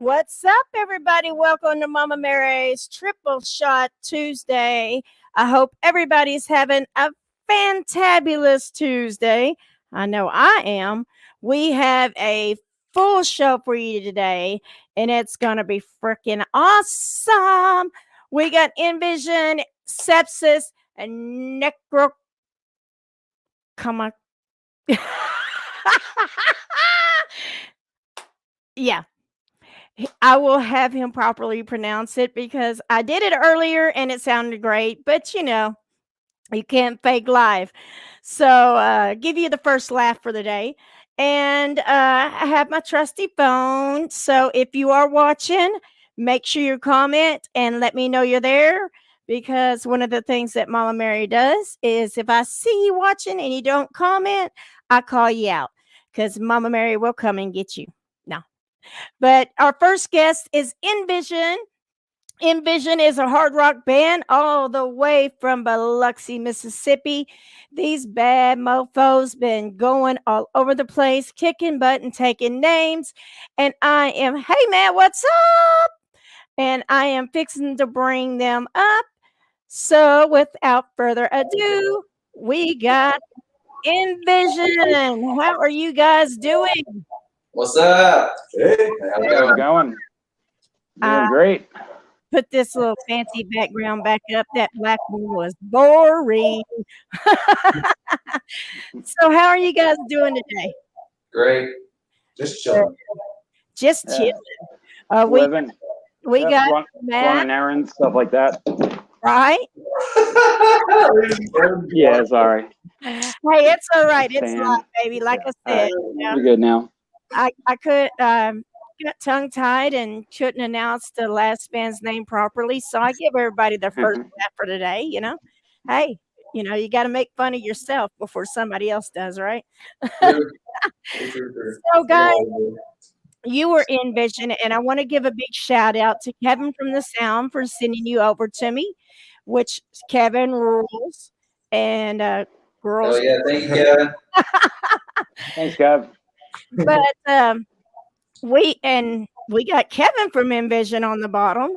What's up, everybody? Welcome to Mama Mary's Triple Shot Tuesday. I hope everybody's having a fantabulous Tuesday. I know I am. We have a full show for you today, and it's going to be freaking awesome. We got NVision, Sepsiss, and Come on. Yeah. I will have him properly pronounce it because I did it earlier and it sounded great, but you can't fake live. So give you the first laugh for the day. And I have my trusty phone. So if you are watching, make sure you comment and let me know you're there. Because one of the things that Mama Mary does is if I see you watching and you don't comment, I call you out. Because Mama Mary will come and get you. No. But our first guest is NVision. NVision is a hard rock band all the way from Biloxi, Mississippi. These bad mofos been going all over the place, kicking butt and taking names. And hey man, what's up? And I am fixing to bring them up. So without further ado, we got NVision. How are you guys doing? What's up? Hey, how's it going? Doing great. Put this little fancy background back up. That black one was boring. So how are you guys doing today? Great. Just chilling. Just chilling. Living. We got Matt. Running errands, stuff like that. Right? Yeah, sorry. Hey, it's all right. It's live, baby. Like I said, We're good now. I could got tongue tied and couldn't announce the last band's name properly, so I give everybody their first step for today. Hey, you got to make fun of yourself before somebody else does, right? So, guys, you were NVision, and I want to give a big shout out to Kevin from the Sound for sending you over to me, which Kevin rules and girls. Oh yeah, thank you, Kevin. Thanks, Kev. But we got Kevin from NVision on the bottom,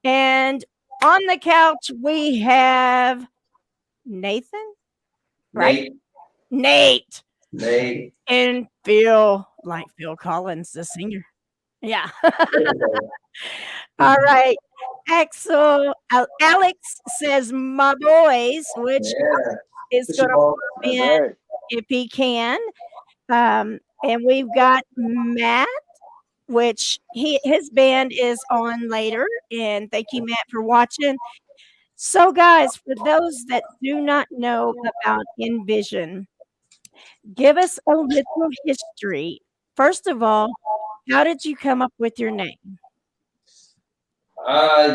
and on the couch we have Nathan, right? Nate, and Phil, like Phil Collins, the singer. Yeah. All right. Axel, Alex says my boys, which is going to come in if he can. And we've got Matt, which his band is on later. And thank you, Matt, for watching. So, guys, for those that do not know about NVision, give us a little history. First of all, how did you come up with your name?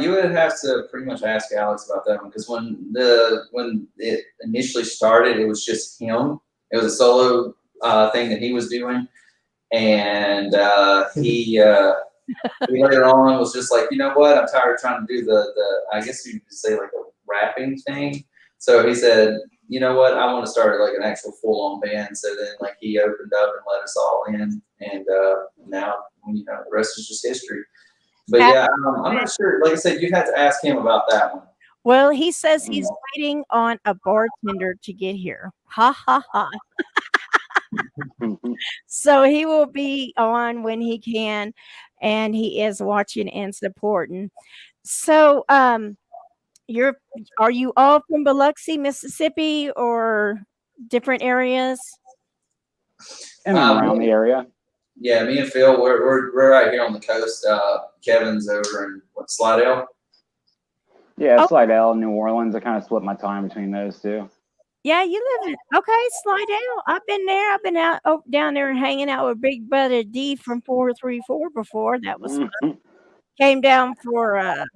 You would have to pretty much ask Alex about that one because when it initially started, it was just him. It was a solo thing that he was doing, and he later on was just like, you know what, I'm tired of trying to do the I guess you could say like a rapping thing. So he said, you know what, I want to start like an actual full-on band. So then like he opened up and let us all in, and now the rest is just history. But yeah, I'm not sure. Like I said, you'd have to ask him about that one. Well, he says he's waiting on a bartender to get here. Ha ha ha. So he will be on when he can, and he is watching and supporting. So are you all from Biloxi, Mississippi, or different areas? And around the area. Yeah, me and Phil, we're right here on the coast. Kevin's over in Slidell. Yeah, Slidell, New Orleans. I kind of split my time between those two. Yeah, you live in Slidell. I've been there. I've been down there hanging out with Big Brother D from 434 before. That was fun. Came down for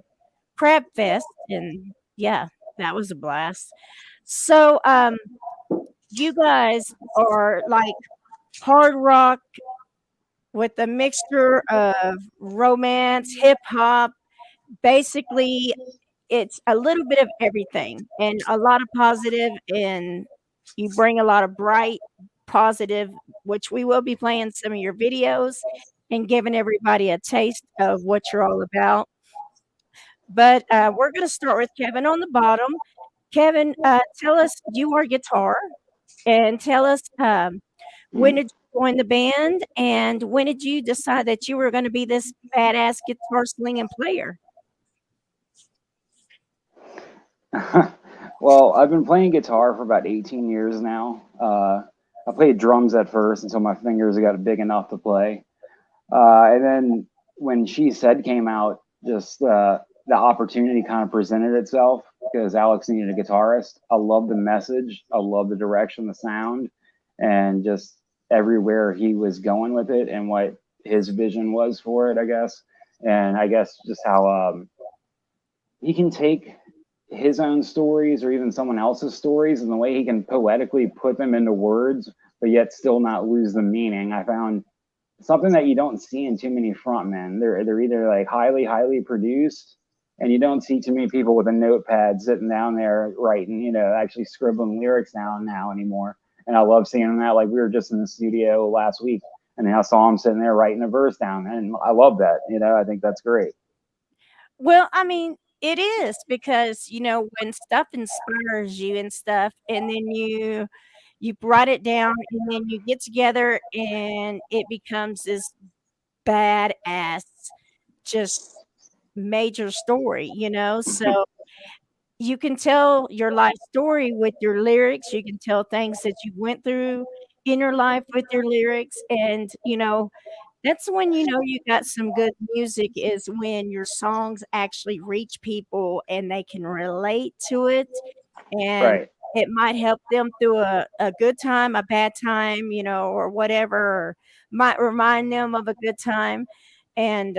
Crab Fest, and yeah, that was a blast. So, you guys are like hard rock with a mixture of romance, hip hop. Basically, it's a little bit of everything and a lot of positive, and you bring a lot of bright, positive, which we will be playing some of your videos. and giving everybody a taste of what you're all about. But we're going to start with Kevin on the bottom. Kevin, tell us your guitar and tell us when did you join the band and when did you decide that you were going to be this badass guitar slinging player? Well, I've been playing guitar for about 18 years now. I played drums at first until my fingers got big enough to play. And then when She Said came out, just the opportunity kind of presented itself because Alex needed a guitarist. I love the message. I love the direction, the sound, and just everywhere he was going with it and what his vision was for it, I guess. And I guess just how he can take his own stories or even someone else's stories and the way he can poetically put them into words, but yet still not lose the meaning. I found something that you don't see in too many frontmen. They're either like highly produced, and you don't see too many people with a notepad sitting down there writing, actually scribbling lyrics down now anymore. And I love seeing them that. Like we were just in the studio last week, and I saw him sitting there writing a verse down, and I love that. I think that's great. Well, I mean, it is because, when stuff inspires you and stuff, and then you write it down and then you get together and it becomes this badass, just major story, So you can tell your life story with your lyrics. You can tell things that you went through in your life with your lyrics. And, that's when you got some good music is when your songs actually reach people and they can relate to it. And Right. it might help them through a good time, a bad time, or whatever, or might remind them of a good time. And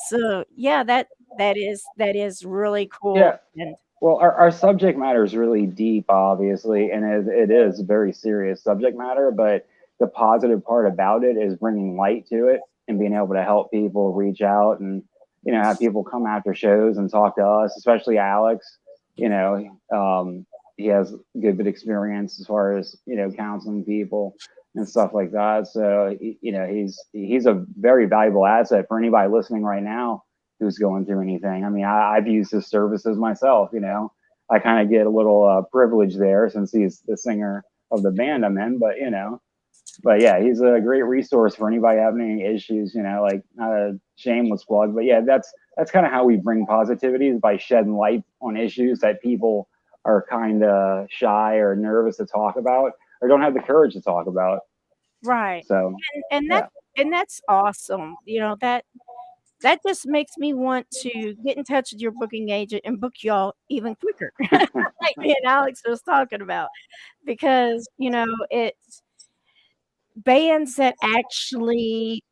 so, yeah, that is really cool. Yeah. And Well, our subject matter is really deep, obviously, and it is very serious subject matter. But the positive part about it is bringing light to it and being able to help people reach out and have people come after shows and talk to us, especially Alex. He has good experience as far as counseling people and stuff like that. So he's a very valuable asset for anybody listening right now who's going through anything. I mean, I've used his services myself. I kind of get a little privilege there since he's the singer of the band I'm in. But yeah, he's a great resource for anybody having any issues. Like not a shameless plug, but yeah, that's kind of how we bring positivity is by shedding light on issues that people are kind of shy or nervous to talk about or don't have the courage to talk about. right. So And yeah. that's awesome. That just makes me want to get in touch with your booking agent and book y'all even quicker, like me and Alex was talking about, because it's bands that actually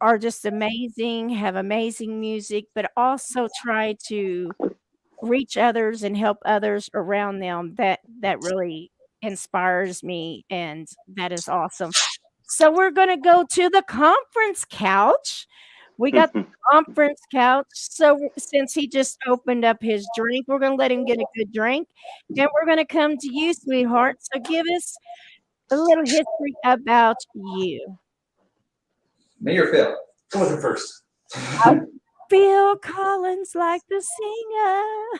are just amazing, have amazing music, but also try to reach others and help others around them. That really inspires me, and that is awesome. So we're gonna go to the conference couch. We got the conference couch. So since he just opened up his drink, we're gonna let him get a good drink, and we're gonna come to you, sweetheart. So give us a little history about you. Me or Phil? Go with him first. Phil Collins, like the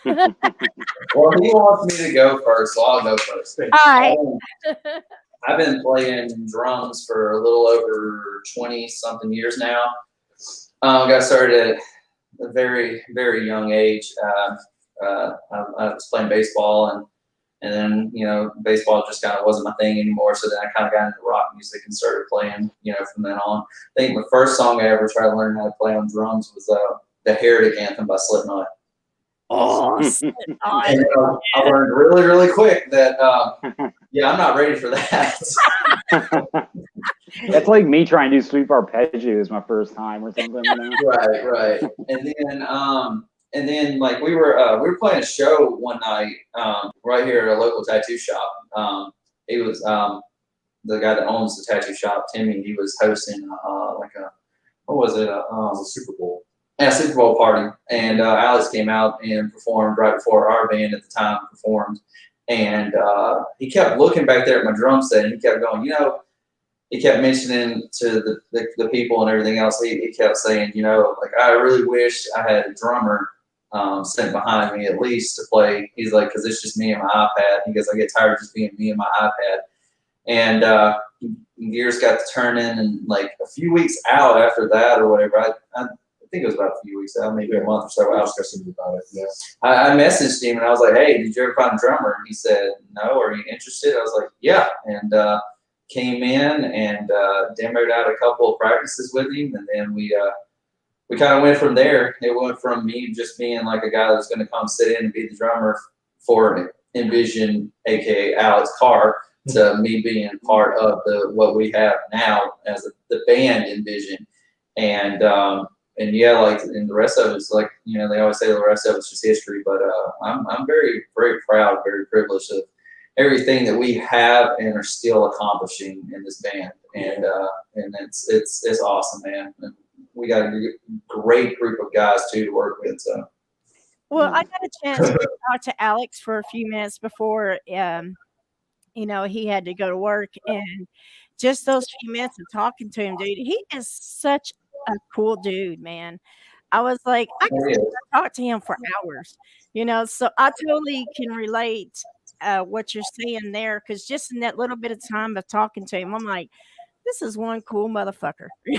singer. Well, he wants me to go first, so I'll go first. All right. I've been playing drums for a little over 20 something years now. Got started at a very, very young age. I was playing baseball, and then baseball just kind of wasn't my thing anymore. So then I kind of got into rock music and started playing. From then on. I think the first song I ever tried to learn how to play on drums was the Heretic Anthem by Slipknot. Oh, and I learned really, really quick that I'm not ready for that. That's like me trying to do Sweet Arpeggios my first time or something. Right. And then like we were playing a show one night right here at a local tattoo shop. He was the guy that owns the tattoo shop, Timmy. He was hosting a Super Bowl. Yeah, Super Bowl party, and Alex came out and performed right before our band at the time performed, and he kept looking back there at my drum set, and he kept going, he kept mentioning to the people and everything else. He kept saying, you know, like, I really wish I had a drummer sitting behind me at least to play. He's like, because it's just me and my iPad. He goes, I get tired of just being me and my iPad. And gears got to turning, and like a few weeks out after that or whatever, I think it was about a few weeks out, maybe a month or so out. About it, yeah. I messaged him and I was like, hey, did you ever find a drummer? And he said, no, are you interested? I was like, yeah. And came in and demoed out a couple of practices with him, and then we kind of went from there. It went from me just being like a guy that's going to come sit in and be the drummer for NVision, aka Alex Carr, to me being part of what we have now as the band NVision. And yeah, like, and the rest of it's like, you know, they always say the rest of it's just history, but I'm very, very proud, very privileged of everything that we have and are still accomplishing in this band. And it's awesome, man. And we got a great group of guys too to work with. So, well, I got a chance to talk to Alex for a few minutes before, you know, he had to go to work, and just those few minutes of talking to him, dude, he is such a cool dude, man. I was like, I could talk to him for hours, you know, so I totally can relate what you're saying there, because just in that little bit of time of talking to him, I'm like, this is one cool motherfucker. he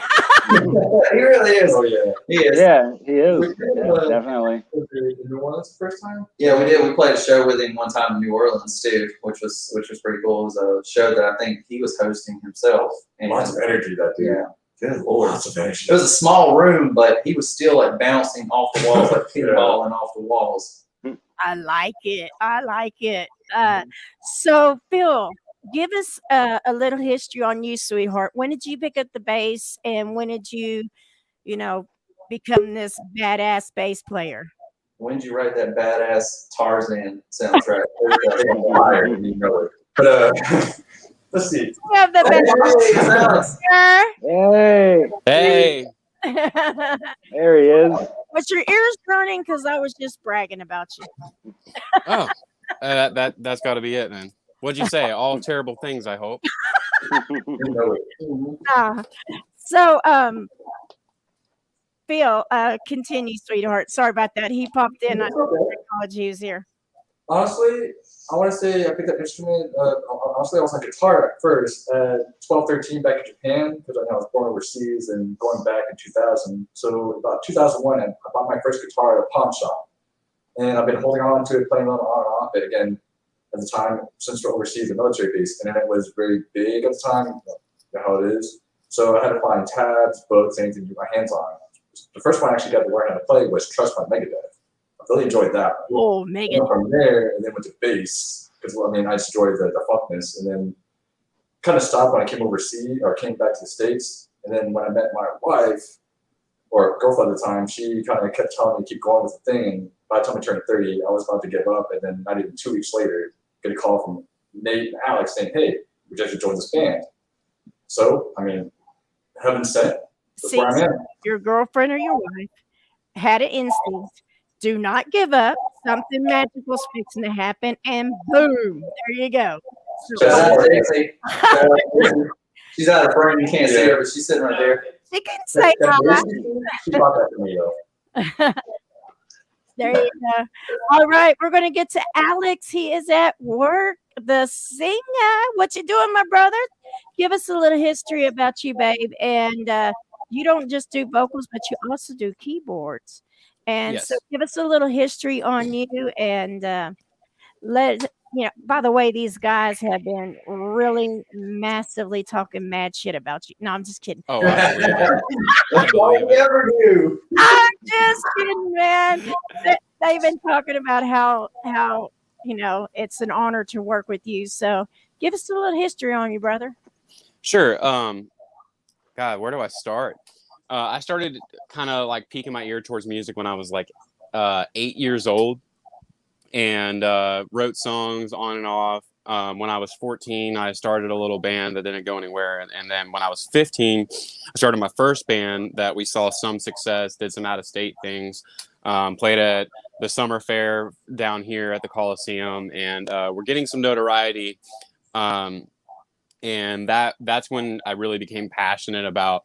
really is. Oh yeah. He is. Yeah, he is. Yeah, definitely. In New Orleans the first time? Yeah, we did. We played a show with him one time in New Orleans too, which was pretty cool. It was a show that I think he was hosting himself. And Lots of energy, that dude. Yeah. Good Lord. Lots of energy. It was a small room, but he was still like bouncing off the walls, like pinballing off the walls. I like it. I like it. So, Phil, give us a little history on you, sweetheart. When did you pick up the bass, and when did you, you know, become this badass bass player? When did you write that badass Tarzan soundtrack? Fire, you know it. But let's see. You have the Hey, Hey, there he is. Was your ears burning? Because I was just bragging about you. oh, that's got to be it, then. What'd you say? All terrible things, I hope. You know it. So, Phil, continue, sweetheart. Sorry about that. He popped in. I acknowledge he was here. Honestly, I want to say I picked up instrument. Honestly, I was on guitar at first at 12, 13 back in Japan, because I was born overseas, and going back in 2000. So about 2001, I bought my first guitar at a pawn shop, and I've been holding on to it, playing on and off. But again, at the time, since we're overseas, the military base, and it was very big at the time. You know how it is. So I had to find tabs, books, anything to get my hands on. The first one I actually got to learn how to play was Trust by Megadeth. I really enjoyed that. Oh, Megan. From there, and then went to bass, because I mean, I just enjoyed the fuckness, and then kind of stopped when I came overseas or came back to the States. And then when I met my wife, or girlfriend at the time, she kind of kept telling me to keep going with the thing. And by the time I turned 30, I was about to give up. And then not even 2 weeks later, get a call from Nate and Alex saying, "Hey, would you like to join this band?" So, I mean, heaven sent. That's See, where I'm at. your girlfriend or your wife had an instinct. Do not give up. Something magical's fixing to happen, and boom, there you go. So, Shout out to Dixie. Shout out to Dixie. She's out of frame. You can't see her, but she's sitting right there. she can say hi. She brought that to me, though. There you go. All right, we're going to get to Alex. He is at work. The singer. What you doing, my brother? Give us a little history about you, babe. And you don't just do vocals, but you also do keyboards. And Yes. so give us a little history on you, and by the way, these guys have been really massively talking mad shit about you. No, I'm just kidding. Oh, I believe it. That's all we ever do. I'm just kidding, man. They've been talking about how it's an honor to work with you. So give us a little history on you, brother. Sure. God, where do I start? I started kind of like peeking my ear towards music when I was like 8 years old, and wrote songs on and off. When I was 14, I started a little band that didn't go anywhere. And then when I was 15, I started my first band that we saw some success, did some out-of-state things, played at the summer fair down here at the Coliseum, and we're getting some notoriety. And that's when I really became passionate about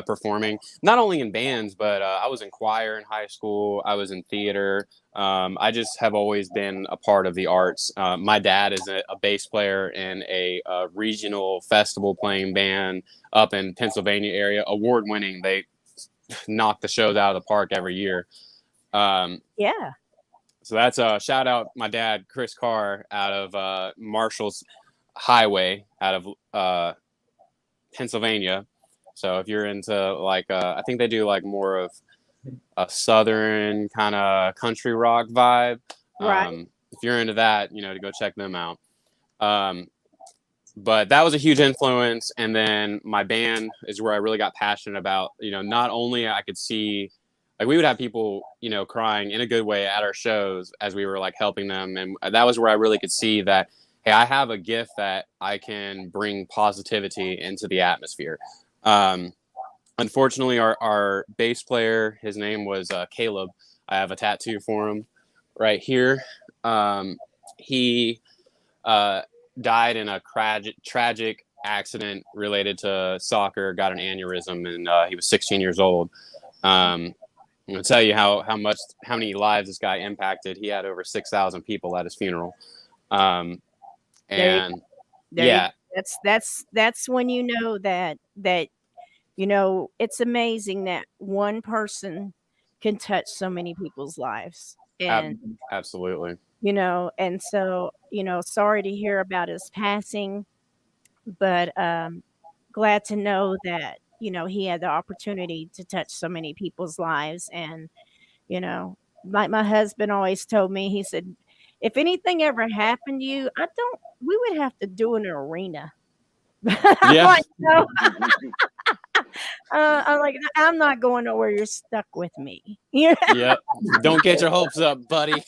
performing, not only in bands, but I was in choir in high school. I was in theater. I just have always been a part of the arts. My dad is a bass player in a regional festival playing band up in Pennsylvania area, award winning. They knock the shows out of the park every year. Yeah. So that's a shout out my dad, Chris Carr, out of Marshall's Highway out of Pennsylvania. So if you're into like, I think they do like more of a southern kind of country rock vibe. Right. If you're into that, to go check them out. But that was a huge influence. And then my band is where I really got passionate about, not only I could see, like we would have people, crying in a good way at our shows as we were like helping them. And that was where I really could see that, hey, I have a gift that I can bring positivity into the atmosphere. Unfortunately, our bass player, his name was Caleb. I have a tattoo for him right here. He died in a tragic accident related to soccer, got an aneurysm, and he was 16 years old. I'm gonna tell you how many lives this guy impacted. He had over 6,000 people at his funeral. And yeah, that's when you know that it's amazing that one person can touch so many people's lives. And absolutely. And so sorry to hear about his passing, but glad to know that he had the opportunity to touch so many people's lives. And like my husband always told me, he said, if anything ever happened to you, we would have to do an arena. Yeah. Like, I'm like, I'm not going nowhere. You're stuck with me. Yep. Don't get your hopes up, buddy.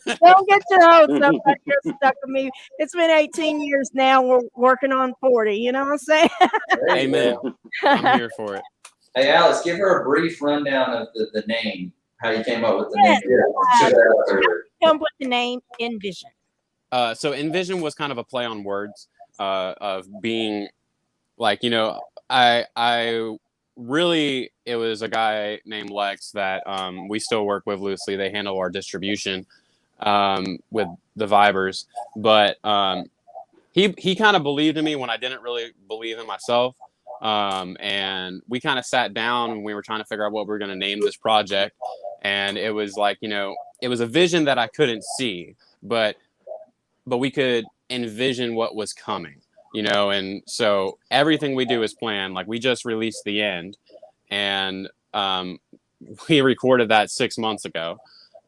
Don't get your hopes up. Buddy. You're stuck with me. It's been 18 years now. We're working on 40. You know what I'm saying? Amen. I'm here for it. Hey, Alex, give her a brief rundown of the name, how you came up with the name. Come with the name NVision. So NVision was kind of a play on words of being like, I really, it was a guy named Lex that we still work with loosely. They handle our distribution with the Vibers, but he kind of believed in me when I didn't really believe in myself. And we kind of sat down and we were trying to figure out what we were going to name this project. And it was like, it was a vision that I couldn't see, but we could envision what was coming. And so everything we do is planned. Like we just released The End, and we recorded that 6 months ago.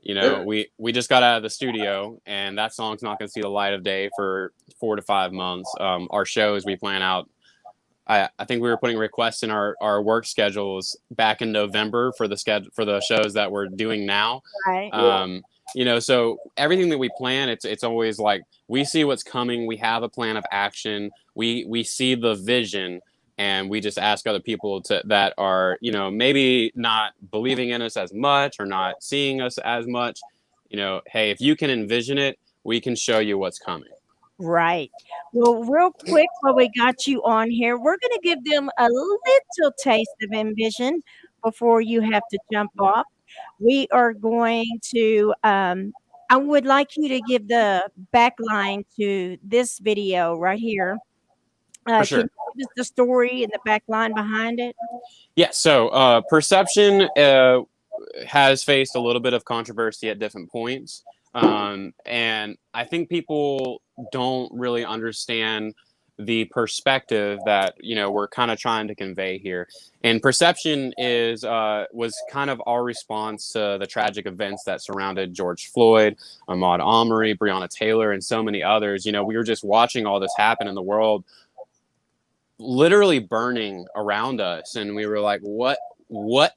We just got out of the studio, and that song's not going to see the light of day for 4 to 5 months. Our shows we plan out. I think we were putting requests in our work schedules back in November for the shows that we're doing now. Right. So everything that we plan, it's always like we see what's coming. We have a plan of action. We see the vision, and we just ask other people that are, maybe not believing in us as much or not seeing us as much, hey, if you can envision it, we can show you what's coming. Right. Well, real quick, while we got you on here, we're going to give them a little taste of NVision before you have to jump off. We are going to, I would like you to give the back line to this video right here. For sure. Can you give us the story and the back line behind it? Yeah. So Perception has faced a little bit of controversy at different points. And I think people don't really understand the perspective that we're kind of trying to convey here. And Perception was kind of our response to the tragic events that surrounded George Floyd, Ahmaud Arbery, Breonna Taylor, and so many others. We were just watching all this happen in the world, literally burning around us, and we were like, what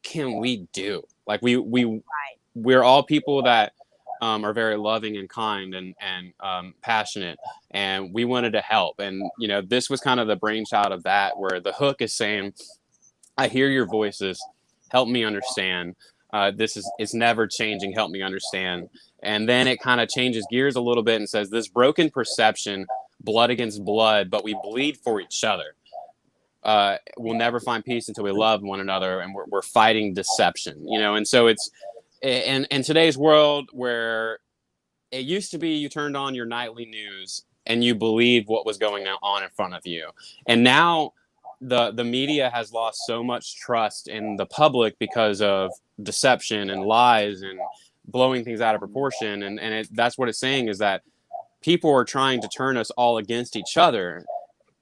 can we do? Like we're all people that are very loving and kind and passionate, and we wanted to help. And this was kind of the brainchild of that, where the hook is saying, I hear your voices, help me understand. It's never changing, help me understand. And then it kind of changes gears a little bit and says, this broken perception blood against blood, but we bleed for each other. We'll never find peace until we love one another, and we're fighting deception, you know. And so it's in today's world where it used to be you turned on your nightly news and you believed what was going on in front of you, and now the media has lost so much trust in the public because of deception and lies and blowing things out of proportion, and that's what it's saying, is that people are trying to turn us all against each other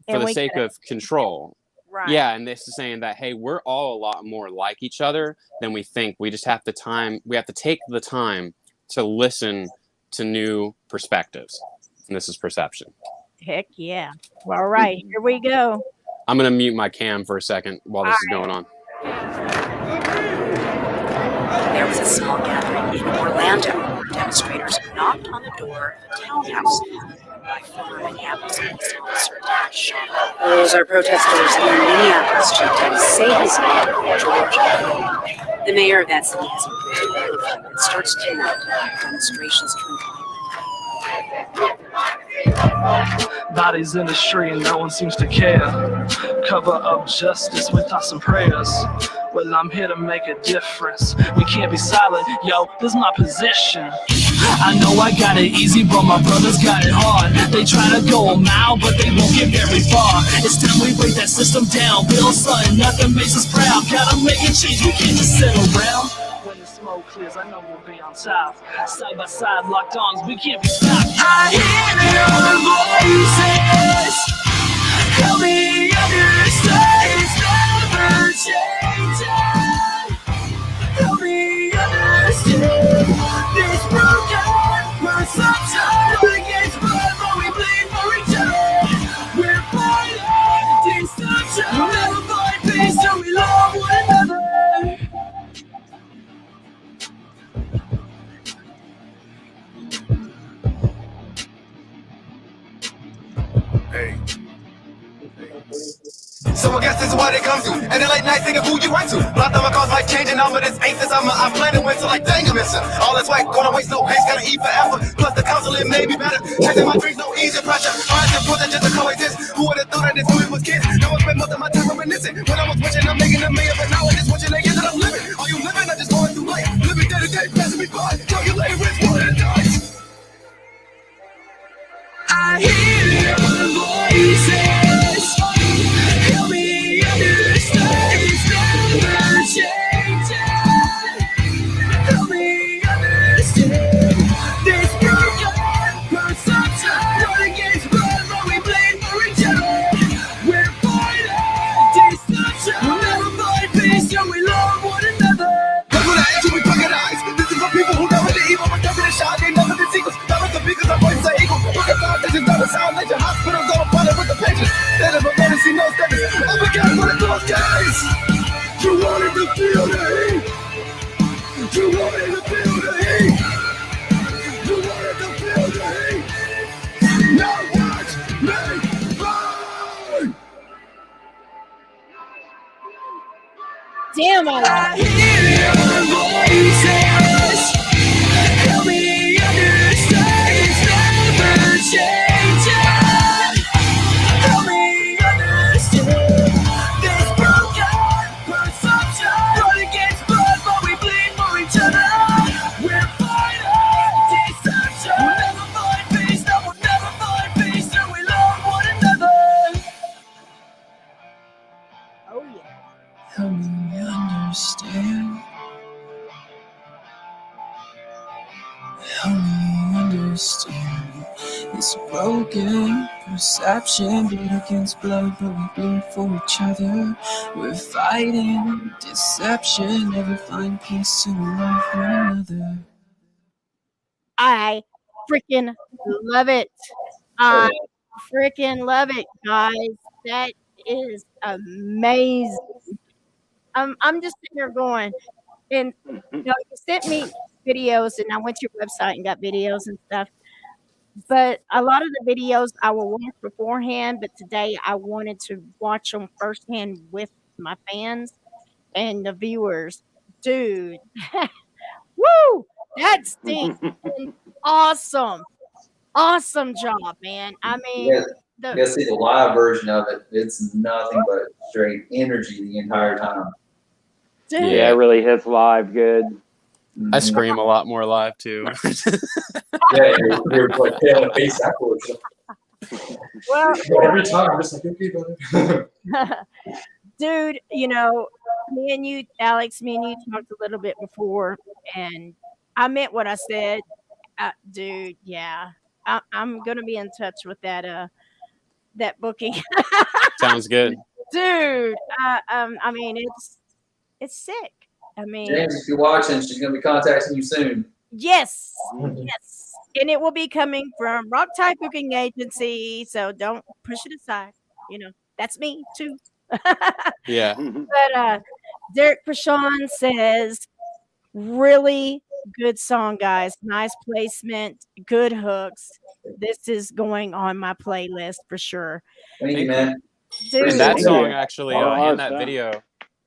for And the we sake gotta- of control. Right. Yeah, and this is saying that, hey, we're all a lot more like each other than we think. We just have to take the time to listen to new perspectives. And this is perception. Heck yeah. Well, all right, here we go. I'm going to mute my cam for a second while this is going on. There was a small gathering in Orlando where demonstrators knocked on the door of a townhouse by former Minneapolis police officer Dad Shaw. Those are protesters in Minneapolis to say his name, Georgia. The mayor of that city has agreed to verify that starts tonight. Demonstrations turn violent. Bodies in the street and no one seems to care. Cover up justice with thoughts and prayers. Well, I'm here to make a difference. We can't be silent, yo, this is my position. I know I got it easy, but my brothers got it hard. They try to go a mile, but they won't get very far. It's time we break that system down. Build something, nothing makes us proud. Gotta make a change, we can't just sit around. When the smoke clears, I know we'll be on top. Side by side, locked arms, we can't be stopped. I hear their voices. Help me understand, it's never changing. Help me understand this broken perception against blood, but we bleed for each other. We're fighting deception. We'll never find peace till we love one another. So I guess this is what it comes to. And then late night thinking who you went to. But I thought my cause might change and all of this ain't the summer. I planned to win, so like dang, I'm missing. All this white, gonna waste no pace, gotta eat forever. Plus the council, it made me better. Chasing my dreams, no easier pressure. Hard to put that just to coexist. Who would've thought that this movie was kids? Now I spend most of my time reminiscing. When I was wishing I'm making a million, but now I just watching the years that I'm living. Are you living or just going through life? Living day to day, passing me by. Calculating risk, what it does. I hear your voices. Help me understand, it's never changing. Help me understand this broken perception. Not against blood, but we bleed for each other. We're fighting deception. We'll never find peace till we love one another. That's what I actually recognize. This is for people who know the evil, but never the shot. They never the secrets. Never the because our voices are equal. Look at our visions, never sound like your hospital. Don't bother with the patients. They never want to see no studies. Oh my God, what are those guys? You wanted to feel the heat. You wanted to feel the heat. You wanted to feel the heat. Now watch me burn. Damn, I Hear your voices. Help me understand, it's never changing. Help me understand this broken perception. Not against blood, but we bleed for each other. We're fighting deception. We'll never find peace, no, we'll never find peace till we love one another. oh yeah. Help me understand. Help me understand this broken perception. Blood against blood, but we bleed for each other. We're fighting deception. Never find peace till we love one another. I freaking love it. I freaking love it, guys. That is amazing. I'm just sitting here going, and you sent me videos, and I went to your website and got videos and stuff. But a lot of the videos I will watch beforehand, but today I wanted to watch them firsthand with my fans and the viewers. Dude, woo! That stinks. Awesome. awesome job, man. I mean, You gotta see the live version of it. It's nothing but straight energy the entire time. dude, Yeah, it really hits live good. I Mhm. scream a lot more live too. Yeah, you're like pale in the face afterwards. well, Every time, I'm just like, okay, brother. dude, you know, me and you, Alex, me and you talked a little bit before, and I meant what I said. Dude, yeah, I'm gonna be in touch with that booking, Sounds good. dude. I mean, it's sick. I mean, James, if you're watching, she's gonna be contacting you soon. yes, yes, and it will be coming from Rock Tide Booking Agency. So don't push it aside. You know, that's me too. Yeah. But Derek Prashon says, really good song, guys. Nice placement, good hooks. This is going on my playlist for sure. Thank you, man. Dude, And that Thank song you. actually All right, and that yeah. video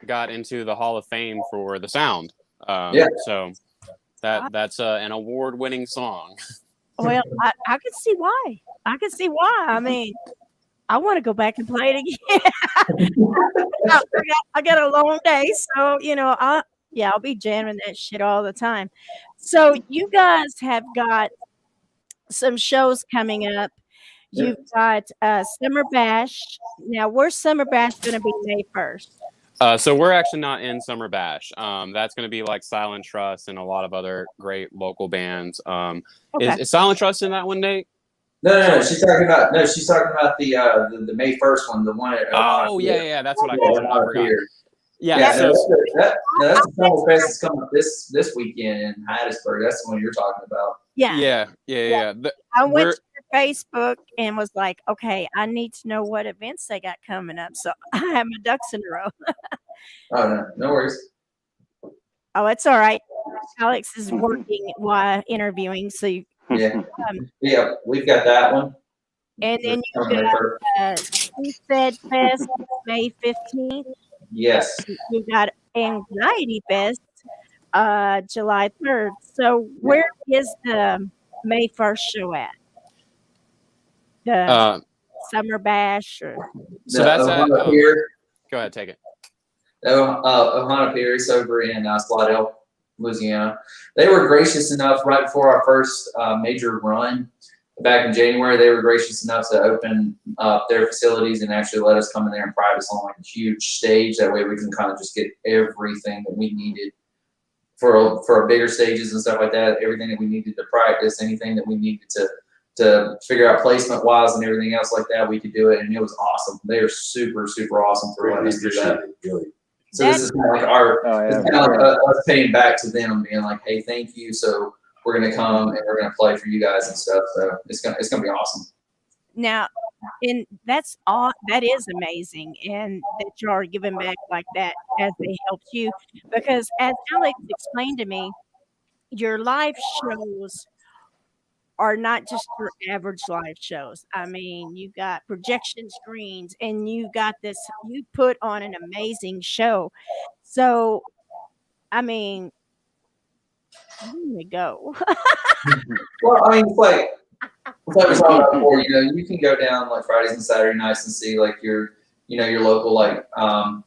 got into the Hall of Fame for the sound. Yeah. So that's an award-winning song. well, I can see why. I can see why. I mean, I want to go back and play it again. I got a long day, so you know, I'll be jamming that shit all the time. So you guys have got some shows coming up. You've got Summer Bash. Now, where's Summer Bash going to be May 1st? So we're actually not in Summer Bash. That's going to be like Silent Trust and a lot of other great local bands. Okay. Is Silent Trust in that one, Nate? No. She's talking about the May 1st one, the one at Oh yeah, that's what I called it. I forgot. Yeah, Yeah, so that's the Summer Fest that's coming up this weekend in Hattiesburg. That's the one you're talking about. Yeah. yeah. I went We're- to your Facebook and was like, okay, I need to know what events they got coming up. So I have my ducks in a row. Oh no worries. Oh, it's all right. Alex is working while interviewing. So you, Yeah, um, yeah, we've got that one. and then you Coming up first. Seafed Fest May 15th. Yes. You got Anxiety Fest July 3rd. So where is the May 1st show at? The Summer Bash or So that's at Ohana Pier. go ahead, take it. Ohana Pier is over in Slidell, Louisiana. They were gracious enough right before our first major run back in January. They were gracious enough to open up their facilities and actually let us come in there and private us on like a huge stage. That way we can kind of just get everything that we needed for our bigger stages and stuff like that. Everything that we needed to practice, anything that we needed to figure out placement wise and everything else like that, we could do it, and it was awesome. They are super awesome for letting us do that. So this is kind of like it's kind of like us paying back to them, being like, hey, thank you. So we're gonna come and we're gonna play for you guys and stuff. So it's gonna be awesome. now, and that's all. That is amazing, and that you are giving back like that as they helped you, because as Alex explained to me, your live shows are not just your average live shows. I mean, you got projection screens and you got this, you put on an amazing show. So, I mean, there you go. Well, I mean, it's like we talked about before. You know, you can go down like Fridays and Saturday nights and see like your local like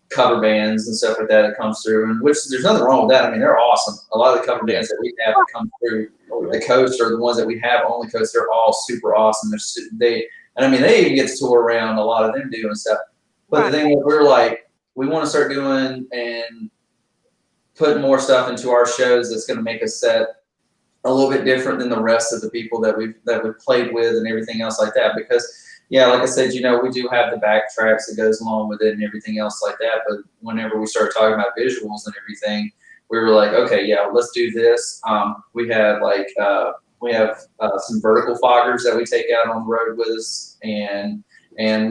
cover bands and stuff like that comes through, and which there's nothing wrong with that. I mean, they're awesome. A lot of the cover bands that we have that come through the coast, or the ones that we have on the coast, they're all super awesome. They even get to tour around, a lot of them do and stuff. But the thing is, we're like, we want to start doing and put more stuff into our shows that's going to make us set a little bit different than the rest of the people that we've played with and everything else like that. Because yeah, like I said, we do have the backtracks that goes along with it and everything else like that. But whenever we started talking about visuals and everything, we were like, okay, yeah, let's do this. We have some vertical foggers that we take out on the road with us, and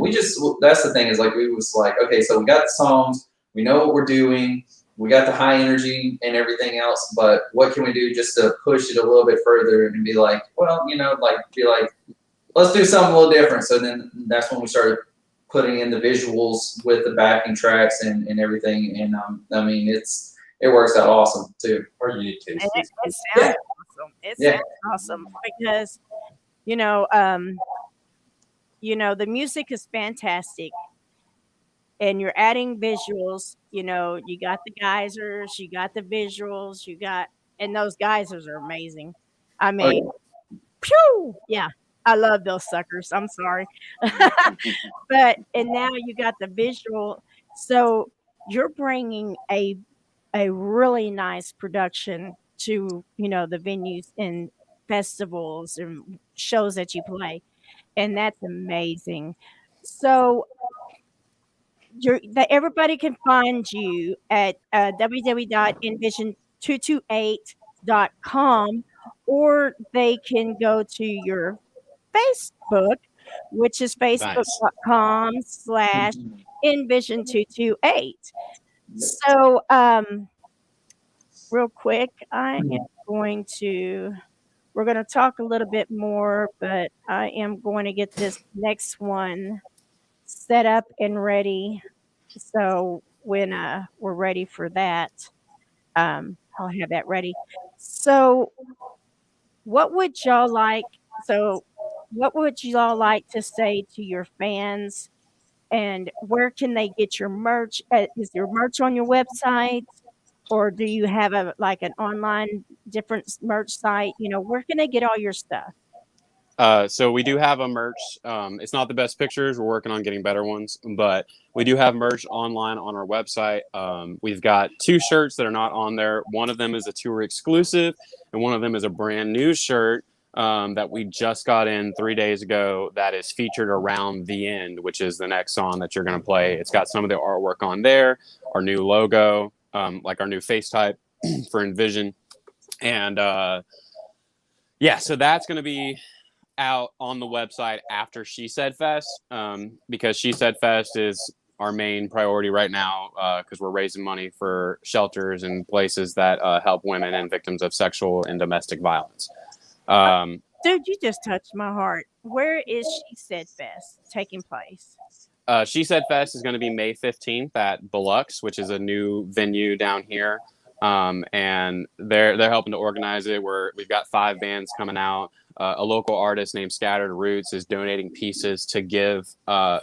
we just, that's the thing, is like, we was like, okay, so we got the songs, we know what we're doing, we got the high energy and everything else, but what can we do just to push it a little bit further and be like, well, let's do something a little different. So then that's when we started putting in the visuals with the backing tracks and everything. And I mean, it works out awesome too. Our unique taste. It sounds awesome. It sounds awesome because You know, the music is fantastic, and you're adding visuals. You got the geysers, you got the visuals, and those geysers are amazing. I Oh, mean, phew, yeah, I love those suckers. I'm sorry. And now you got the visual, so you're bringing a really nice production to the venues and festivals and shows that you play, and that's amazing. So that everybody can find you at www.envision228.com, or they can go to your Facebook, which is Nice. facebook.com/envision228. So, real quick, we're going to talk a little bit more, but I am going to get this next one set up and ready. So when we're ready for that, I'll have that ready. So what would y'all like? So what would y'all like to say to your fans? And where can they get your merch? Is your merch on your website, or do you have an online different merch site? Where can they get all your stuff? So we do have a merch. It's not the best pictures. We're working on getting better ones, but we do have merch online on our website. We've got 2 shirts that are not on there. One of them is a tour exclusive, and one of them is a brand new shirt that we just got in 3 days ago. That is featured around the end, which is the next song that you're going to play. It's got some of the artwork on there, our new logo, like our new face type for Envision, and yeah, so that's going to be out on the website after She Said Fest, because She Said Fest is our main priority right now, because we're raising money for shelters and places that help women and victims of sexual and domestic violence. Dude, you just touched my heart. Where is She Said Fest taking place? She Said Fest is going to be May 15th at Belux, which is a new venue down here, and they're helping to organize it. We've got 5 bands coming out. A local artist named Scattered Roots is donating pieces to give for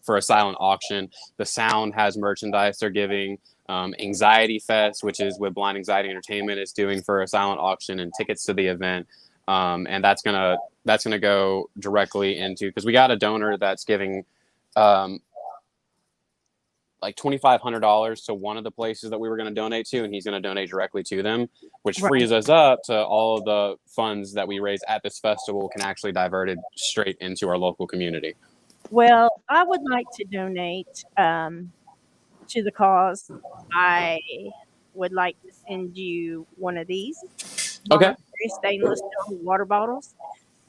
a silent auction. The Sound has merchandise they're giving. Anxiety Fest, which is with Blind Anxiety Entertainment, is doing for a silent auction and tickets to the event. And that's gonna go directly into, because we got a donor that's giving like $2,500 to one of the places that we were going to donate to, and he's going to donate directly to them, which frees us up to all of the funds that we raise at this festival can actually diverted straight into our local community. Well, I would like to donate to the cause. I would like to send you one of these Okay. stainless steel water bottles,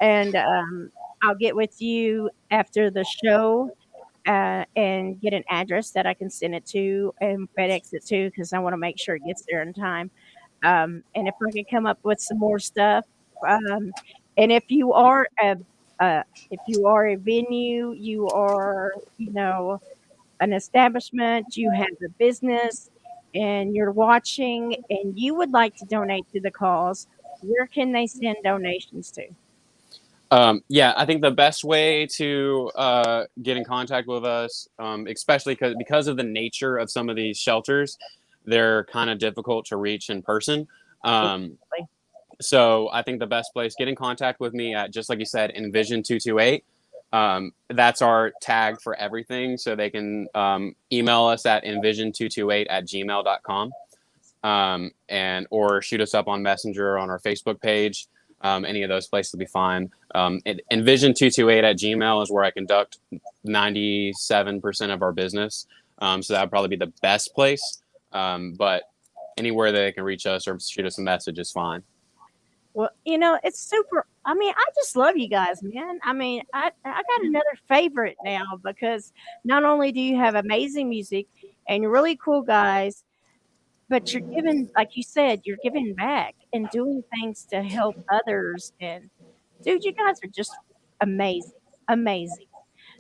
and I'll get with you after the show and get an address that I can send it to and FedEx it to, because I want to make sure it gets there in time. And if I can come up with some more stuff, and if you are a venue, you are an establishment, you have a business, and you're watching, and you would like to donate to the cause, where can they send donations to? Yeah, I think the best way to get in contact with us, especially because of the nature of some of these shelters, they're kind of difficult to reach in person. So I think the best place, get in contact with me at, just like you said, Envision228. That's our tag for everything. So they can email us at envision228@gmail.com, or shoot us up on Messenger on our Facebook page. Any of those places will be fine. Envision228@gmail is where I conduct 97% of our business. So that would probably be the best place. But anywhere that they can reach us or shoot us a message is fine. Well, it's super. I mean, I just love you guys, man. I mean, I got another favorite now, because not only do you have amazing music and you're really cool guys, but you're giving, like you said, you're giving back and doing things to help others. And dude, you guys are just amazing, amazing.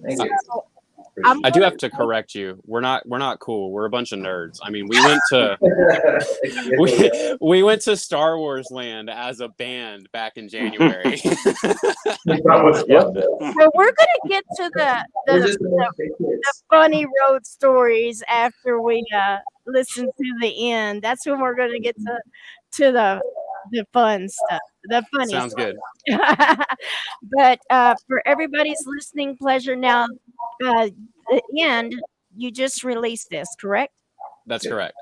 Thank you. So I do have to correct you. We're not cool. We're a bunch of nerds. I mean, we went to Star Wars Land as a band back in January. Well, we're gonna get to the funny road stories after we listen to the end. That's when we're gonna get to the fun stuff, the funny Sounds stuff. good. But for everybody's listening pleasure now, the end, you just released this, correct? That's correct.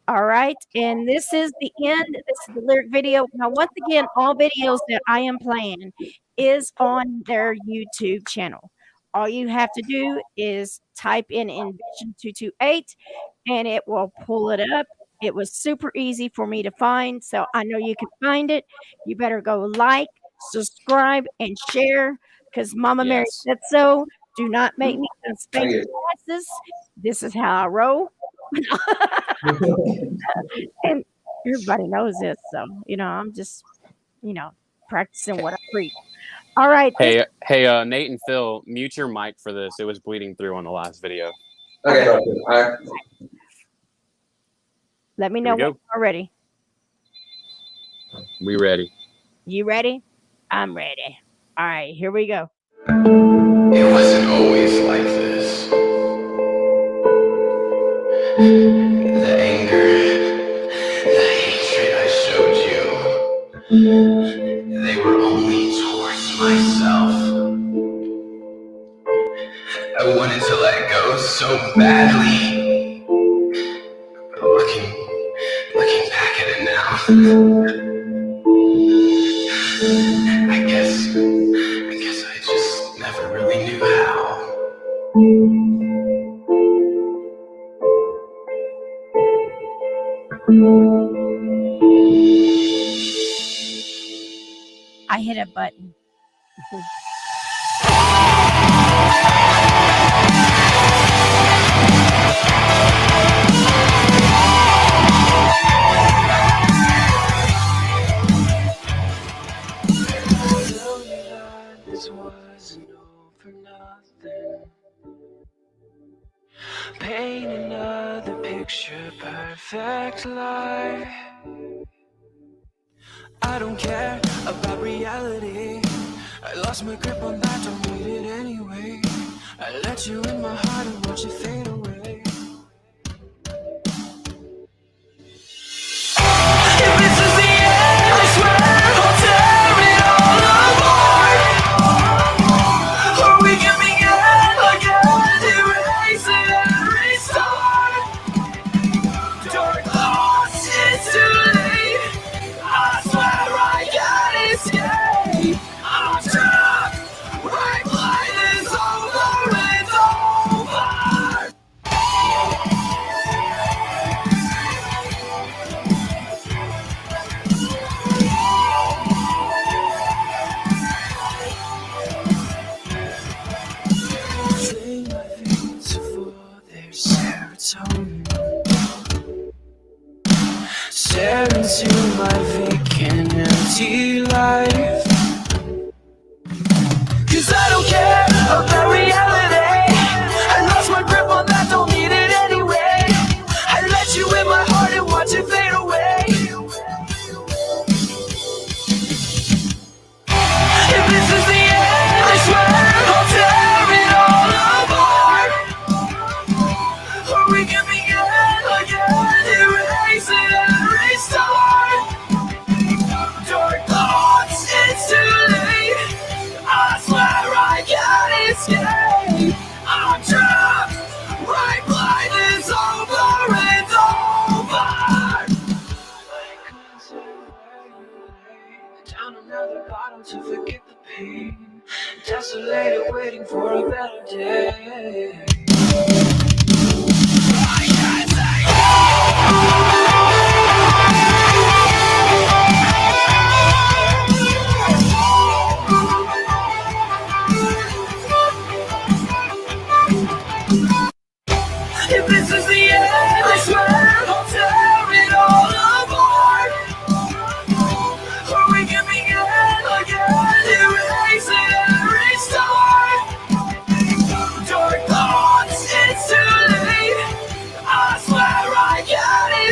All right, and this is the end. This is the lyric video. Now, once again, all videos that I am playing is on their YouTube channel. All you have to do is type in NVision 228, and it will pull it up. It was super easy for me to find, so I know you can find it. You better go like, subscribe, and share, because Mama Mary Yes. said so. Do not make me spank your asses. This is how I roll. And everybody knows this, so I'm just practicing what I preach. All right. Hey, Nate and Phil, mute your mic for this. It was bleeding through on the last video. Okay. All right. Let me Here know we when go. you're ready. We ready? You ready? I'm ready. All right, here we go. It wasn't always like this. The anger, the hatred I showed you, they were only towards myself. I wanted to let go so badly. Looking back at it now, I guess I just never really knew how. I hit a button. This wasn't all for nothing. Paint another picture, perfect life. I don't care about reality. I lost my grip on that, don't need it anyway. I let you in my heart and watch it fade away. If this is the end, I swear I'll tear it all apart. Or we can begin again, erase it and restart. Dark thoughts, it's too late. I swear I can't escape. I'm trapped. Red light is over, it's over. Sing my veins for their serotonin. Stare into my vacant, empty life. 'Cause I don't care about reality. I lost my grip on that, don't need it anyway. I let you in my heart and watch it fade away. If this is the end, I swear I'll tear it all apart. Or we can begin again, erase it and restart. Dark thoughts.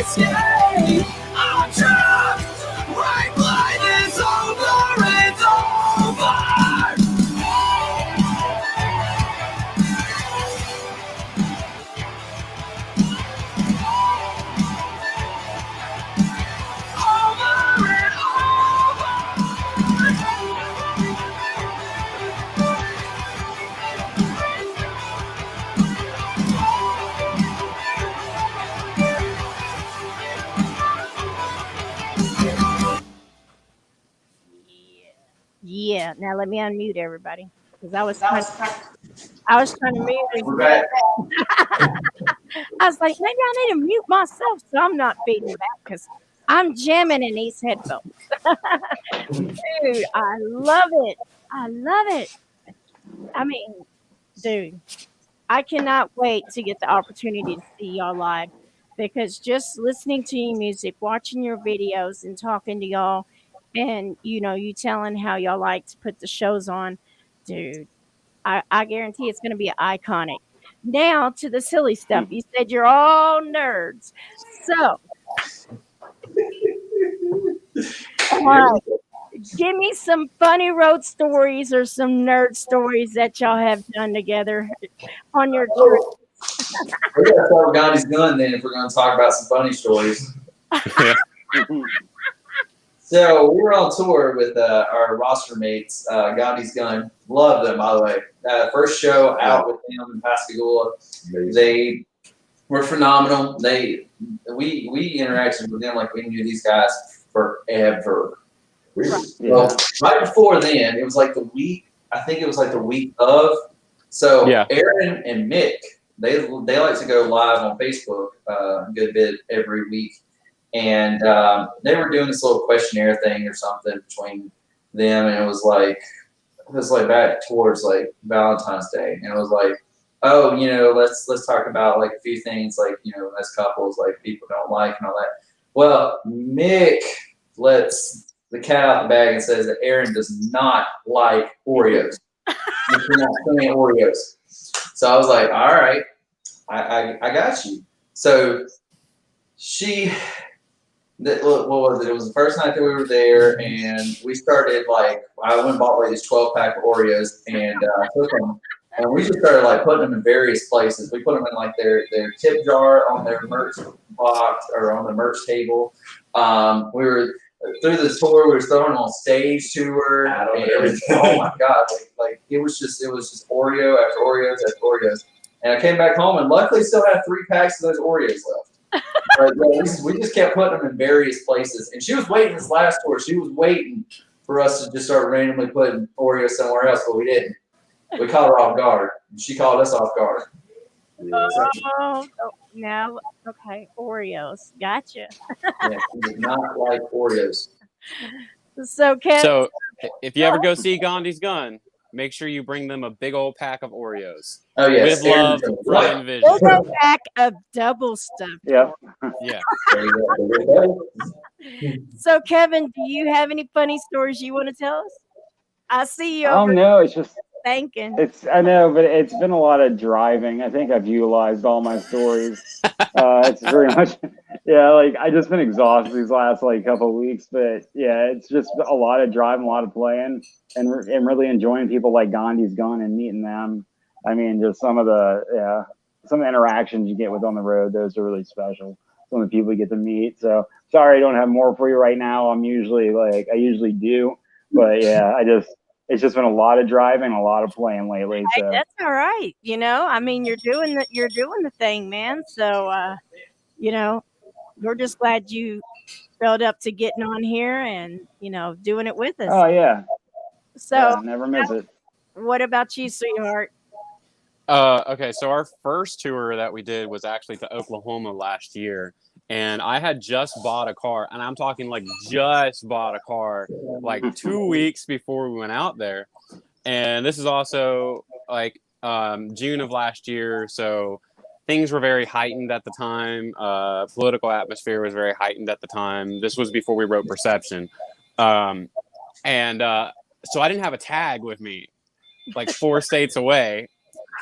escape. I'm trapped. White light is over. It's over. Over and Yeah. Now let me unmute everybody because I was trying to mute. We're back. I was like, maybe I need to mute myself so I'm not feeding back because I'm jamming in these headphones. Dude, I love it. I love it. I mean, dude, I cannot wait to get the opportunity to see y'all live because just listening to your music, watching your videos, and talking to y'all, and you telling how y'all like to put the shows on, dude, I guarantee it's going to be iconic. Now to the silly stuff. You said you're all nerds. So, all right, give me some funny road stories or some nerd stories that y'all have done together on your trip. We gotta start with Gandhi's gun then if we're gonna talk about some funny stories. So we were on tour with our roster mates, Gandhi's Gun. Love them, by the way. First show out with them in Pascagoula. They were phenomenal. We interacted with them like we knew these guys forever. Well, right before then, it was like the week. I think it was like the week of. So Aaron and Mick, they like to go live on Facebook a good bit every week. And they were doing this little questionnaire thing or something between them, and it was like back towards like Valentine's Day, and it was like, oh, let's talk about like a few things like as couples like people don't like and all that. Well, Mick lets the cat out the bag and says that Aaron does not like Oreos. He's not saying Oreos. So I was like, all right, I got you. So what was it? It was the first night that we were there, and we started like I went and bought like this 12-pack of Oreos and took them, and we just started like putting them in various places. We put them in like their tip jar on their merch box or on the merch table. We were through the tour. We were throwing them on stage tour. And it was, oh my god! Like it was just Oreo after Oreos after Oreos. And I came back home and luckily still had 3 packs of those Oreos left. But we just kept putting them in various places. And she was waiting this last tour. She was waiting for us to just start randomly putting Oreos somewhere else, but we didn't. We caught her off guard. And she called us off guard. Now, okay, Oreos. Gotcha. Yeah, she did not like Oreos. So, Kevin. So, if you ever go see Gandhi's Gun, make sure you bring them a big old pack of Oreos. Oh, yes. With love from NVision. We'll go back a double stuff. Yep. Yeah. There you go. So, Kevin, do you have any funny stories you want to tell us? I see you. Oh no, it's just thinking. I know, but it's been a lot of driving. I think I've utilized all my stories. It's very much, like I just been exhausted these last like couple of weeks, but yeah, it's just a lot of driving, a lot of playing, and really enjoying people like Gandhi's Gun and meeting them. I mean, just some of the interactions you get with on the road, those are really special. Some of the people you get to meet. So sorry I don't have more for you right now. I usually do, but yeah, it's just been a lot of driving, a lot of playing lately. Hey, so that's all right. I mean, you're doing the thing, man. So we're just glad you filled up to getting on here and doing it with us. Oh yeah. So yeah, never miss it. What about you, sweetheart? Okay, so our first tour that we did was actually to Oklahoma last year, and I had just bought a car, and I'm talking like just bought a car like 2 weeks before we went out there. And this is also like June of last year, so things were very heightened at the time. Political atmosphere was very heightened at the time. This was before we wrote Perception. So I didn't have a tag with me, like 4 states away.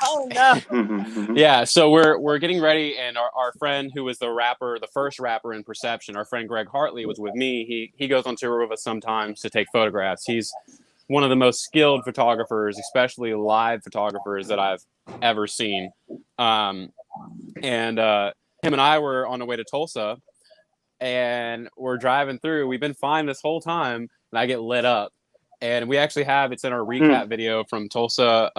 Oh no. Yeah, so we're getting ready, and our friend who was the first rapper in Perception, our friend Greg Hartley was with me. He goes on tour with us sometimes to take photographs. He's one of the most skilled photographers, especially live photographers, that I've ever seen. And him and I were on the way to Tulsa, and we're driving through. We've been fine this whole time, and I get lit up. And we actually have, it's in our recap video from Tulsa,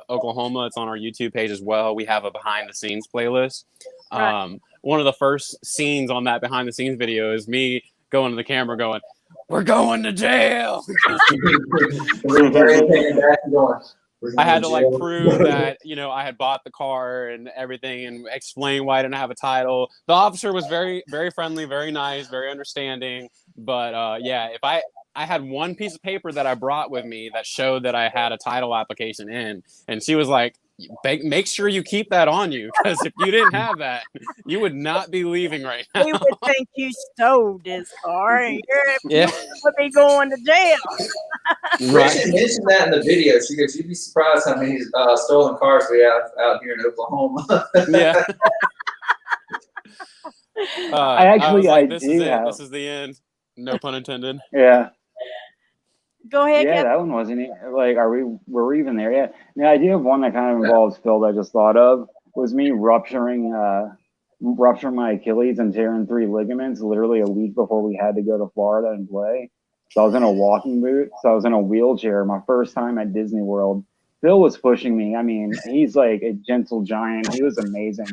Oklahoma. It's on our YouTube page as well. We have a behind the scenes playlist. Right. One of the first scenes on that behind the scenes video is me going to the camera going, "We're going to jail." I had to like prove that, I had bought the car and everything and explain why I didn't have a title. The officer was very, very friendly, very nice, very understanding. But yeah, if I had one piece of paper that I brought with me that showed that I had a title application in, and she was like, make sure you keep that on you, because if you didn't have that, you would not be leaving right now. We would think you stole this car and Yeah. you would be going to jail. Richard mentioned that in the video. She goes, "You'd be surprised how many stolen cars we have out here in Oklahoma." Yeah. This is it. have. This is the end. No pun intended. Yeah. Go ahead, Yeah, Kevin. that one wasn't like, were we even there yet? The idea of one that kind of involves Phil that I just thought of was me rupturing my Achilles and tearing 3 ligaments literally a week before we had to go to Florida and play. So I was in a walking boot. So I was in a wheelchair. My first time at Disney World. Phil was pushing me. I mean, he's like a gentle giant. He was amazing.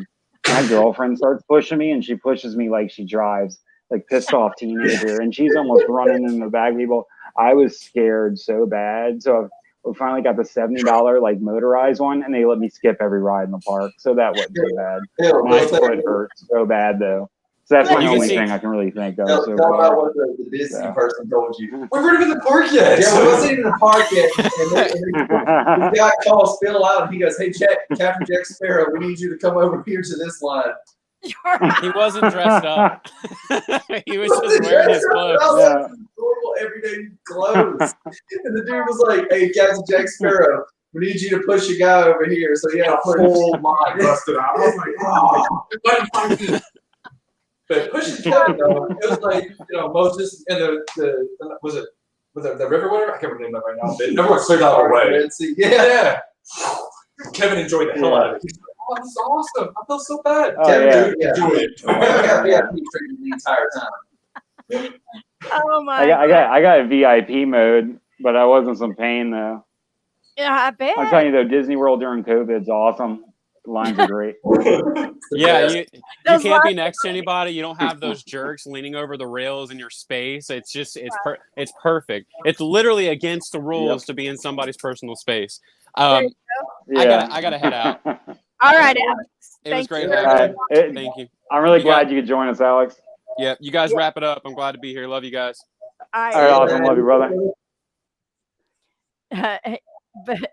My girlfriend starts pushing me, and she pushes me like she drives, like pissed off teenager, and she's almost running in the back of people. I was scared so bad. So we finally got the $70 like motorized one, and they let me skip every ride in the park. So that wasn't so bad. My foot hurts so bad though. So that's my only thing I can really think of. Tell about what the Disney person told you. We weren't even in the park yet. Yeah, we wasn't even in the park yet. And the guy calls Phil out, and he goes, "Hey, Captain Jack Sparrow, we need you to come over here to this line." He wasn't dressed up. He was just wearing his clothes. Normal everyday clothes. And the dude was like, "Hey, Captain Jack Sparrow, we need you to push a guy over here." So yeah, whole mind busted out. I was like, "Oh." But pushing Kevin though, it was like, Moses and the was it the river whatever? I can't remember that right now. But everyone cleared out the way. Yeah. Kevin enjoyed the hell out of it. He's like, "Oh, this is awesome. I feel so bad." Oh, Kevin yeah. enjoyed it. I got VIP treatment the entire time. Oh my I got a VIP mode, but I wasn't some pain though. Yeah, I bet. I'm telling you though, Disney World during COVID is awesome. The lines are great. Yeah, you Those can't be lines- next to anybody. You don't have those jerks leaning over the rails in your space. It's just it's perfect. It's literally against the rules to be in somebody's personal space. I gotta head out. All right, Alex. It was great you. having you. Thank you. I'm really You glad you could join us, Alex. Yeah, you guys wrap it up. I'm glad to be here. Love you guys. All All right, awesome. Love you, brother. But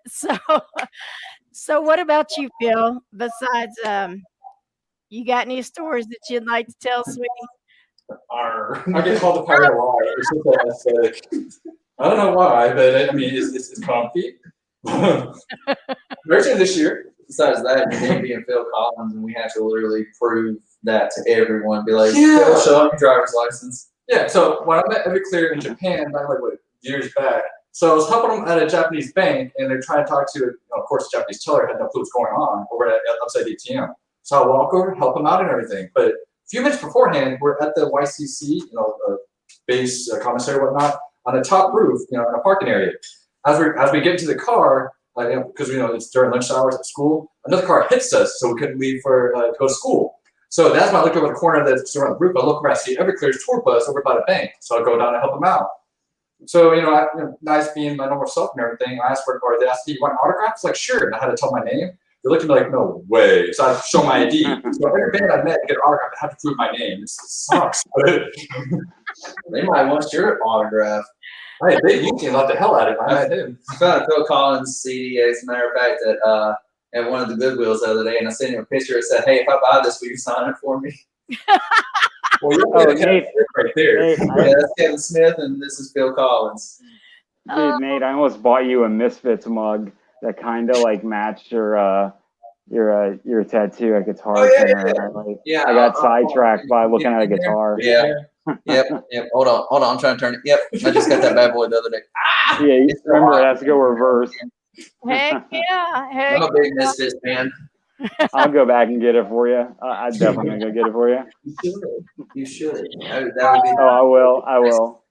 so what about you, Phil? Besides, you got any stories that you'd like to tell, sweetie? I get called the pirate a lot. It's just that aesthetic. I don't know why, but I mean, it's comfy. Merchant this year. Besides that, me being Phil Collins, and we have to literally prove that to everyone. Be like, "Phil, show up your driver's license." Yeah. So when I met Everclear in Japan, back like years back. So I was helping them at a Japanese bank, and they're trying to talk to, of course, the Japanese teller had no clue what's going on over at upside the ATM. So I walk over, help them out and everything. But a few minutes beforehand, we're at the YCC, base commissary and whatnot, on the top roof, in a parking area. As we get into the car, because it's during lunch hours at school, another car hits us, so we couldn't leave to go to school. So that's when I looked over the corner that's around the roof. I look around, I see Everclear's tour bus over by the bank. So I go down and help them out. So, nice being my normal self and everything, I asked they asked me, "You want an autograph?" It's like, "Sure." And I had to tell my name. They looked at me like, "No way." So I show my ID. So every band I met to get an autograph, I had to prove my name. It sucks. They might want your autograph. Hey, Big Yuki left the hell out of it. I met him. I found a Phil Collins CD, as a matter of fact, at one of the Goodwills the other day, and I sent him a picture. It said, "Hey, if I buy this, will you sign it for me?" Well, you're Nate, right there. Nate, Yeah, that's Kevin Smith, and this is Phil Collins. Dude, Nate, I almost bought you a Misfits mug that kind of like matched your your tattoo, a guitar Oh, yeah, singer. yeah. Like, Yeah, I got I'll- sidetracked by I'll- looking at a guitar. Yeah. Yep. Hold on. I'm trying to turn it. Yep. I just got that bad boy the other day. Yeah, you It's so remember hot. it has to go reverse. Heck yeah. Heck I'm a big Misfits fan. I'll go back and get it for you. I definitely go get it for you. You should. That would be. Oh, I will.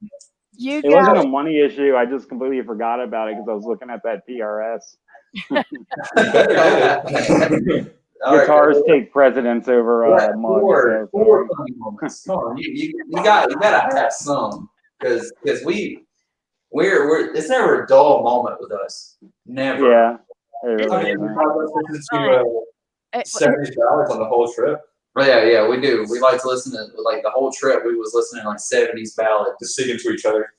you It wasn't guys. a money issue. I just completely forgot about it because I was looking at that PRS. Guitars take precedence over mugs. Four funny moments. Come on, you gotta have some because we're it's never a dull moment with us. Never. Yeah. It I really mean, we isn't. probably listened to 70s ballads on the whole trip. Yeah, we do. We like to listen to like the whole trip. We was listening to like 70s ballads, Just singing to each other,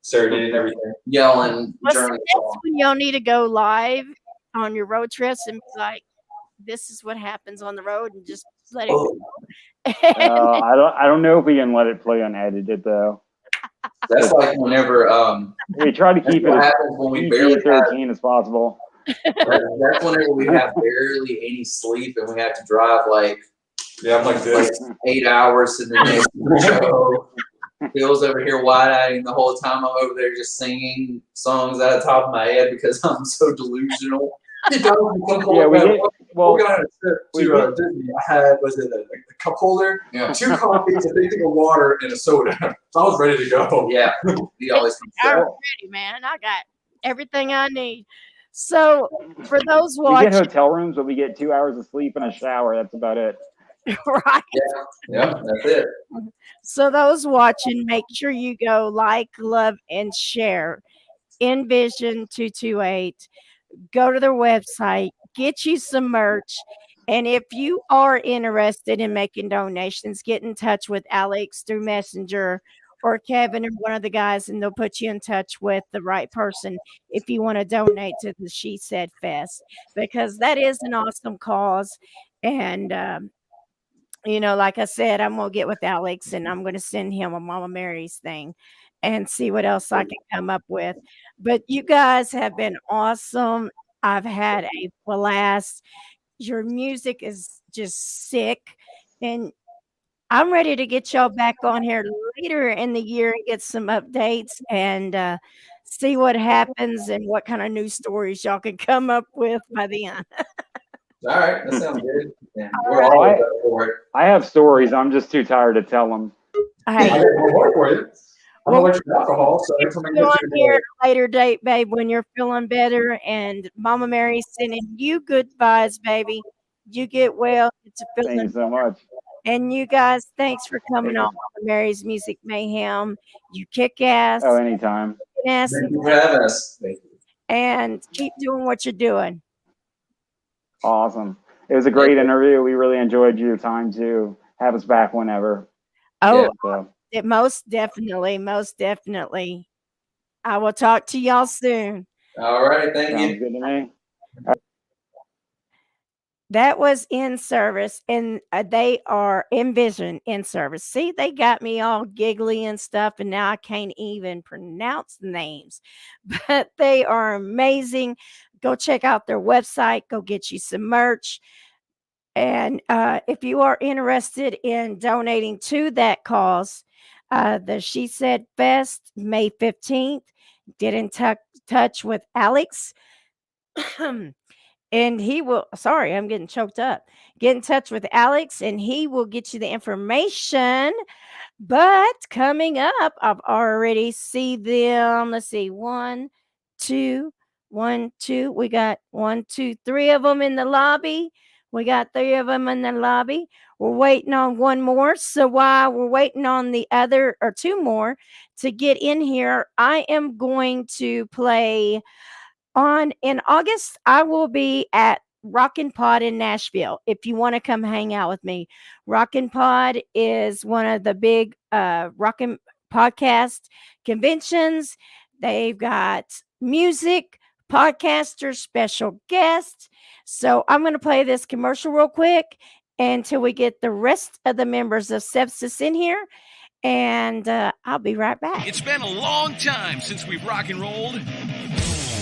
serenading everything. yelling Listen, during the that's song. when y'all need to go live on your road trips and be like, this is what happens on the road, and just let it Oh, go. I don't know if we can let it play unedited though. that's like whenever We try to that's keep it what as happens when we barely have, PG-13 as possible. that's whenever we have barely any sleep and we have to drive like Yeah, I'm like this. 8 hours to the next show. Phil's over here wide-eyeing the whole time. I'm over there just singing songs out of the top of my head because I'm so delusional. Yeah, we get well. We're going on a trip to Disney. I had, was it a cup holder, Yeah. 2 coffees, a big thing of water, and a soda. So I was ready to go. Yeah, he always comes I'm back. ready, man. I got everything I need. So for those We get watching, hotel rooms, but we get 2 hours of sleep and a shower. That's about it. right? Yeah, that's it. So those watching, make sure you go like, love, and share NVision 228. Go to their website, get you some merch. And if you are interested in making donations, get in touch with Alex through Messenger or Kevin or one of the guys, and they'll put you in touch with the right person if you want to donate to the She Said Fest, because that is an awesome cause. And, like I said, I'm going to get with Alex and I'm going to send him a Mama Mary's thing and see what else I can come up with. But you guys have been awesome. I've had a blast. Your music is just sick. And I'm ready to get y'all back on here later in the year and get some updates and see what happens and what kind of news stories y'all can come up with by the end. All right, that sounds good. Yeah, All we're right. all up for it. I have stories. I'm just too tired to tell them. I Hey, got one more for you. I'm allergic to alcohol, so every time I go get on here at a later date, babe, when you're feeling better. And Mama Mary's sending you good vibes, baby. You get well. It's a Thank you feeling. so much. And you guys, thanks for coming on Mama Mary's Music Mayhem. You kick ass, Oh, anytime. kicking ass, Thank you for having us. Thank you. and keep doing what you're doing. Awesome. It was a great interview. We really enjoyed your time too. Have us back whenever. Oh, So, most definitely, most definitely. I will talk to y'all soon. All right, thank sounds you. good to me. That was In Service, and they are NVision In Service. See, they got me all giggly and stuff, and now I can't even pronounce the names, but they are amazing. Go check out their website. Go get you some merch. And if you are interested in donating to that cause, the She Said Fest, May 15th, get in touch with Alex. And he will, sorry, I'm getting choked up. Get in touch with Alex and he will get you the information. But coming up, I've already see them. Let's see, 1, 2, 1, 2. We got 1, 2, 3 of them in the lobby. We got 3 of them in the lobby. We're waiting on 1 more. So while we're waiting on the other or 2 more to get in here, I am going to play in August. I will be at Rockin' Pod in Nashville. If you want to come hang out with me, Rockin' Pod is one of the big Rockin' podcast conventions. They've got music, podcasters, special guests. So I'm going to play this commercial real quick until we get the rest of the members of Sepsiss in here. And I'll be right back. It's been a long time since we've rock and rolled.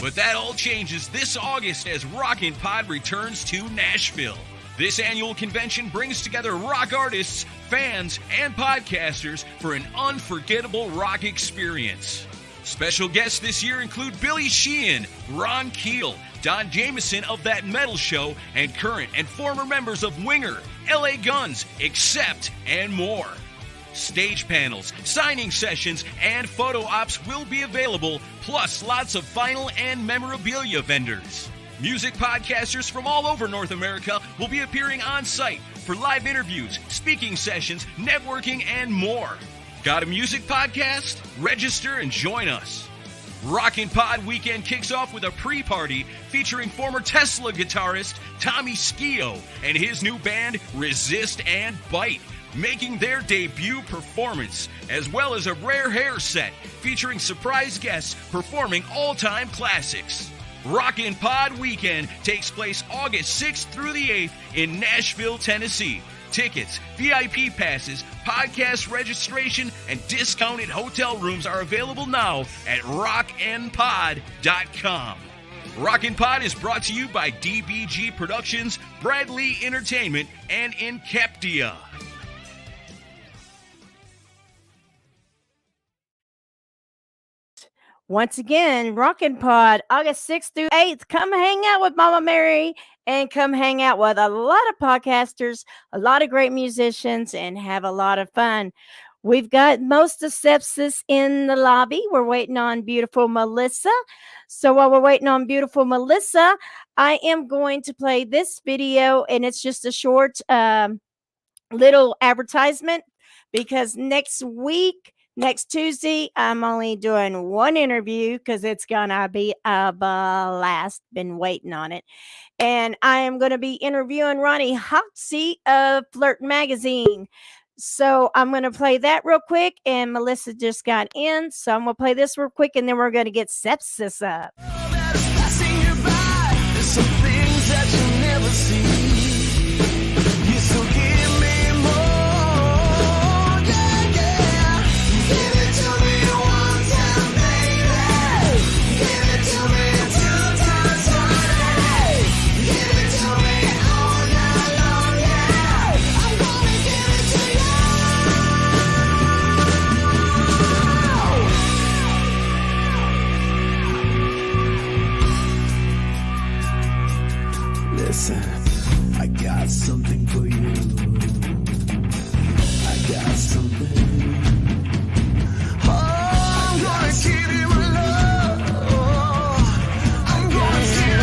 But that all changes this August as Rockin' Pod returns to Nashville. This annual convention brings together rock artists, fans, and podcasters for an unforgettable rock experience. Special guests this year include Billy Sheehan, Ron Keel, Don Jameson of That Metal Show, and current and former members of Winger, LA Guns, Accept, and more. Stage panels, signing sessions, and photo ops will be available, plus lots of vinyl and memorabilia vendors. Music podcasters from all over North America will be appearing on site for live interviews, speaking sessions, networking, and more. Got a music podcast? Register and join us. Rockin' Pod Weekend kicks off with a pre-party featuring former Tesla guitarist Tommy Skio and his new band Resist and Bite, making their debut performance, as well as a rare hair set featuring surprise guests performing all-time classics. Rockin' Pod Weekend takes place August 6th through the 8th in Nashville, Tennessee. Tickets, VIP passes, podcast registration, and discounted hotel rooms are available now at rocknpod.com. Rockin' Pod is brought to you by DBG Productions, Bradley Entertainment, and Inceptia. Once again, Rockin' Pod, August 6th through 8th. Come hang out with Mama Mary and come hang out with a lot of podcasters, a lot of great musicians, and have a lot of fun. We've got most of Sepsiss in the lobby. We're waiting on beautiful Melissa. So while we're waiting on beautiful Melissa, I am going to play this video, and it's just a short little advertisement because next Tuesday, I'm only doing one interview because it's going to be a blast. Been waiting on it. And I am going to be interviewing Ronnie Hoxie of Flirt Magazine. So I'm going to play that real quick. And Melissa just got in. So I'm going to play this real quick. And then we're going to get Sepsiss up. Listen, I got something for you. I got something. Oh, I'm gonna give you my love. I'm gonna give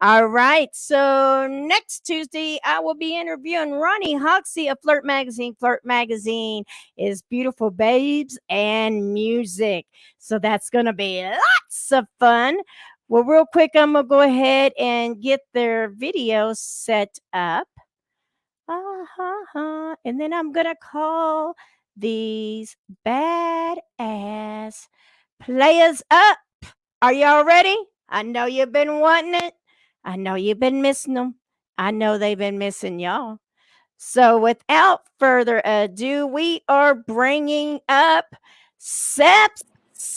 All right. So next Tuesday, I will be interviewing Ronnie Hoxie of Flirt Magazine. Flirt Magazine is beautiful babes and music. So that's going to be lots of fun. Well, real quick, I'm going to go ahead and get their video set up. And then I'm going to call these badass players up. Are y'all ready? I know you've been wanting it. I know you've been missing them. I know they've been missing y'all. So without further ado, we are bringing up Sepsiss.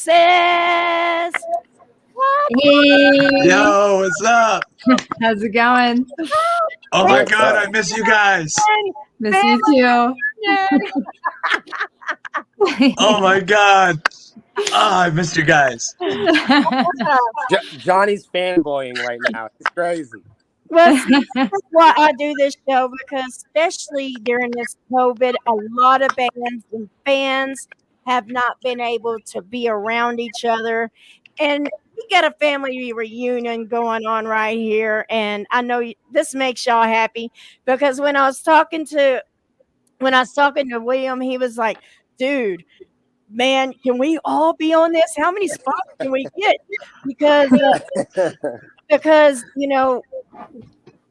Hey. Yo, what's up? How's it going? Oh my God, I miss you guys. Miss you too. Oh my God. I missed you guys. Johnny's fanboying right now. It's crazy. Well, see, that's why I do this show, because especially during this COVID, a lot of bands and fans have not been able to be around each other. And we got a family reunion going on right here. And I know this makes y'all happy, because when I was talking to William, he was like, dude, man, can we all be on this? How many spots can we get? Because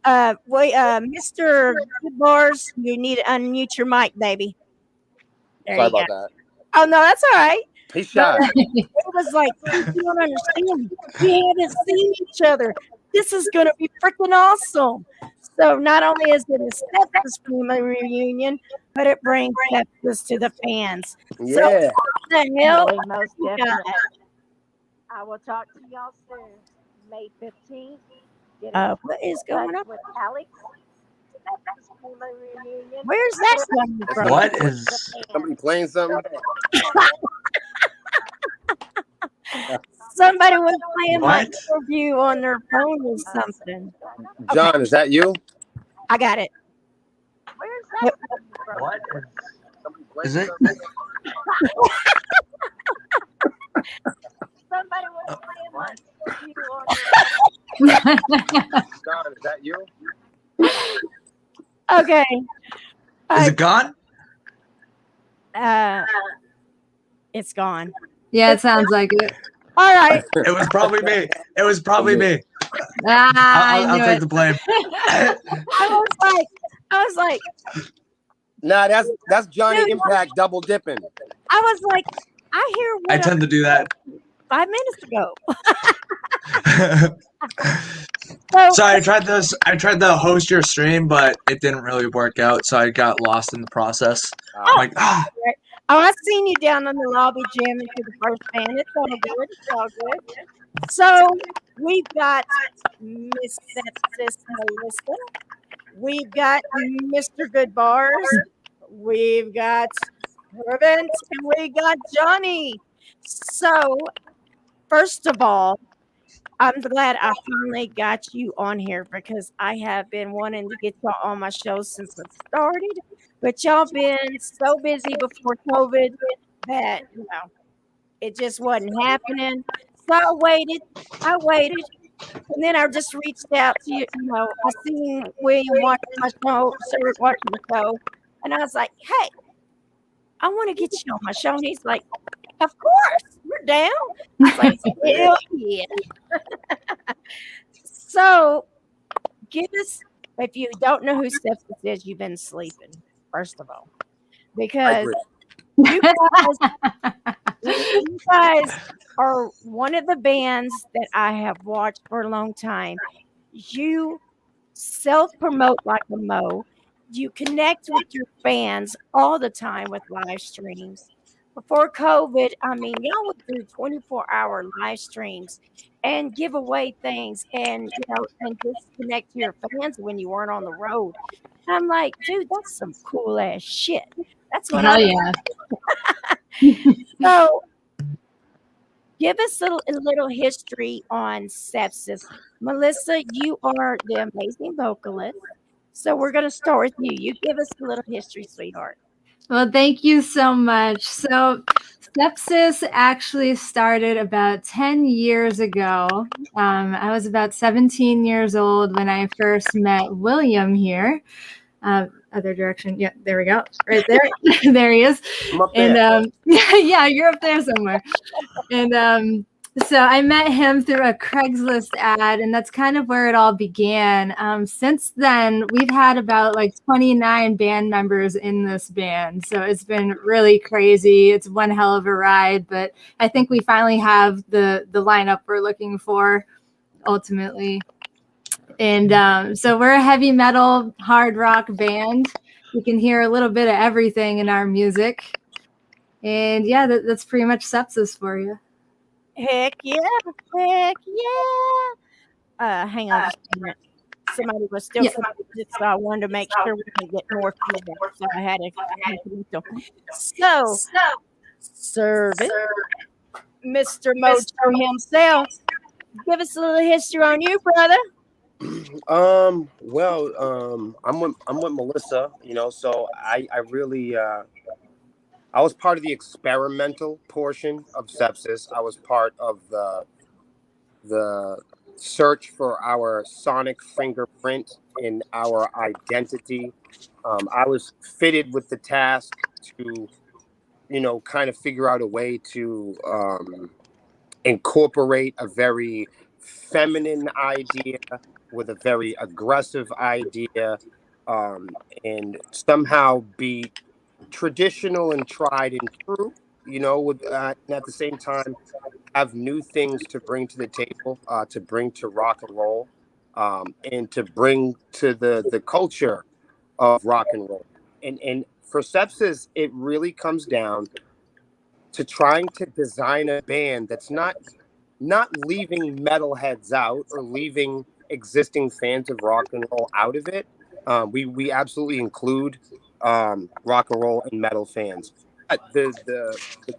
Mr. Good Bars, you need to unmute your mic, baby. There Sorry you go. about that. Oh no, that's all right. He's shy. It was like, you don't understand. We haven't seen each other. This is gonna be freaking awesome. So not only is it a Sepsiss family reunion, but it brings Sepsiss to the fans. Yeah. So what the hell? Most You got definitely. it. I will talk to y'all soon. May 15th. What is going on? With Alex. Sepsiss family reunion. Where's that coming from? What is? Somebody playing something? Somebody was playing my What? interview on their phone or something. John, is that you? I got it. Where's that coming from? What is it? Somebody was playing my interview on John, is that you? Okay. Is it gone? It's gone. Yeah, it sounds like it. All right. It was probably me. It was probably me. I I'll knew take it. the blame. I was like, Nah, that's Johnny Impact double dipping. I was like, I hear I what tend to do that. 5 minutes ago. So I tried this. I tried to host your stream, but it didn't really work out. So I got lost in the process. I'm like, Oh, I seen you down in the lobby jamming to the first band. It's all good. It's all good. So we've got Miss Sepsiss Melissa. We've got Mr. Good Bars. We've got Hervent, and we got Johnny. So first of all, I'm glad I finally got you on here, because I have been wanting to get y'all on my show since it started. But y'all been so busy before COVID that, it just wasn't happening. So I waited. And then I just reached out to you. I seen William watching my show, started watching the show. And I was like, hey, I want to get you on my show. And he's like, of course, we're down. I was like, hell yeah. So give us, if you don't know who Sepsiss is, you've been sleeping, first of all. Because you guys are one of the bands that I have watched for a long time. You self-promote like a Mo. You connect with your fans all the time with live streams. Before COVID, I mean, y'all would do 24-hour live streams and give away things and and just connect to your fans when you weren't on the road. I'm like, dude, that's some cool ass shit. That's what So give us a little history on Sepsiss. Melissa, you are the amazing vocalist. So we're going to start with you. You give us a little history, sweetheart. Well, thank you so much. So Sepsiss actually started about 10 years ago. I was about 17 years old when I first met William here. Other direction. Yeah, there we go. Right there. There he is. I'm up there. And yeah, you're up there somewhere. And so I met him through a Craigslist ad, and that's kind of where it all began. Since then, we've had about like 29 band members in this band. So it's been really crazy. It's one hell of a ride, but I think we finally have the lineup we're looking for ultimately. And so we're a heavy metal, hard rock band. You can hear a little bit of everything in our music. And yeah, that's pretty much Sepsiss for you. Heck yeah. Heck yeah. Hang on just a minute. Somebody was still so I wanted to make sure we can get more feedback. So I had to. So, service. Mr. Mojo himself. Give us a little history on you, brother. Well, I'm with Melissa, you know, so I really I was part of the experimental portion of Sepsiss. I was part of the search for our sonic fingerprint in our identity. I was fitted with the task to, you know, kind of figure out a way to incorporate a very feminine idea with a very aggressive idea, and somehow be traditional and tried and true, you know, with and at the same time have new things to bring to the table, to bring to rock and roll, and to bring to the culture of rock and roll. And for Sepsiss, it really comes down to trying to design a band that's not leaving metalheads out or leaving existing fans of rock and roll out of it. We absolutely include rock and roll and metal fans. The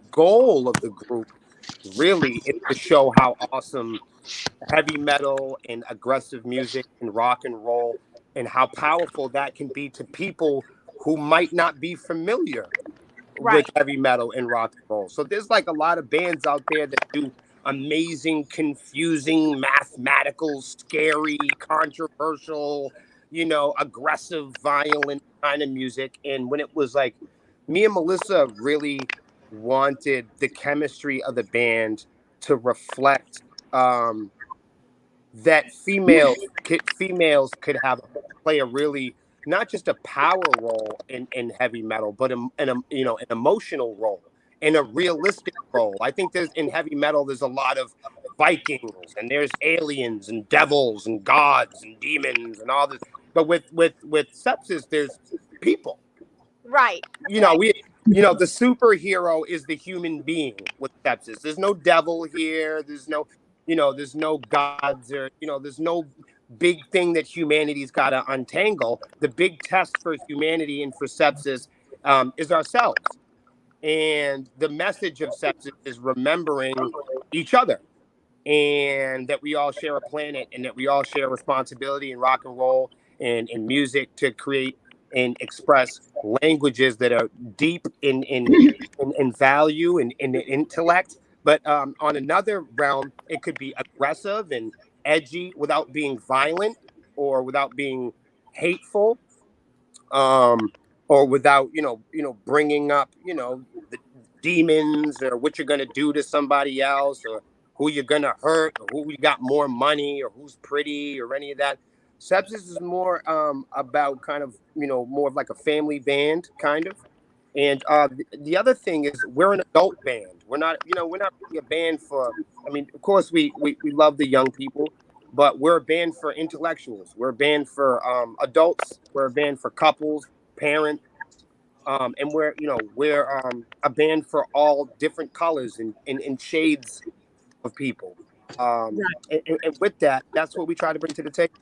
goal of the group really is to show how awesome heavy metal and aggressive music and rock and roll and how powerful that can be to people who might not be familiar with heavy metal and rock and roll. So there's like a lot of bands out there that do amazing, confusing, mathematical, scary, controversial, you know, aggressive, violent kind of music. And when it was like, me and Melissa really wanted the chemistry of the band to reflect that females could play a really, not just a power role in heavy metal, but an emotional role and a realistic role. I think in heavy metal there's a lot of Vikings and there's aliens and devils and gods and demons and all this, but with Sepsiss there's people. Right. You know, the superhero is the human being with Sepsiss. There's no devil here. There's no gods, or, there's no big thing that humanity's got to untangle. The big test for humanity and for Sepsiss is ourselves. And the message of Sepsiss is remembering each other, and that we all share a planet, and that we all share responsibility in rock and roll and in music to create and express languages that are deep in value and in intellect. But on another realm, it could be aggressive and edgy without being violent or without being hateful, or without bringing up the demons or what you're gonna do to somebody else or who you're gonna hurt or who you got more money or who's pretty or any of that. Sepsiss is more about kind of more of like a family band kind of. And the other thing is we're an adult band. We're not really a band for, I mean, of course we love the young people, but we're a band for intellectuals. We're a band for adults. We're a band for couples, parents, and we're a band for all different colors and shades of people. And with that, that's what we try to bring to the table.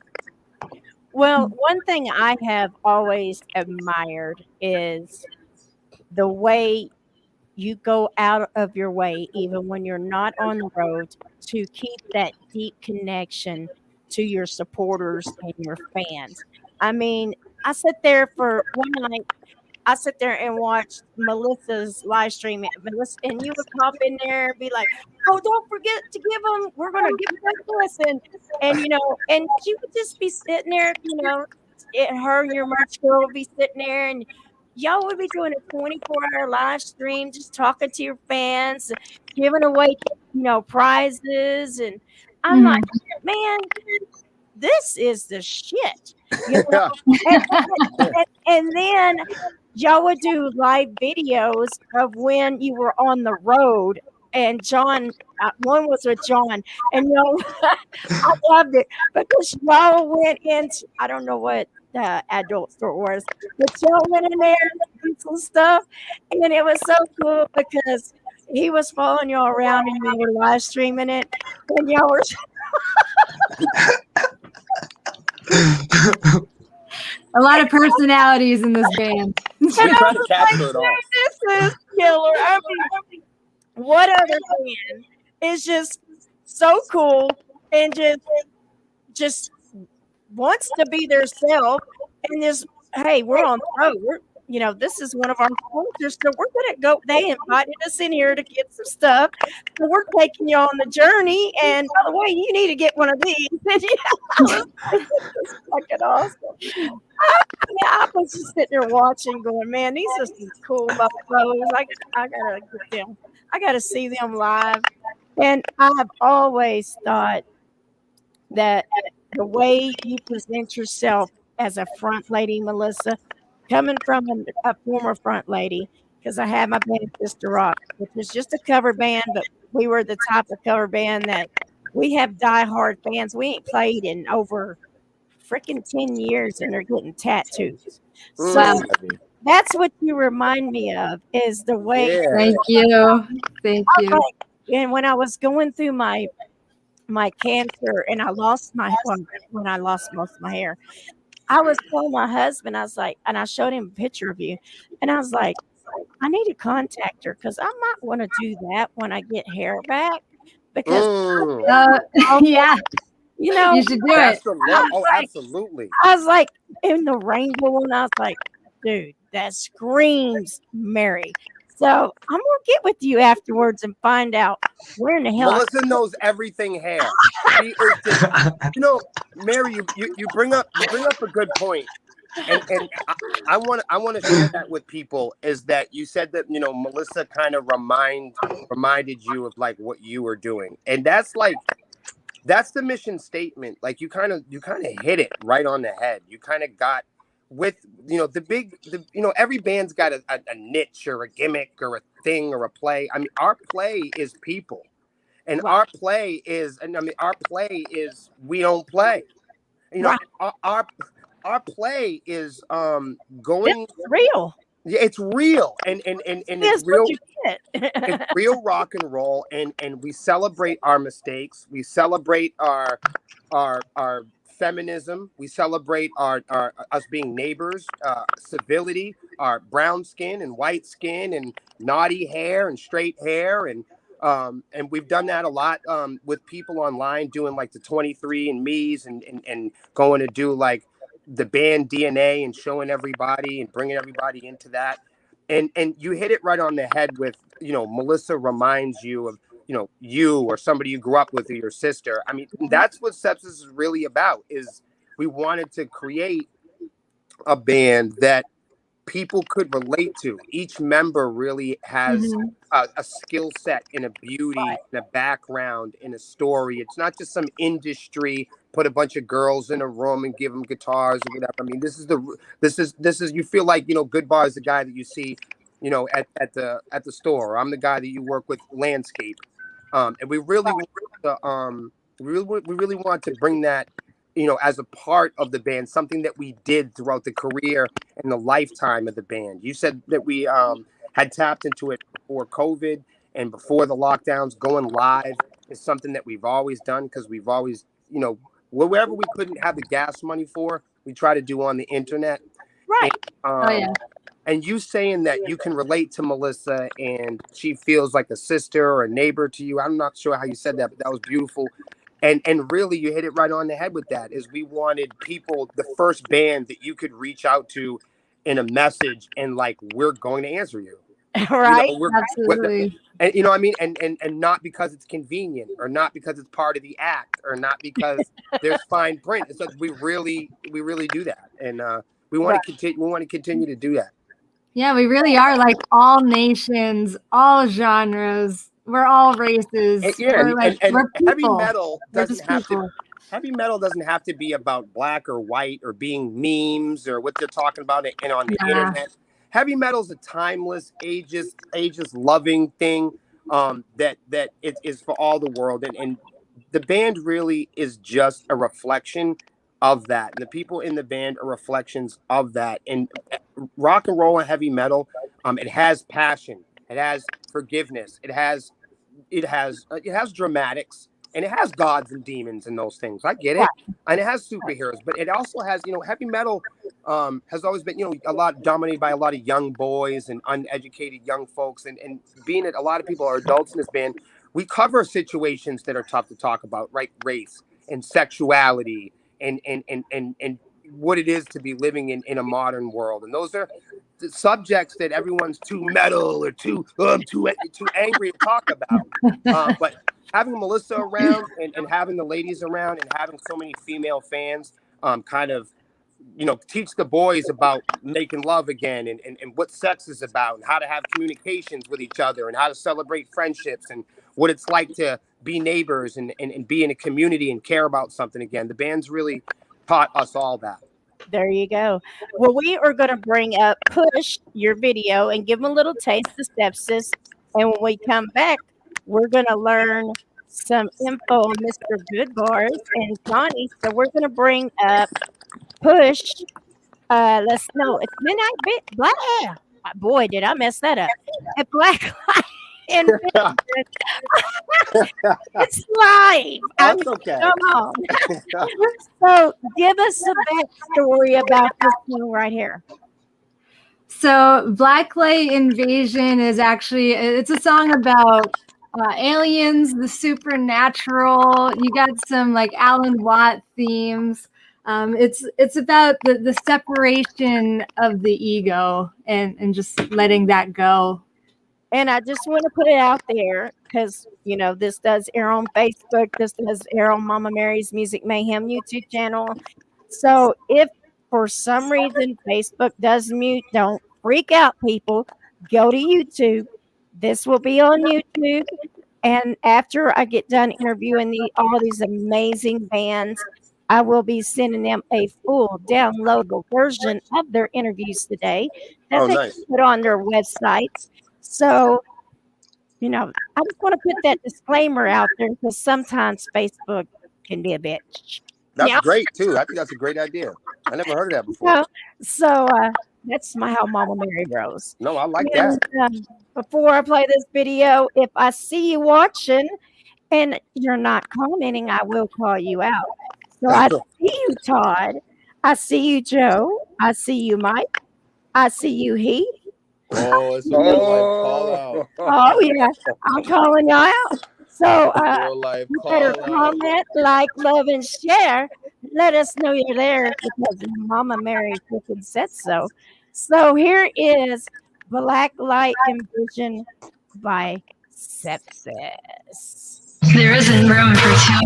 Well, one thing I have always admired is the way you go out of your way, even when you're not on the road, to keep that deep connection to your supporters and your fans. I mean, I sat there for one night. I sit there and watch Melissa's live stream. Melissa, and you would pop in there and be like, "Oh, don't forget to give them. We're gonna give them this," and and she would just be sitting there, her and your merch girl would be sitting there, and y'all would be doing a 24-hour live stream, just talking to your fans, giving away, prizes, and I'm like, man, this is the shit, and then y'all would do live videos of when you were on the road. And John, one was with John, and I loved it because y'all went into, I don't know what the adult store was, but y'all went in there and did some stuff, and it was so cool because he was following y'all around and you were live streaming it, and y'all were. A lot of personalities in this band. And I was like, this is killer. I mean, what other band is just so cool and just wants to be their self and just, hey, we're on the road. This is one of our sponsors, so we're gonna go. They invited us in here to get some stuff, so we're taking you on the journey. And by the way, you need to get one of these. And I was like, this is fucking awesome. I was just sitting there watching, going, man, these are some cool mofos. I gotta get them. I gotta see them live. And I've always thought that the way you present yourself as a front lady, Melissa, coming from a former front lady, because I had my band Sister Rock, which was just a cover band, but we were the type of cover band that we have diehard fans. We ain't played in over freaking 10 years and they're getting tattoos. So that's what you remind me of, is the way. Yeah. Thank you. Thank you. And when I was going through my cancer and when I lost most of my hair, I was telling my husband, I was like, and I showed him a picture of you, and I was like, I need to contact her because I might want to do that when I get hair back, because Yeah, you know, you should do That's it. the look. Oh, absolutely. I was like, in the rainbow one, I was like, dude, that screams Mary. So I'm gonna get with you afterwards and find out where in the hell. Melissa knows everything hair. She is just, Mary, you bring up a good point, and I want to share that with people. Is that you said that Melissa kind of reminded you of like what you were doing, and that's the mission statement. Like you kind of hit it right on the head. You kind of got with every band's got a niche or a gimmick or a thing or a play. I mean, our play is people, and our play is we don't play. Our play is going. It's real. Yeah, it's real, and it's real. It's real rock and roll, and we celebrate our mistakes. We celebrate our feminism. We celebrate our us being neighbors, civility, our brown skin and white skin, and naughty hair and straight hair, and we've done that a lot with people online, doing like the 23andMe's and going to do like the band DNA and showing everybody and bringing everybody into that. And you hit it right on the head with, Melissa reminds you of, you or somebody you grew up with or your sister. I mean, that's what Sepsiss is really about, is we wanted to create a band that people could relate to. Each member really has a skill set and a beauty and a background and a story. It's not just some industry, put a bunch of girls in a room and give them guitars or whatever. I mean, this is you feel like, Goodbar is the guy that you see, at the store. Or I'm the guy that you work with landscape. And we really want to, we really want to bring that, as a part of the band, something that we did throughout the career and the lifetime of the band. You said that we had tapped into it before COVID and before the lockdowns. Going live is something that we've always done, because we've always, wherever we couldn't have the gas money for, we try to do on the internet. Right. And, and you saying that you can relate to Melissa and she feels like a sister or a neighbor to you. I'm not sure how you said that, but that was beautiful. And really, you hit it right on the head with that. Is we wanted people, the first band that you could reach out to in a message, and like, we're going to answer you. Right. Absolutely. And what I mean, and not because it's convenient, or not because it's part of the act, or not because there's fine print. It's like we really do that, and we want to continue. We want to continue to do that. Yeah, we really are like all nations, all genres. We're all races. We're like, we're people. Heavy metal doesn't have to be about black or white or being memes or what they're talking about and on the internet. Heavy metal is a timeless, ageless, loving thing that it is for all the world, and the band really is just a reflection of that. And the people in the band are reflections of that. And rock and roll and heavy metal, it has passion, it has forgiveness, it has dramatics, and it has gods and demons and those things. I get it. And it has superheroes, but it also has, heavy metal has always been, a lot dominated by a lot of young boys and uneducated young folks. And being that a lot of people are adults in this band, we cover situations that are tough to talk about, right? Race and sexuality and what it is to be living in a modern world. And those are the subjects that everyone's too metal or too angry to talk about. But having Melissa around and having the ladies around and having so many female fans kind of, teach the boys about making love again and what sex is about and how to have communications with each other and how to celebrate friendships and what it's like to be neighbors and be in a community and care about something again. The band's really taught us all that. There you go. Well, we are going to bring up Push, your video, and give them a little taste of Sepsiss. And when we come back, we're going to learn some info on Mr. Goodbars and Johnny. So we're going to bring up Push. Let's know. It's Midnight Black. Boy, did I mess that up. At Black Light NVision. It's live. That's okay. Come on. So give us a backstory about this one right here. So Blacklight Invasion is actually, it's a song about aliens, the supernatural. You got some like Alan Watt themes. It's about the separation of the ego and just letting that go. And I just want to put it out there because, this does air on Facebook. This does air on Mama Mary's Music Mayhem YouTube channel. So if for some reason Facebook does mute, don't freak out, people. Go to YouTube. This will be on YouTube. And after I get done interviewing all these amazing bands, I will be sending them a full downloadable version of their interviews today that they can put on their websites. So, I just want to put that disclaimer out there because sometimes Facebook can be a bitch. That's great, too. I think that's a great idea. I never heard of that before. So that's how Mama Mary grows. No, I like that. Before I play this video, if I see you watching and you're not commenting, I will call you out. So I see you, Todd. I see you, Joe. I see you, Mike. I see you, Heath. Oh, it's a real life call out. Oh, yeah. I'm calling you out. So you better comment, like, love, and share. Let us know you're there because Mama Mary freaking said so. So here is Blacklight NVision by Sepsiss. There isn't room for two.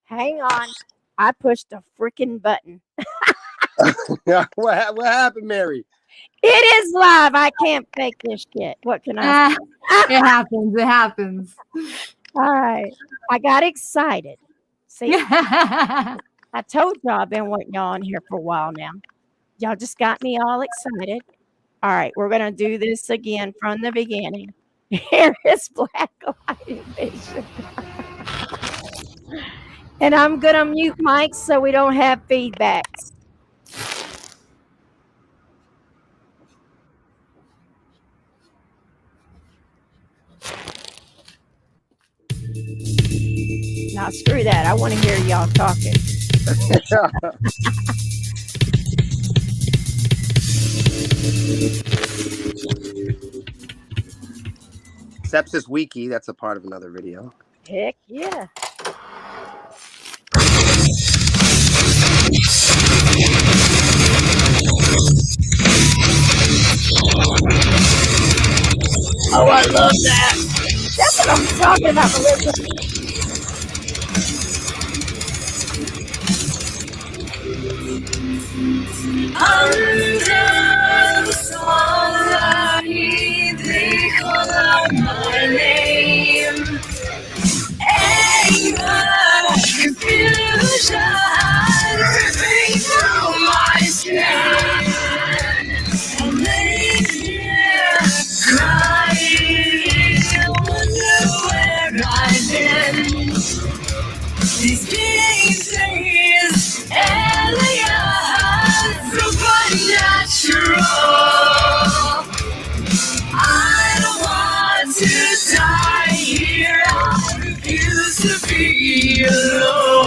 Hang on. I pushed a freaking button. What happened, Mary? It is live. I can't fake this shit. What can I say? It happens. It happens. All right. I got excited. See? I told y'all I've been wanting y'all on here for a while now. Y'all just got me all excited. All right. We're going to do this again from the beginning. Here is Blacklight NVision. And I'm going to mute mics so we don't have feedbacks. Now, screw that. I want to hear y'all talking. Sepsiss Wiki, that's a part of another video. Heck yeah. Oh, I love that. That's what I'm talking about, Melissa. Under the starlight, they call out my name. Anger, confusion, ripping through my skin. And they hear crying, I wonder where I've been. These pieces, aliens, supernatural. be alone.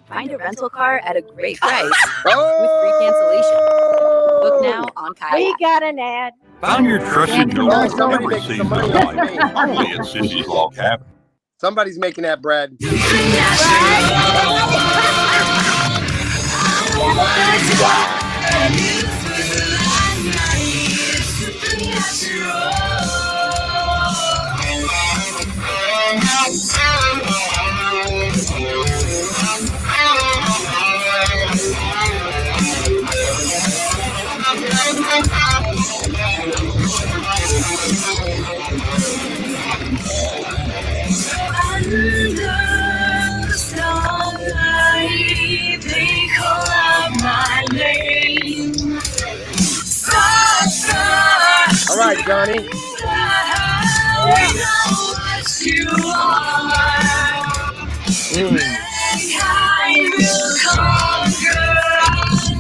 Find a rental car at a great price with free cancellation. Book now on Kayak. We got an ad. Found your trusted Oh, door somebody every making season some of money. life. Only at Sissy's Log Cabin. Somebody's making that bread. They call out my name. All right, Johnny. We know what you are. Mankind will conquer.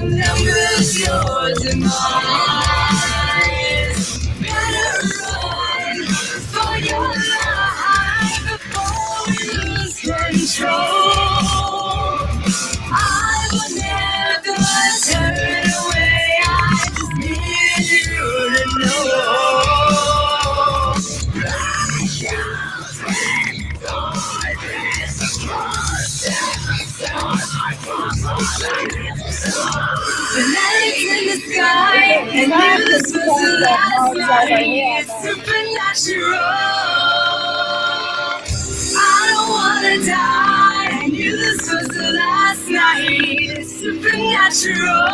Numbers yours and mine. Better run for your life before we lose control. I will never turn away. I just need you to know. The lights in the sky, and this was the last night. Supernatural. I don't wanna die. I knew this was the last night. Supernatural.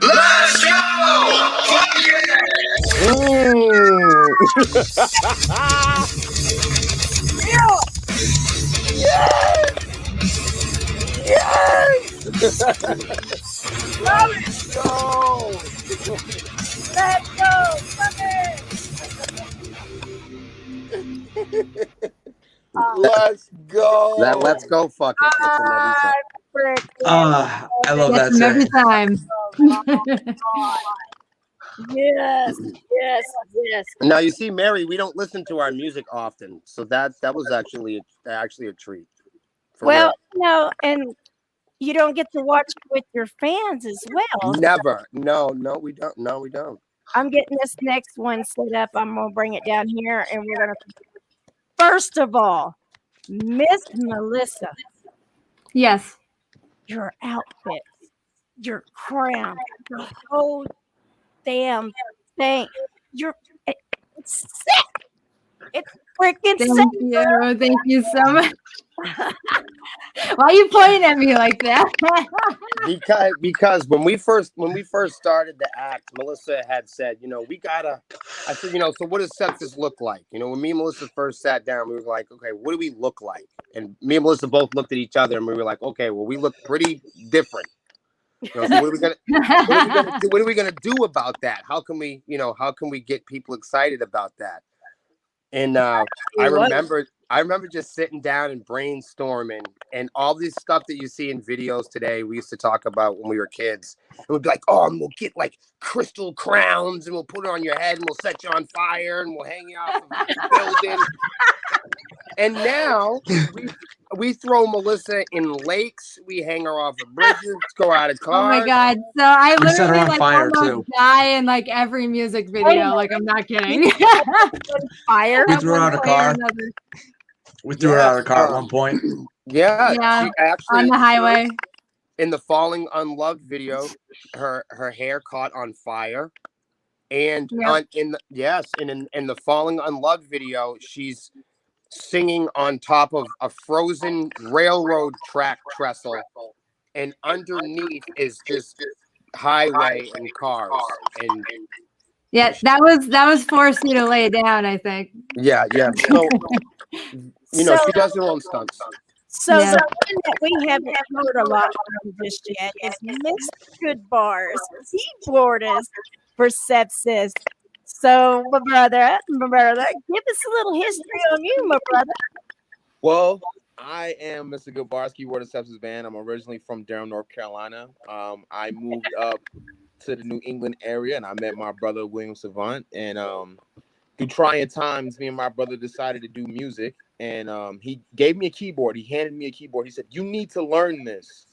Let's go! Fuck Let's go! Let's go! Fuck Let's go. Let's go. Fuck it. That's another song. I love Gets that them every song. time. Yes, yes, yes. Now you see, Mary, we don't listen to our music often, so that was actually a treat. For Well, no, and you don't get to watch it with your fans as well. real. Never. No, we don't. No, we don't. I'm getting this next one set up. I'm gonna bring it down here, and we're gonna. First of all, Miss Melissa. Yes. Your outfit, your crown, the whole damn thing. It's sick. It's freaking sick. Thank you. Thank you so much. Why are you pointing at me like that? because when we first started the act, Melissa had said, I said, so what does Sepsiss look like? When me and Melissa first sat down, we were like, okay, what do we look like? And me and Melissa both looked at each other and we were like, okay, well, we look pretty different. So what are we gonna do about that? How can we get people excited about that? And I remember just sitting down and brainstorming, and all this stuff that you see in videos today, we used to talk about when we were kids. And we'd be like, oh, and we'll get like crystal crowns and we'll put it on your head and we'll set you on fire and we'll hang you off a building. And now we throw Melissa in lakes, we hang her off of bridges, go out of cars. Oh my god! So I We set her literally on fire, almost too. die in every music video. I'm not kidding. Fire. We threw her out of a car. We threw her out of a car at one point. Yeah, Yeah, she actually on the highway. in the Falling Unloved video, her hair caught on fire. And in the Falling Unloved video, she's singing on top of a frozen railroad track trestle, and underneath is just highway and cars. And Yeah, that was forced you to lay down, I think. yeah. So she does her own stunts. So the one that we haven't heard a lot from just yet is Mr. Goodbars, keyboardist for Sepsiss. So, my brother, give us a little history on you, my brother. Well, I am Mr. Goodbars, keyboard Sepsiss band. I'm originally from Durham, North Carolina. I moved up to the New England area, and I met my brother William Savant. And through trying times, me and my brother decided to do music. And he gave me a keyboard. He handed me a keyboard. He said, "You need to learn this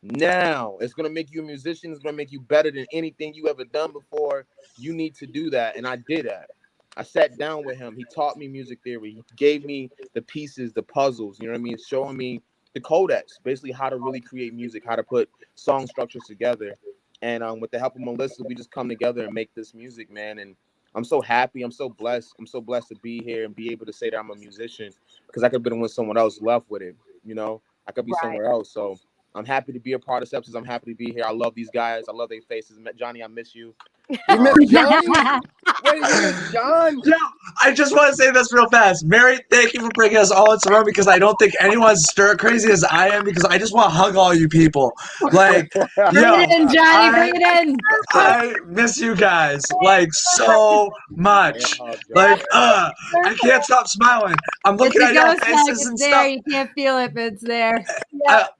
now. It's gonna make you a musician. It's gonna make you better than anything you ever done before. You need to do that." And I did that. I sat down with him. He taught me music theory. He gave me the pieces, the puzzles, you know what I mean? Showing me the codex, basically how to really create music, how to put song structures together. And with the help of Melissa, we just come together and make this music, man. And I'm so happy. I'm so blessed. I'm so blessed to be here and be able to say that I'm a musician, because I could have been with someone else left with it, you know? I could be somewhere else. So I'm happy to be a part of Sepsiss. I'm happy to be here. I love these guys. I love their faces. Johnny, I miss you. You miss Johnny? Wait, you miss John? Yo, I just want to say this real fast. Mary, thank you for bringing us all into the room, because I don't think anyone's stir crazy as I am, because I just want to hug all you people. Like, bring it in, Johnny. Bring it in. I miss you guys like so much. Like, I can't stop smiling. I'm looking at your faces and stuff. You can't feel it, but it's there.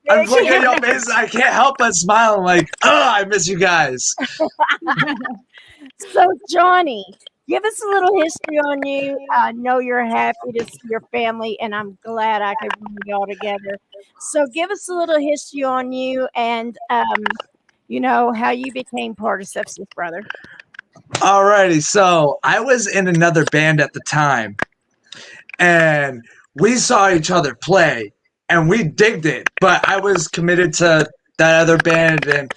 I'm looking at your faces. I can't help but smile. Like, I miss you guys. So, Johnny, give us a little history on you. I know you're happy to see your family, and I'm glad I could bring you all together. So, give us a little history on you and, how you became part of Sepsiss, brother. Alrighty, so I was in another band at the time, and we saw each other play, and we digged it, but I was committed to that other band, and,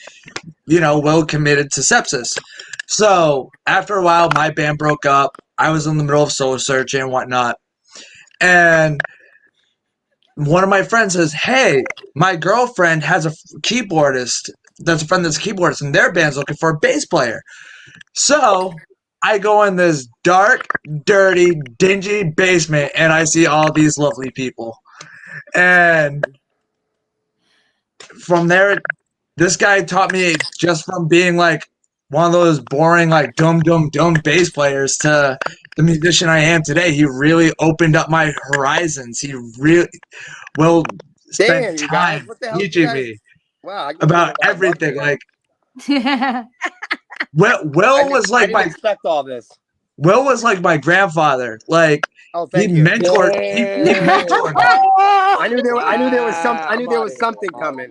Will committed to Sepsiss. So after a while, my band broke up. I was in the middle of soul searching and whatnot. And one of my friends says, "Hey, my girlfriend has a keyboardist. That's a friend that's a keyboardist, and their band's looking for a bass player." So I go in this dark, dirty, dingy basement, and I see all these lovely people. And from there, this guy taught me, just from being like one of those boring, like dumb bass players, to the musician I am today. He really opened up my horizons. He really spend time teaching me about everything. Like, Will was like I didn't expect all this. Will was like my grandfather. Like, he mentored. He mentored. I knew there was something coming.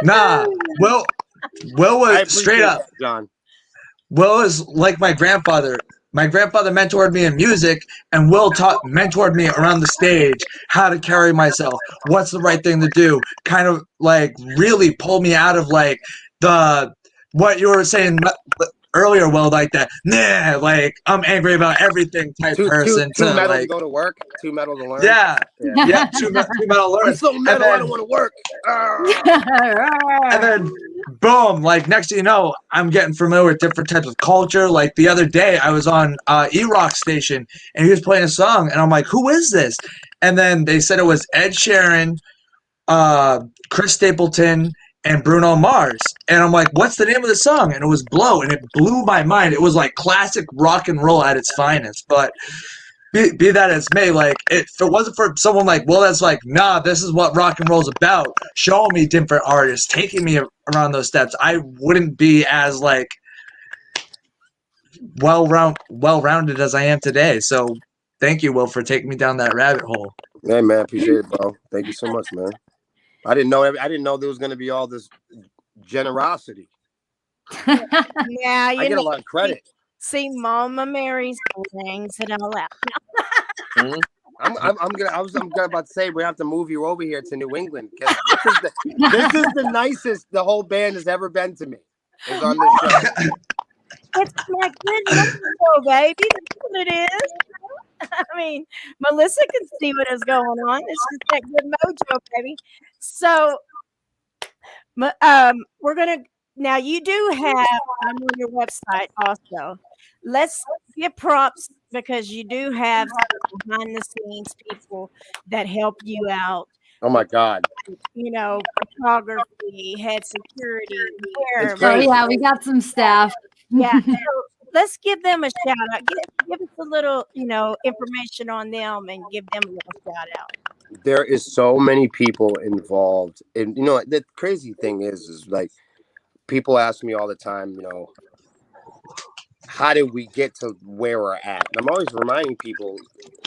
Nah, Will was straight up. That, John. Will is like my grandfather. My grandfather mentored me in music, and Will mentored me around the stage, how to carry myself, what's the right thing to do, kind of like really pulled me out of like what you were saying earlier, Will, like that, like I'm angry about everything type person. Too metal like, to go to work, too metal to learn. Yeah, too metal to learn. I'm so metal, I don't want to work. And then, boom, like next thing you know, I'm getting familiar with different types of culture. Like the other day, I was on E-Rock station, and he was playing a song, and I'm like, who is this? And then they said it was Ed Sheeran, Chris Stapleton, and Bruno Mars. And I'm like, what's the name of the song? And it was Blow, and it blew my mind. It was like classic rock and roll at its finest. But be that as may, like, if it wasn't for someone like Will that's like, nah, this is what rock and roll's about, showing me different artists, taking me around those steps, I wouldn't be as like well-rounded as I am today. So thank you, Will, for taking me down that rabbit hole. Yeah, man, appreciate it, bro. Thank you so much, man. I didn't know there was gonna be all this generosity. Yeah, I get a lot of credit. See, Momma Mary's things and all that. I'm about to say we have to move you over here to New England, because This is the nicest the whole band has ever been to me. Is on this show. It's my good mojo, baby. That's what it is. I mean, Melissa can see what is going on. It's just that good mojo, baby. So, we're gonna now. You do have on your website also. Let's give props because you do have some behind the scenes people that help you out. Oh my God. You know, photography, head security, hair. It's Oh crazy. yeah, we got some staff. Yeah. So let's give them a shout out. Give us a little, information on them and give them a little shout out. There is so many people involved, and the crazy thing is like people ask me all the time, how did we get to where we're at? And I'm always reminding people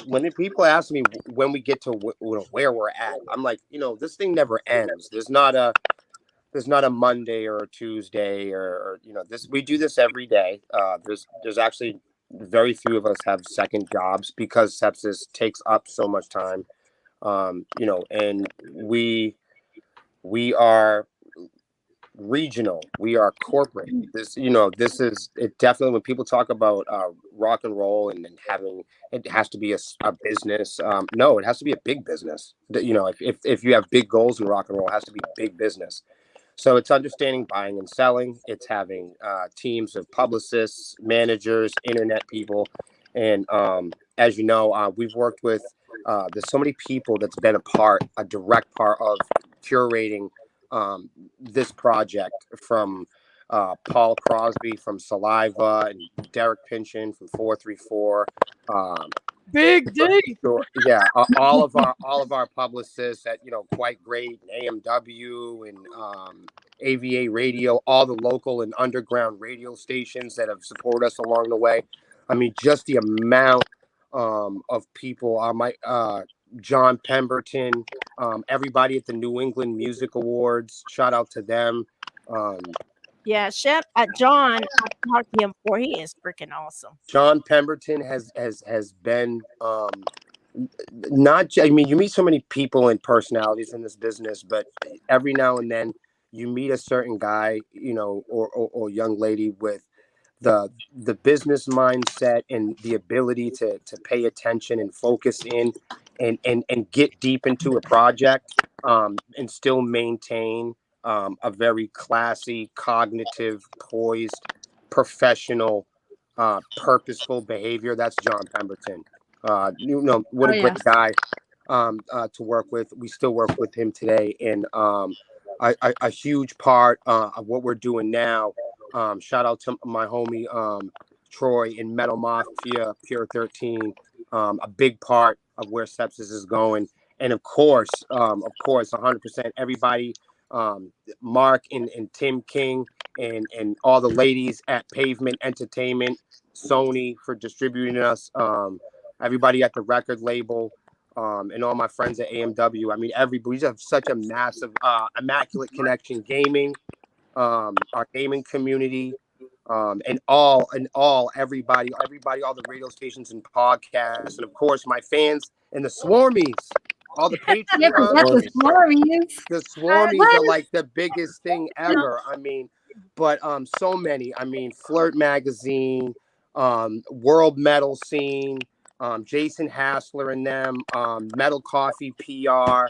when people ask me when we get to where we're at, I'm like, this thing never ends. There's not a Monday or a Tuesday or this. We do this every day. There's actually very few of us have second jobs because sepsis takes up so much time. And we are regional. We are corporate. This is it. Definitely, when people talk about rock and roll and having it has to be a business. No, it has to be a big business. If you have big goals in rock and roll, it has to be a big business. So it's understanding buying and selling. It's having teams of publicists, managers, internet people, and as you know, we've worked with. There's so many people that's been a direct part of curating this project, from Paul Crosby from Saliva and Derek Pinchin from 434. Big D. Yeah, all of our publicists at Quite Great and AMW and AVA Radio, all the local and underground radio stations that have supported us along the way. I mean, just the amount of people. John Pemberton, everybody at the New England Music Awards. Shout out to them. Yeah, Chef John, I've talked to him before. He is freaking awesome. John Pemberton has been not. I mean, you meet so many people and personalities in this business, but every now and then you meet a certain guy, or young lady with the business mindset and the ability to pay attention and focus in and get deep into a project, and still maintain a very classy, cognitive, poised, professional, purposeful behavior. That's John Pemberton. What a great guy to work with. We still work with him today, and a huge part of what we're doing now. Shout out to my homie Troy in Metal Mafia, Pure 13. A big part of where sepsis is going, and of course, 100%. Everybody, Mark and Tim King and all the ladies at Pavement Entertainment, Sony for distributing us. Everybody at the record label, and all my friends at AMW. I mean, we just have such a massive, immaculate connection. Gaming, our gaming community, and everybody, all the radio stations and podcasts, and of course my fans and the Swarmies, all the Patreons. The Swarmies are like the biggest thing ever. I mean, but so many. I mean, Flirt Magazine, World Metal Scene, Jason Hassler and them, Metal Coffee PR.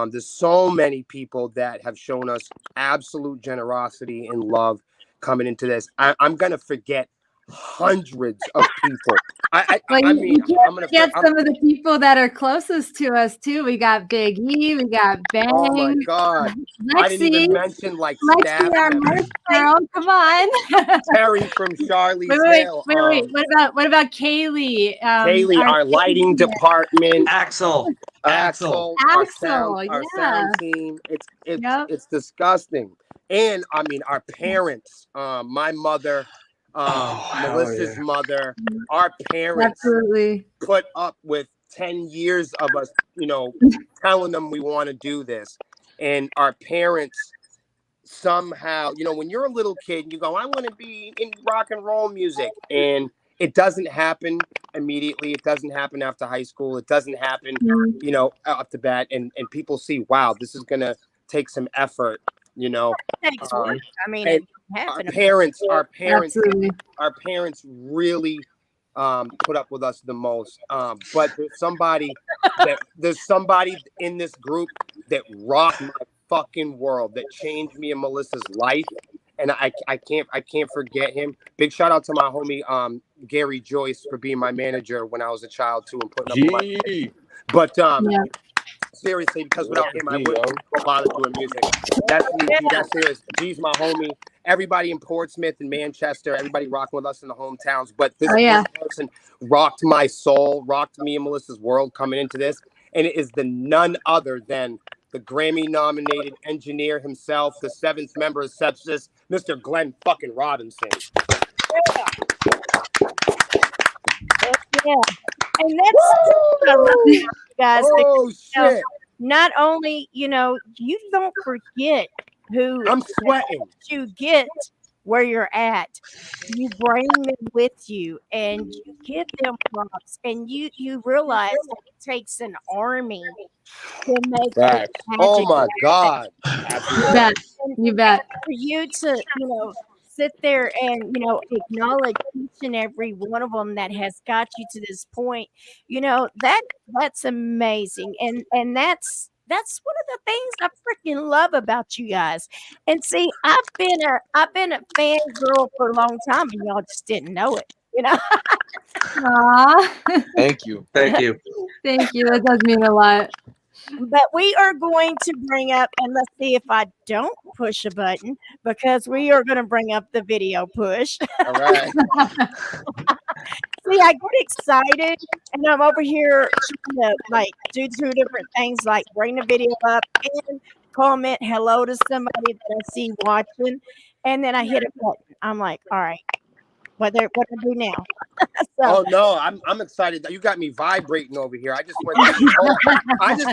There's so many people that have shown us absolute generosity and love coming into this. I'm gonna forget hundreds of people. I mean, I'm gonna forget some of the people that are closest to us too. We got Big E, we got Bang. Oh my God! Lexi, I didn't even mention like staff our members. girl, come on. Terry from Charlie's Wait. Hill. What about Kaylee? Kaylee, our lighting department. Axel, our sound team. It's disgusting. And I mean, our parents, my mother, Melissa's mother, our parents put up with 10 years of us, telling them we want to do this. And our parents somehow, when you're a little kid, you go, I want to be in rock and roll music. And it doesn't happen immediately. It doesn't happen after high school. It doesn't happen, off the bat. And people see, wow, this is going to take some effort, you know. It takes work. I mean, And it happened. our parents Absolutely. really put up with us the most. But there's somebody in this group that rocked my fucking world, that changed me and Melissa's life. And I can't forget him. Big shout out to my homie Gary Joyce for being my manager when I was a child too, and putting up with my. But seriously, because without him I wouldn't bother doing music. That's serious. G's my homie. Everybody in Portsmouth and Manchester, everybody rocking with us in the hometowns. But this person rocked my soul, rocked me and Melissa's world coming into this, and it is none other than the Grammy-nominated engineer himself, the 7th member of Sepsiss, Mr. Glenn fucking Robinson. Yeah. And that's what I love about you guys. Oh, because, you know, shit. not only, you know, you don't forget who I'm sweating. you get where you're at. You bring them with you and you give them props, and you realize that it takes an army to make Facts. this Oh magic my happen. God. You bet. You bet. For you to, you know, sit there and, you know, acknowledge each and every one of them that has got you to this point, you know, that's amazing. And that's one of the things I freaking love about you guys. And see, I've been a fangirl for a long time, and y'all just didn't know it, you know. Aw. Thank you. Thank you. Thank you. That does mean a lot. But we are going to bring up, and let's see if I don't push a button, because we are going to bring up the video push. All right. See, I get excited, and I'm over here trying to like do 2 different things, like bring the video up and comment hello to somebody that I see watching, and then I hit a button. I'm like, all right, what do I do now? Oh no, I'm excited. You got me vibrating over here. I just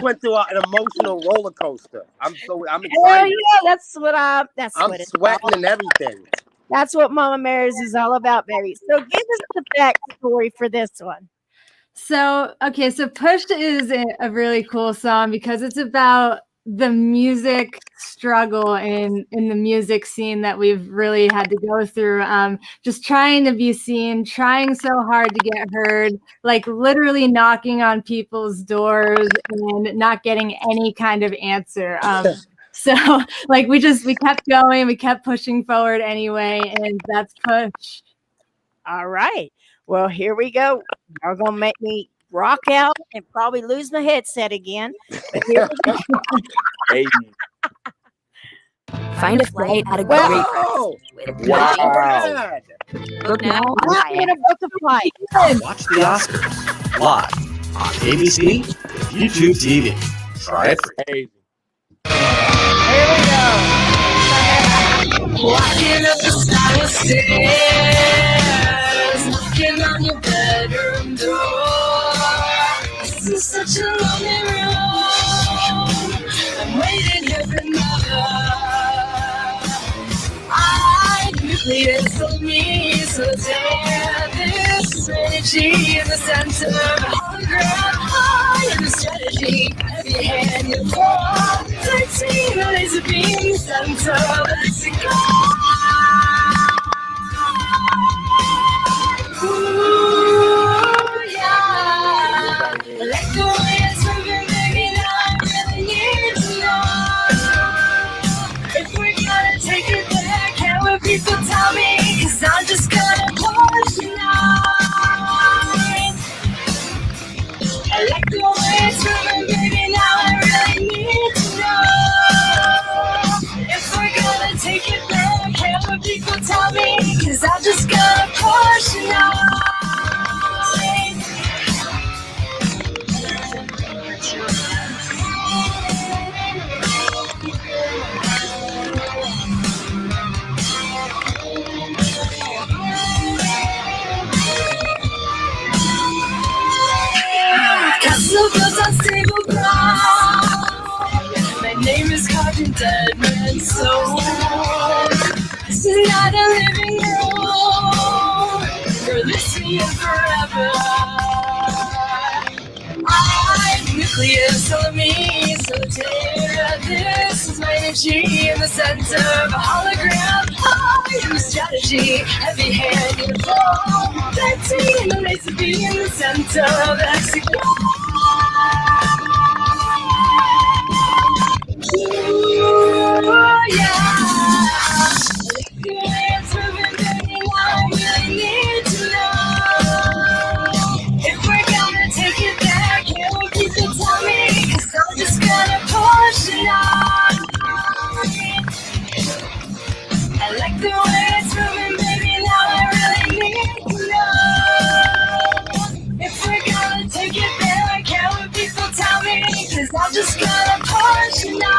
went through an emotional roller coaster. I'm excited. Hell yeah, that's what it's sweating all and everything. That's what Mama Mary's is all about, baby. So give us the backstory for this one. So Push is a really cool song because it's about the music struggle in the music scene that we've really had to go through. Just trying to be seen, trying so hard to get heard, like literally knocking on people's doors and not getting any kind of answer. So like we kept going, we kept pushing forward anyway, and that's Push. All right. Well, here we go. You're gonna make me rock out and probably lose my headset again. Hey. Find a flight at a great price. Wow. Book now. I'm gonna book a flight. Watch the Oscars live on ABC, YouTube TV. Try it for Hey. Here we go. Walking up the style stairs, knocking on your bedroom door. This is such a lonely room. I'm waiting here for another. I nucleus for me, so tear this energy in the center. Hologram, in the strategy. Every hand you pour, 13 laser beam center. Let's go. Ooh, yeah. Let go of your swimming, baby. Now I really need to know if we're gonna take it there. Care what people tell me, 'cause I'm just gonna push you now. I let go of your swimming, baby. Now I really need to know if we're gonna take it there. Care what people tell me, 'cause I'm just gonna push you now. Castle built on stable ground. My name is carved in dead man's soul. This is not a living room. For this year forever. I'm nucleus of me, solitaire. This is my energy in the center of a hologram. I am a strategy, heavy hand in the flow. 13 in the laser beam in the center of the hexagon. Ooh, yeah. It's moving, baby, I really need to know if we're gonna take it back. Can we keep it tell me? 'Cause I'm just gonna push it on. I like the way it's moving, baby. Now I really need to know if we're gonna take it back. Can we people tell me? 'Cause I'm just gonna push it on.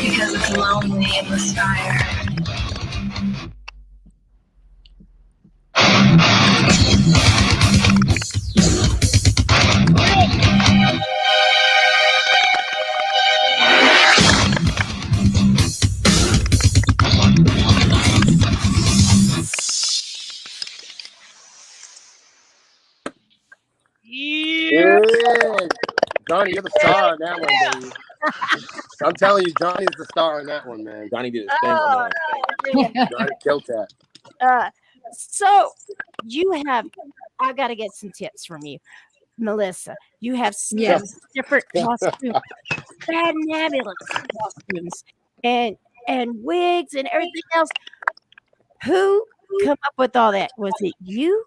Because it's lonely in the fire. Yeah. Johnny, you're the star on that one, baby. I'm telling you, Johnny's the star on that one, man. Johnny did his thing on that. Johnny killed that. So you have, I got to get some tips from you, Melissa. You have Yes. different costumes, fabulous costumes, and wigs and everything else. Who come up with all that? Was it you,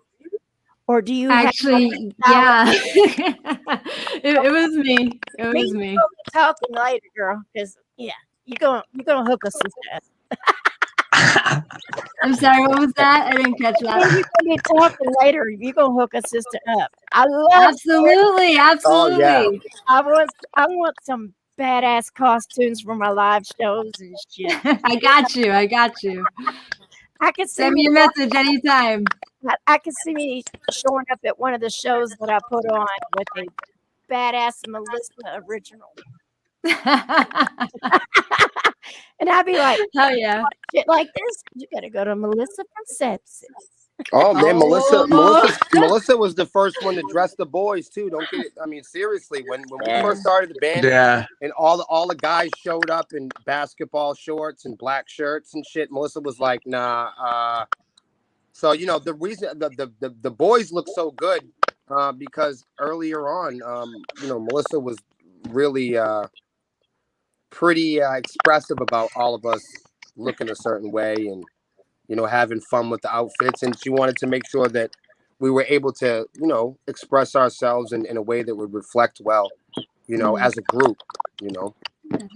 or do you Actually, yeah. it was me. It was me. We'll be talking later, girl. Because yeah, you're gonna hook us into that. I'm sorry, what was that? I didn't catch that. You're gonna be talking later. You're gonna hook a sister up. I love Absolutely, it. absolutely. Oh, yeah. I want some badass costumes for my live shows and shit. I got you. I can see Send me a message anytime. I can see me showing up at one of the shows that I put on with a badass Melissa original. And I'd be like, oh yeah, shit like this, you gotta go to Melissa from Sepsiss. Oh man, Oh. Melissa was the first one to dress the boys too. Don't get it. I mean, seriously, when we first started the band, Yeah. and all the guys showed up in basketball shorts and black shirts and shit, Melissa was like, nah. So the reason the boys look so good because earlier on, Melissa was really pretty expressive about all of us looking a certain way and having fun with the outfits, and she wanted to make sure that we were able to express ourselves in a way that would reflect well as a group.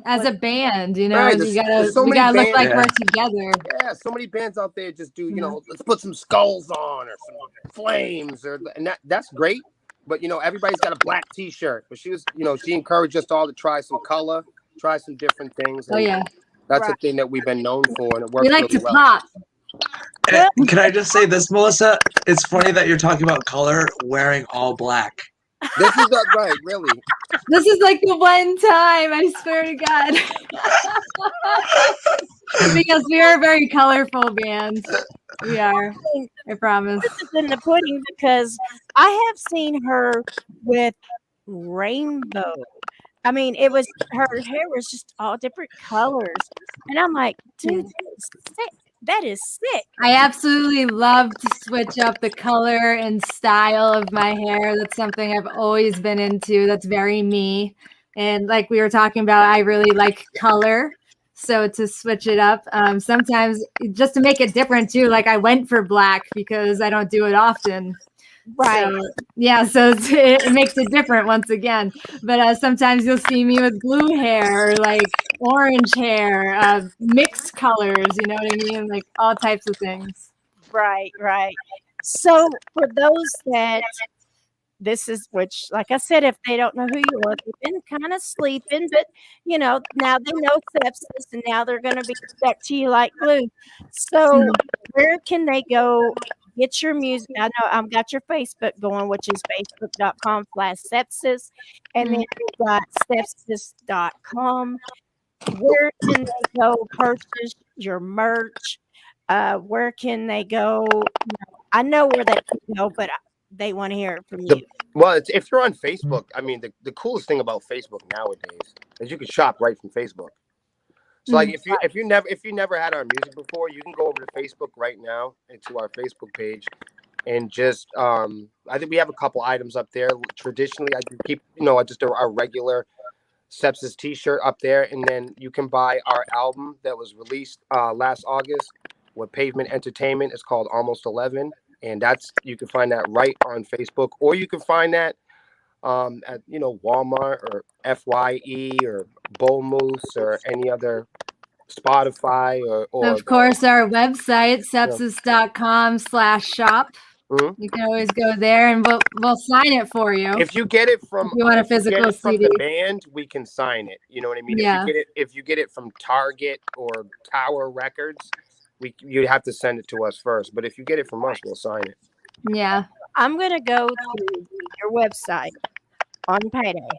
As a band, Right, we gotta so many look bands- like Yeah. we're together. Yeah, so many bands out there just do let's put some skulls on or some flames and that's great, but everybody's got a black t-shirt, but she was she encouraged us all to try some color, try some different things. Oh and yeah, that's a thing that we've been known for, and it works we like really to well. pop. Can I just say this, Melissa? It's funny that you're talking about color wearing all black. This is right, really. This is like the one time, I swear to God. Because we are a very colorful band. We are. I promise. This is in the pudding because I have seen her with rainbow. I mean, it was her hair was just all different colors, and I'm like, dude, that is sick. I absolutely love to switch up the color and style of my hair. That's something I've always been into. That's very me. And like we were talking about, I really like color. So to switch it up, sometimes just to make it different too. Like I went for black because I don't do it often. Right. So, yeah, so it makes it different once again. But sometimes you'll see me with blue hair, or like orange hair, mixed colors, you know what I mean? Like all types of things. Right. So for those that this is, which, like I said, if they don't know who you are, they've been kind of sleeping, but now they know Sepsiss, and now they're going to be stuck to you like glue. So where can they go get your music? I know I've got your Facebook going, which is facebook.com/Sepsiss, and then you've got sepsiss.com. Where can they go purchase your merch? where can they go? I know where they can go, but they want to hear it from you. Well, if you're on Facebook, I mean, the coolest thing about Facebook nowadays is you can shop right from Facebook. So like if you never had our music before, you can go over to Facebook right now into our Facebook page and just I think we have a couple items up there. Traditionally, I keep just our regular Sepsiss t-shirt up there, and then you can buy our album that was released last August with Pavement Entertainment. It's called Almost 11, and you can find that right on Facebook, or you can find that at Walmart or FYE or Bull Moose or any other Spotify or of course our website sepsiss.com/shop. You can always go there and we'll sign it for you. If you get it from if you want a physical from CD. the band, we can sign it. You know what I mean? Yeah. If you get it from Target or Tower Records, you'd have to send it to us first. But if you get it from us, we'll sign it. Yeah. I'm going to go to your website on payday.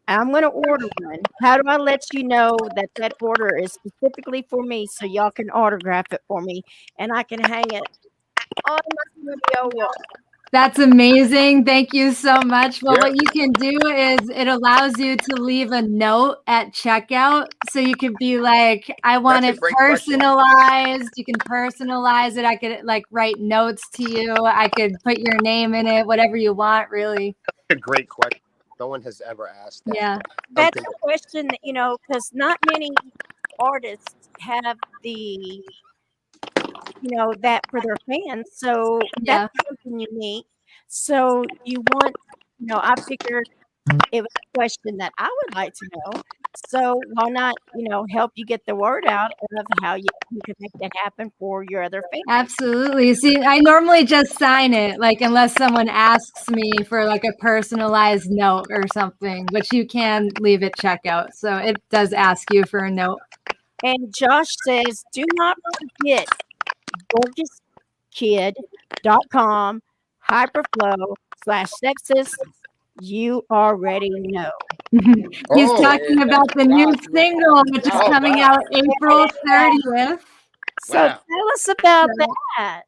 I'm going to order one. How do I let you know that order is specifically for me so y'all can autograph it for me and I can hang it on my studio wall? That's amazing. Thank you so much. Well, Yeah. what you can do is it allows you to leave a note at checkout. So you could be like, I want That's it a great question. personalized. You can personalize it. I could write notes to you. I could put your name in it, whatever you want, really. That's a great question. No one has ever asked that. Yeah. That's a question that, because not many artists have the, that for their fans. So that's something unique. So you want, I figured it was a question that I would like to know. So why not, help you get the word out of how you can make that happen for your other fans? Absolutely. See, I normally just sign it, unless someone asks me for a personalized note or something, which you can leave at checkout. So it does ask you for a note. And Josh says, do not forget gorgeouskid.com hyperflow/Sepsiss. You already know. He's talking about the new single, which is coming out April 30th. So tell us about that.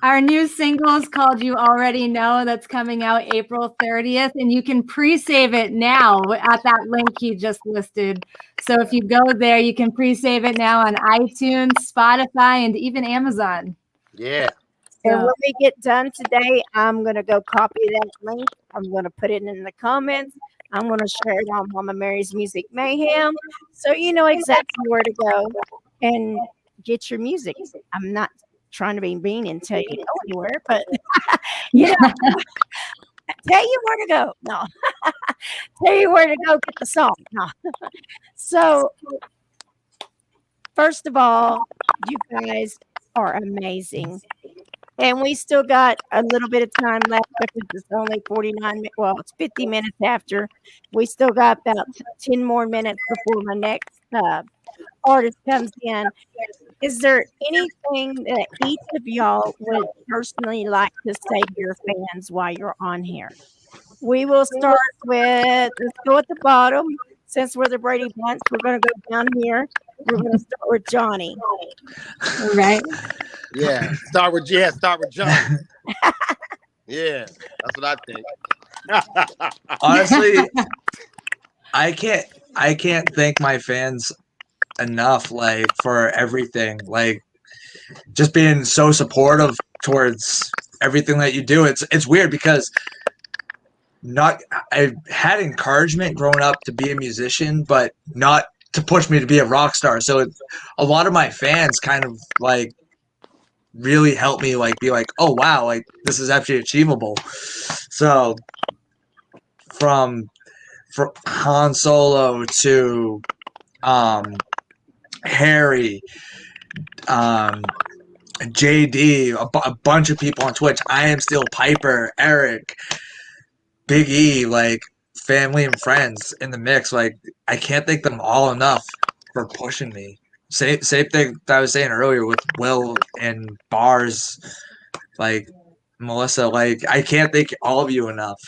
Our new single is called You Already Know. That's coming out April 30th. And you can pre-save it now at that link he just listed. So if you go there, you can pre-save it now on iTunes, Spotify, and even Amazon. Yeah. And when we get done today, I'm going to go copy that link. I'm going to put it in the comments. I'm going to share it on Mama Mary's Music Mayhem. So you know exactly where to go and get your music. I'm not trying to be mean and tell you to go anywhere, but tell you where to go. No. Tell you where to go get the song. No. So first of all, you guys are amazing. And we still got a little bit of time left because it's only 49 minutes. Well, it's 50 minutes after. We still got about 10 more minutes before my next artist comes in. Is there anything that each of y'all would personally like to say to your fans while you're on here? We will start with, let's go at the bottom. Since we're the Brady Bunch, we're going to go down here. We're going to start with Johnny. All right. Yeah. Start with John. Yeah. That's what I think. Honestly, I can't thank my fans enough for everything, just being so supportive towards everything that you do. It's weird because I had encouragement growing up to be a musician, but not to push me to be a rock star. So a lot of my fans kind of really helped me be oh wow, this is actually achievable. So from Han Solo to Harry, JD, a bunch of people on Twitch, I Am Still Piper, Eric, Big E, family and friends in the mix. I can't thank them all enough for pushing me. Same thing that I was saying earlier with Will and Bars, Melissa. I can't thank all of you enough,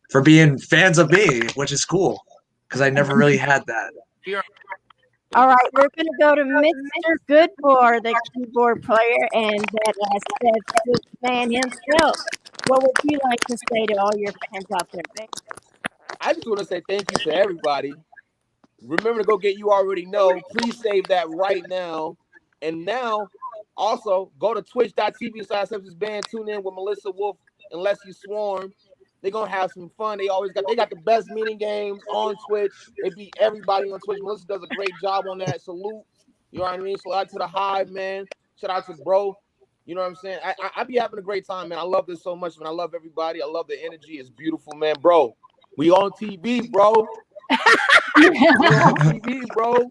for being fans of me, which is cool because I never really had that. All right, we're going to go to Mr. Goodmore, the keyboard player, and that Sepsiss man himself. What would you like to say to all your fans out there, babe? I just want to say thank you to everybody. Remember to go get You Already Know. Please save that right now. And now, also, go to twitch.tv/Sepsiss Band. Tune in with Melissa Wolf and Leslie Swarm. They're going to have some fun. They got the best meeting games on Twitch. They beat everybody on Twitch. Melissa does a great job on that. Salute. You know what I mean? Shout out to the Hive, man. Shout out to Bro. You know what I'm saying? I be having a great time, man. I love this so much, man. I love everybody. I love the energy. It's beautiful, man. Bro, we on TV, bro. We on TV, bro.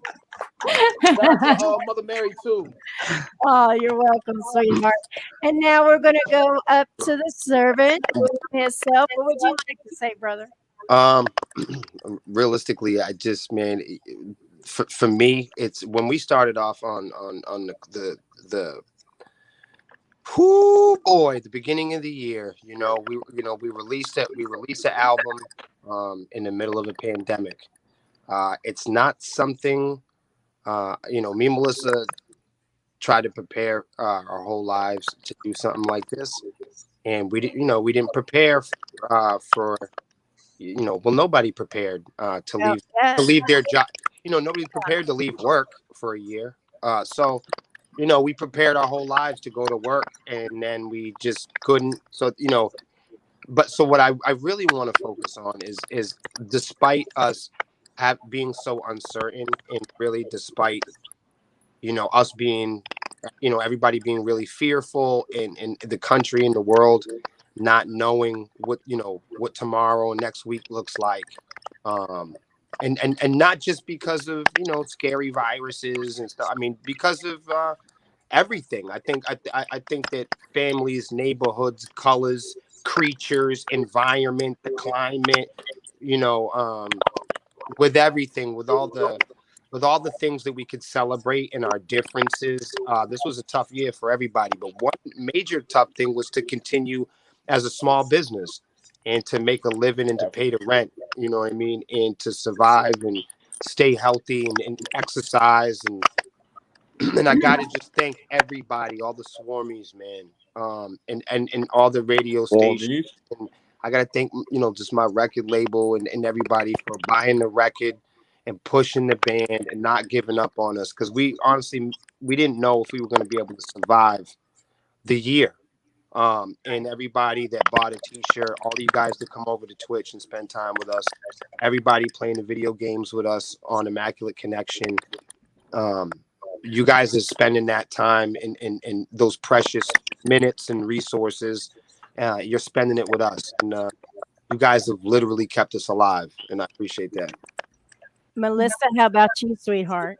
Shout out to Mother Mary, too. Oh, you're welcome, sweetheart. And now we're going to go up to the servant himself. What would you like to say, brother? Realistically, I just, man, for me, it's when we started off on the the beginning of the year, we released the album in the middle of a pandemic. It's not something me and Melissa tried to prepare our whole lives to do something like this, and we didn't prepare for nobody prepared to leave their job. Nobody's prepared to leave work for a year. So we prepared our whole lives to go to work, and then we just couldn't. So so what I really want to focus on is despite us being so uncertain, and really despite us being everybody being really fearful, in the country and the world not knowing what tomorrow and next week looks like, and not just because of scary viruses and stuff. I mean, because of everything. I think that families, neighborhoods, colors, creatures, environment, the climate, with everything, with all the things that we could celebrate in our differences. This was a tough year for everybody, but one major tough thing was to continue as a small business and to make a living and to pay the rent, you know what I mean? And to survive and stay healthy and exercise. And I got to just thank everybody, all the swarmies, man, and all the radio stations. And I got to thank, just my record label and everybody for buying the record and pushing the band and not giving up on us. Because we didn't know if we were going to be able to survive the year. And everybody that bought a t-shirt, all you guys that come over to Twitch and spend time with us, everybody playing the video games with us on Immaculate Connection. You guys are spending that time in those precious minutes and resources. You're spending it with us. And you guys have literally kept us alive. And I appreciate that. Melissa, how about you, sweetheart?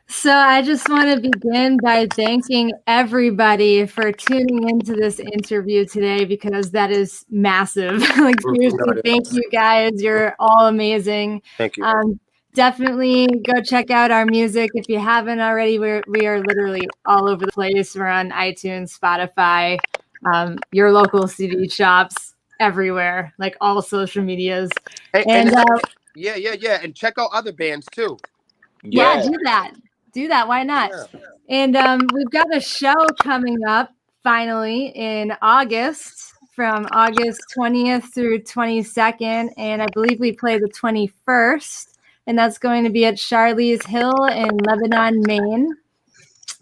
So I just want to begin by thanking everybody for tuning into this interview today, because that is massive. Like, seriously, thank you guys. You're all amazing. Thank you. Definitely go check out our music if you haven't already. We are literally all over the place. We're on iTunes, Spotify, your local CD shops, everywhere, like all social medias. Yeah. And check out other bands too. Yeah, do that. Why not? Yeah. And we've got a show coming up finally in August, from August 20th through 22nd. And I believe we play the 21st. And that's going to be at Charlie's Hill in Lebanon, Maine.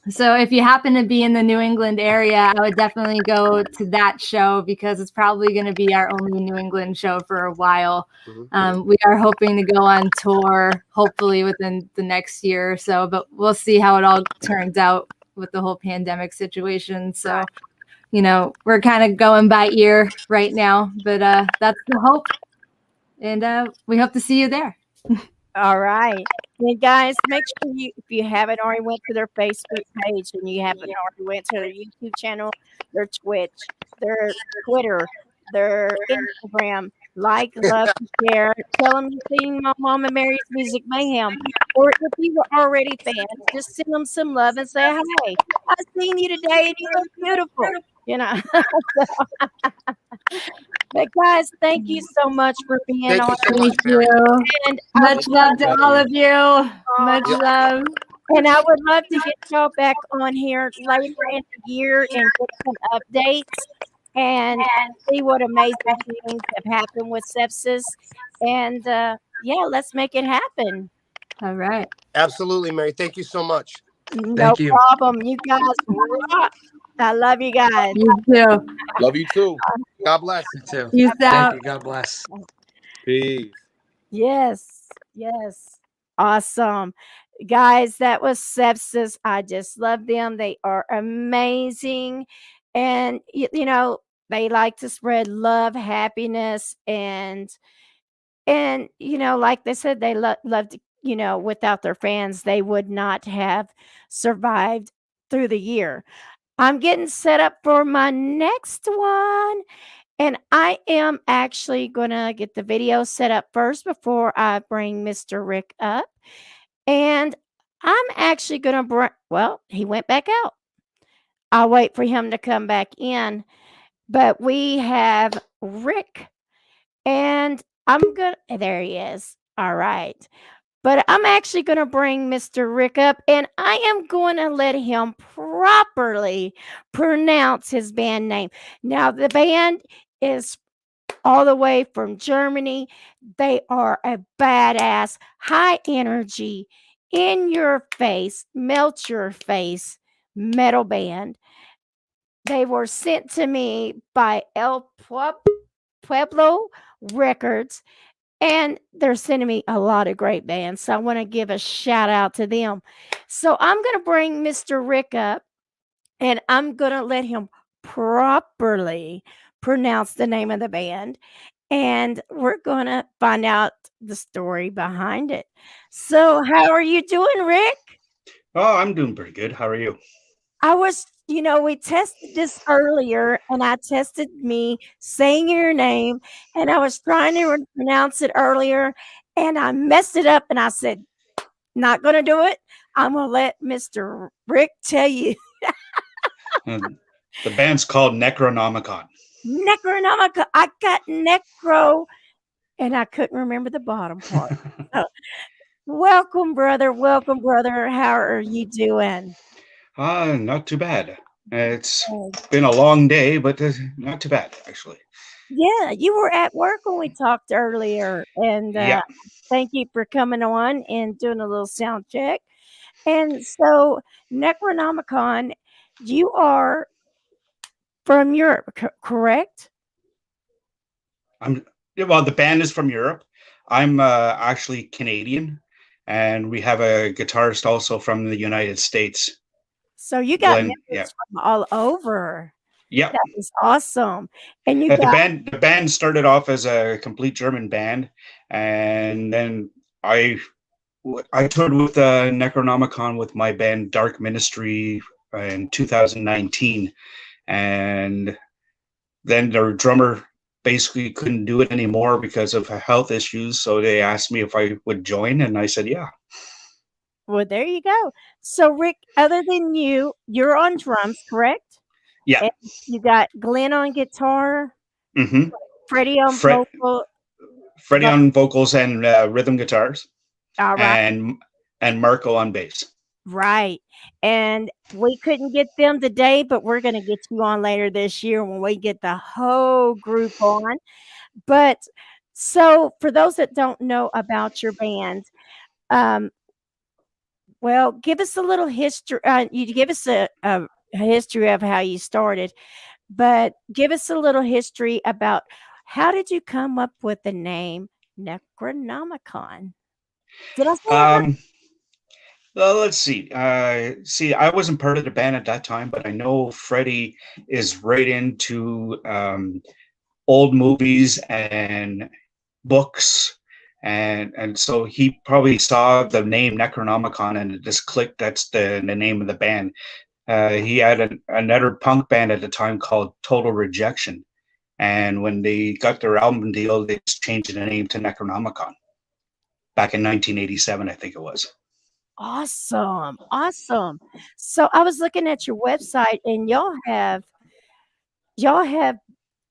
So if you happen to be in the New England area, I would definitely go to that show, because it's probably going to be our only New England show for a while. We are hoping to go on tour, hopefully within the next year or so, but we'll see how it all turns out with the whole pandemic situation. So, we're kind of going by ear right now, but that's the hope. And we hope to see you there. All right. And guys, make sure if you haven't already went to their Facebook page, and you haven't already went to their YouTube channel, their Twitch, their Twitter, their Instagram, like, love, share. Tell them you've seen my Momma Mary's Music Mayhem. Or if you were already fans, just send them some love and say, hey, I seen you today and you look beautiful. But guys, thank you so much for being Thank on. you so much, Thank Mary. you. And I Much would love to all of you. Much Yep. love. And I would love to get y'all back on here later in the year and get some updates and see what amazing things have happened with sepsis. And yeah, let's make it happen. All right. Absolutely, Mary. Thank you so much. No problem. You guys rock. I love you guys. You too. Love you too. God bless. You too. Peace Thank out. you. God bless. Peace. Yes. Yes. Awesome. Guys, that was sepsis. I just love them. They are amazing. And, you know, they like to spread love, happiness, and you know, like they said, they love to, you know, without their fans, they would not have survived through the year. I'm getting set up for my next one. And I am actually going to get the video set up first before I bring Mr. Rick up. And I'm actually going to bring, well, he went back out. I'll wait for him to come back in. But we have Rick, and I'm going to, there he is. All right. But I'm actually going to bring Mr. Rick up, and I am going to let him properly pronounce his band name. Now, the band is all the way from Germany. They are a badass, high energy, in your face, melt your face metal band. They were sent to me by Pueblo Records, and they're sending me a lot of great bands. So I want to give a shout out to them. So I'm going to bring Mr. Rick up, and I'm going to let him properly pronounce the name of the band. And we're going to find out the story behind it. So, how are you doing, Rick? Oh, I'm doing pretty good. How are you? I was, you know, we tested this earlier, and I tested me saying your name, and I was trying to pronounce it earlier, and I messed it up, and I said, not going to do it. I'm going to let Mr. Rick tell you. The band's called Necronomicon. Necronomicon. I got necro, and I couldn't remember the bottom part. So, welcome, brother. Welcome, brother. How are you doing? Not too bad. It's been a long day, but not too bad, actually. Yeah, you were at work when we talked earlier, and Yeah. thank you for coming on and doing a little sound check. And so, Necronomicon, you are from Europe, correct? Well, the band is from Europe. I'm actually Canadian, and we have a guitarist also from the United States. So you got Glenn, members yeah. from all over. Yep. That is awesome. And you The got band started off as a complete German band, and then I toured with Necronomicon with my band Dark Ministry in 2019, and then their drummer basically couldn't do it anymore because of health issues. So they asked me if I would join, and I said, yeah. well, there you go. So Rick, other than you, you're on drums, correct? Yeah. And you got Glenn on guitar, Mm-hmm. Freddie on vocal. Freddie on vocals and rhythm guitars. All right. And Marco on bass. Right. And we couldn't get them today, but we're going to get you on later this year when we get the whole group on. But so for those that don't know about your band, well, give us a little history. You give us a history of how you started, but give us a little history about how did you come up with the name Necronomicon? Did I say that right? Well, let's see. I wasn't part of the band at that time, but I know Freddie is right into old movies and books, and so he probably saw the name Necronomicon and it just clicked. That's the name of the band. He had another punk band at the time called Total Rejection, and when they got their album deal, they just changed the name to Necronomicon back in 1987, I think it was. Awesome. Awesome. So I was looking at your website, and y'all have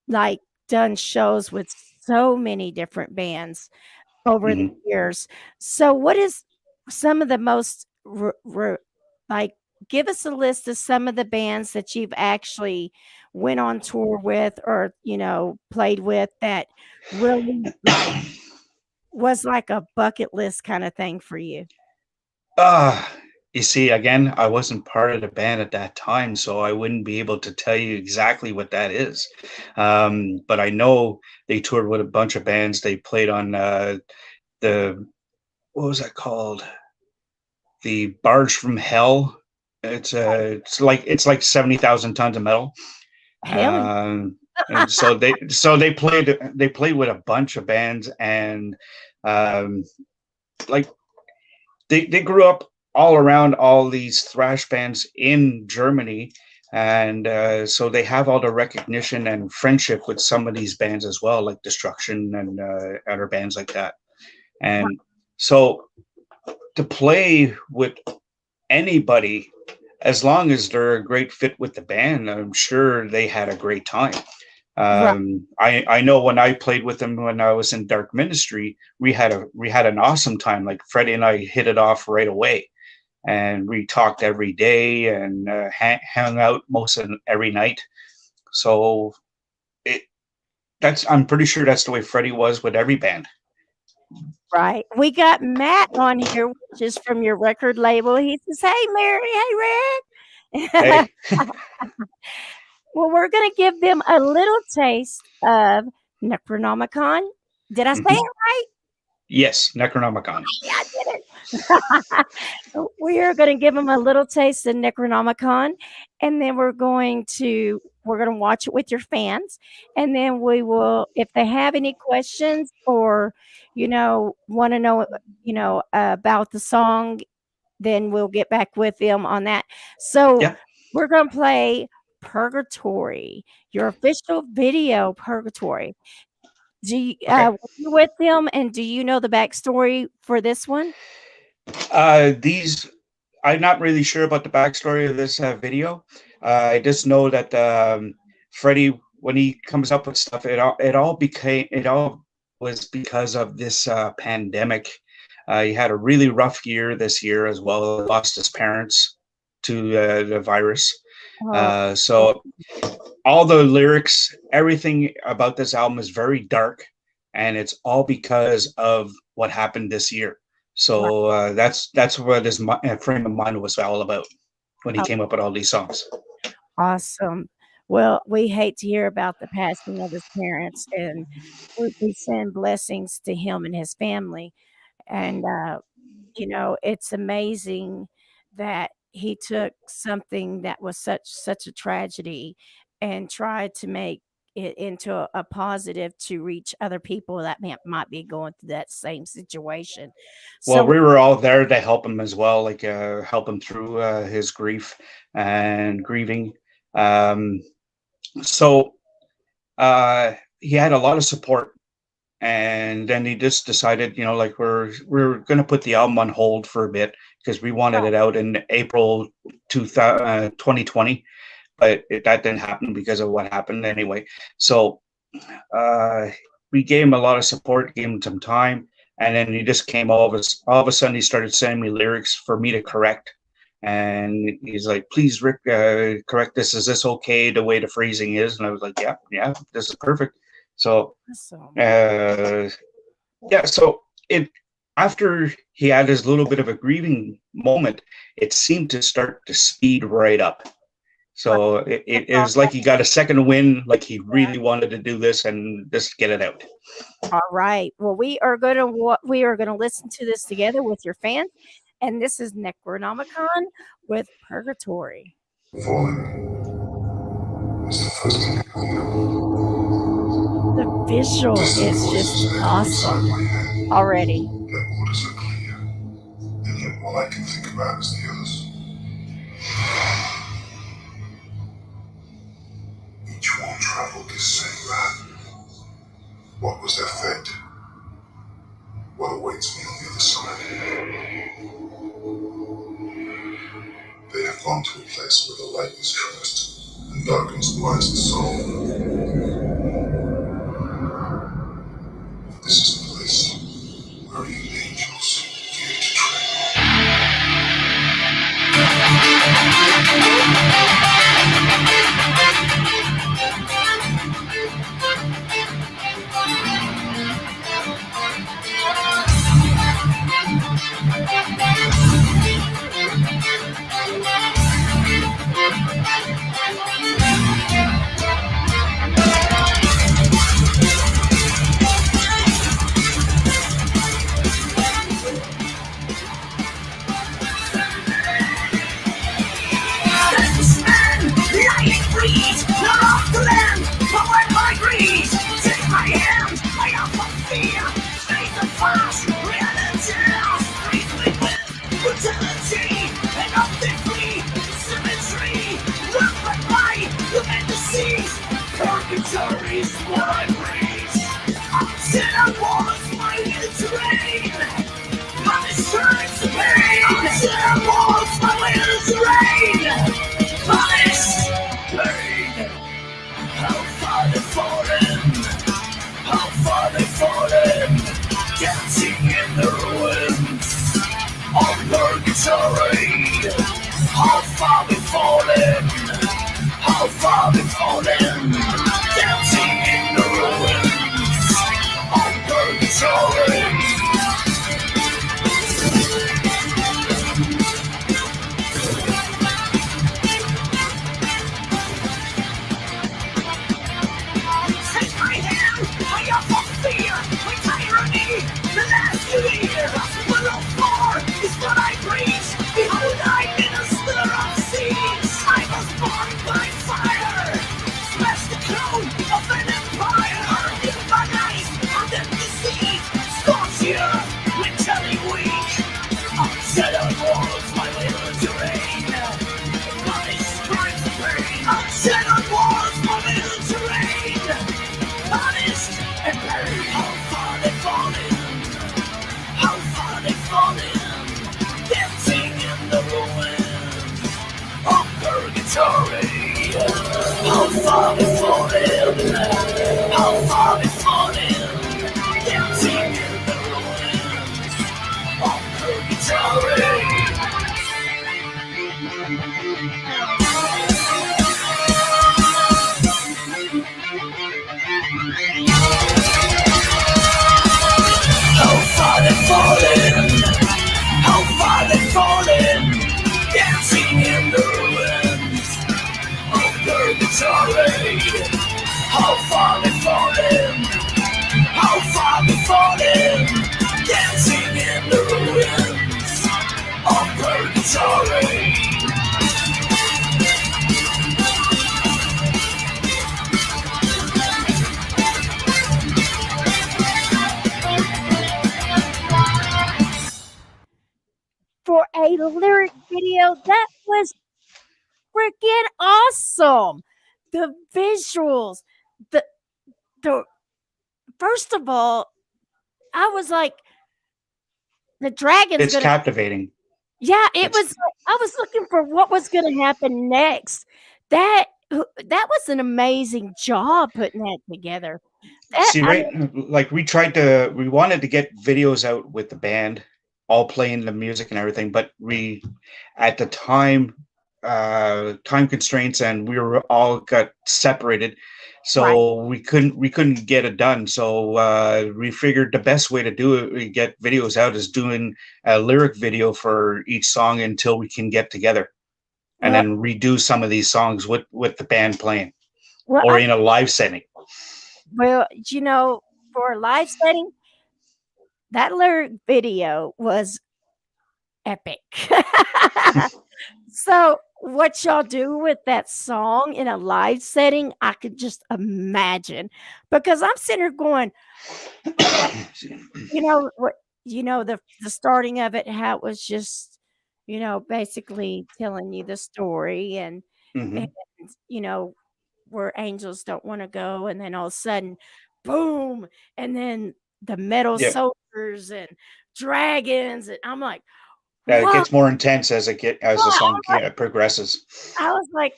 like done shows with so many different bands over the years. So, what is some of the most like? Give us a list of some of the bands that you've actually went on tour with, or played with, that really was like a bucket list kind of thing for you. You see, again, I wasn't part of the band at that time, so I wouldn't be able to tell you exactly what that is. But I know they toured with a bunch of bands. They played on the what was that called? The Barge from Hell. It's like 70,000 tons of metal. And so they played with a bunch of bands, and like they grew up all around all these thrash bands in Germany, and so they have all the recognition and friendship with some of these bands as well, like Destruction and other bands like that. And so to play with anybody, as long as they're a great fit with the band, I'm sure they had a great time. I know when I played with them when I was in Dark Ministry, we had an awesome time. Like Freddie and I hit it off right away, and we talked every day and hung out every night. So I'm pretty sure that's the way Freddie was with every band. Right. We got Matt on here, which is from your record label. He says, "Hey, Mary. Hey, Red." Hey. Well, we're going to give them a little taste of Necronomicon. Did I say it right? Yes, Necronomicon. Yeah, I did it. We are going to give them a little taste of Necronomicon, and then we're going to watch it with your fans, and then we will, if they have any questions or want to know about the song, then we'll get back with them on that. So we're going to play Purgatory, your official video, Purgatory. Were you with them, and do you know the backstory for this one? I'm not really sure about the backstory of this video. I just know that Freddie, when he comes up with stuff, it all was because of this pandemic. He had a really rough year this year as well. He lost his parents to the virus. So all the lyrics, everything about this album is very dark, and it's all because of what happened this year. So that's what his frame of mind was all about when he came up with all these songs. Awesome. Well, we hate to hear about the passing of his parents, and we send blessings to him and his family. And it's amazing that he took something that was such a tragedy and tried to make it into a positive to reach other people that might be going through that same situation. Well, we were all there to help him as well, like help him through his grief and grieving. So he had a lot of support, and then he just decided, like we're going to put the album on hold for a bit because we wanted it out in April 2020, but that didn't happen because of what happened anyway. So we gave him a lot of support, gave him some time, and then he just came all of a sudden he started sending me lyrics for me to correct. And he's like, "Please, Rick, correct this. Is this okay the way the phrasing is?" And I was like, yeah, this is perfect. So so after he had his little bit of a grieving moment, it seemed to start to speed right up. So it was like he got a second win, like he really wanted to do this and just get it out. All right. Well, we are going to listen to this together with your fans, and this is Necronomicon with Purgatory. The visual is just awesome already. Orders are clear, and yet all I can think about is the others. Each one traveled this same route. What was their fate? What awaits me on the other side? They have gone to a place where the light is cursed and darkness blinds the soul. purgatory. How far we've fallen, how far we've fallen, dancing in the ruins of purgatory. Take my hand, I offer fear, my tyranny, the last 2 years. Full of war is what I preach. Behold, I minister of seeds. I was born by fire, smash the crown of an empire. Humanized under disease, scorch the earth with telling weak. Unsettled walls, my will to reign. Punish crimes and pain. Unsettled walls, my will to reign. Punished and pain. How far they've fallen, how far they've fallen, dancing in the ruins of purgatory. How far we've fallen, how far we've fallen, dancing in the ruins of purgatory. How far they've fallen, how far they've fallen, dancing in the ruins of purgatory. How far they've fallen, how far they've fallen, dancing in the ruins of purgatory. For a lyric video that was freaking awesome. The visuals, the first of all, I was like, the dragon's It's gonna. captivating. Yeah, it was. I was looking for what was going to happen next. That was an amazing job putting that together. See, right, like we wanted to get videos out with the band, all playing the music and everything, but we, at the time, time constraints, and we were all got separated, so we couldn't get it done. So we figured the best way to do it, we get videos out, is doing a lyric video for each song until we can get together, and then redo some of these songs with the band playing, or in a live setting. Well, for a live setting, that lyric video was epic. So what y'all do with that song in a live setting, I could just imagine, because I'm sitting here going, the starting of it, how it was just, basically telling you the story and where angels don't want to go, and then all of a sudden, boom, and then the metal soldiers and dragons, and I'm like, It wow. gets more intense as the song progresses. I was like,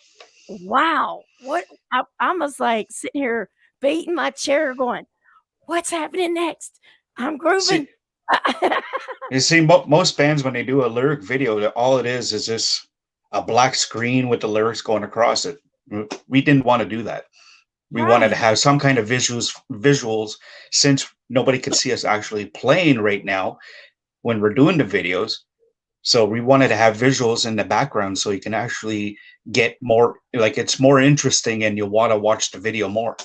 wow, what? I was like sitting here beating my chair going, what's happening next? I'm grooving. You see, most bands, when they do a lyric video, all it is just a black screen with the lyrics going across it. We didn't want to do that. We wanted to have some kind of visuals, since nobody could see us actually playing right now when we're doing the videos. So we wanted to have visuals in the background so you can actually get more, like, it's more interesting and you'll want to watch the video more.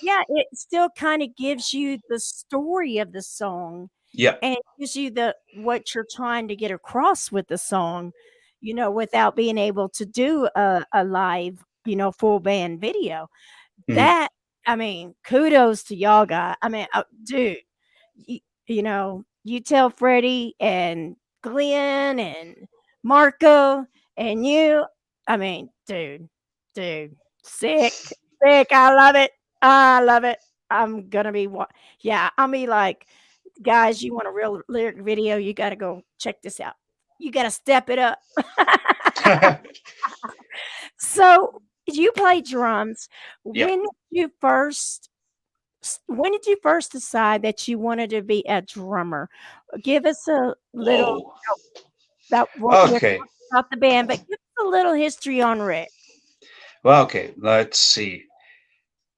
Yeah, it still kind of gives you the story of the song. Yeah. And gives you what you're trying to get across with the song, without being able to do a live, full band video. That, kudos to y'all guys. Dude, you tell Freddie and Glenn and Marco and you, dude, sick. I love it. I'm gonna be I'll be like, guys, you want a real lyric video, you got to go check this out. You got to step it up. So you play drums. Yep. When did you first decide that you wanted to be a drummer? Give us a little. That what we're Okay. talking about the band, but give us a little history on Rick. Well, okay. Let's see.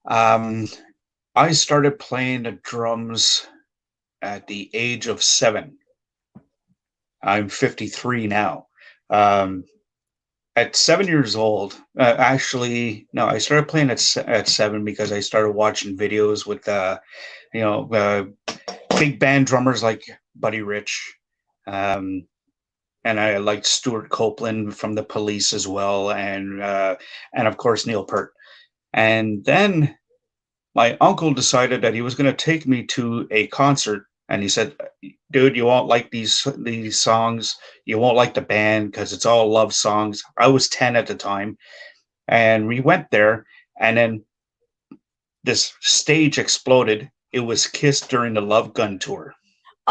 Um, I started playing the drums at the age of 7. I'm 53 now. Um, at 7 years old, actually, no, I started playing at 7 because I started watching videos with, you know, big band drummers like Buddy Rich. Um, and I liked Stuart Copeland from the Police as well, and of course Neil Peart. And then my uncle decided that he was going to take me to a concert, and he said, "Dude, you won't like these songs. You won't like the band because it's all love songs." I was 10 at the time, and we went there, and then this stage exploded. It was Kiss during the Love Gun tour.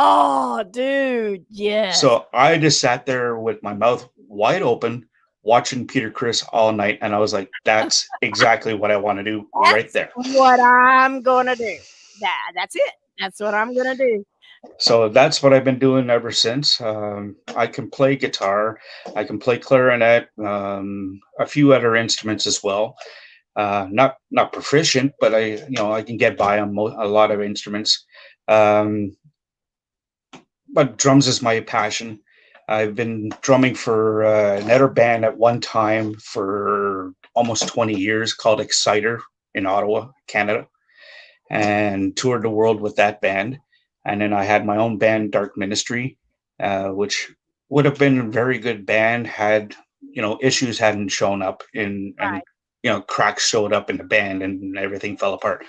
Oh, dude, yes. So I just sat there with my mouth wide open, watching Peter Criss all night, and I was like, "That's exactly what I want to do right there." What I'm gonna do. That's it. That's what I'm gonna do. So that's what I've been doing ever since. I can play guitar, I can play clarinet, a few other instruments as well. Not proficient, but I can get by on a lot of instruments. But drums is my passion. I've been drumming for another band at one time for almost 20 years called Exciter in Ottawa, Canada, and toured the world with that band. And then I had my own band, Dark Ministry, which would have been a very good band had, issues hadn't shown up and cracks showed up in the band and everything fell apart.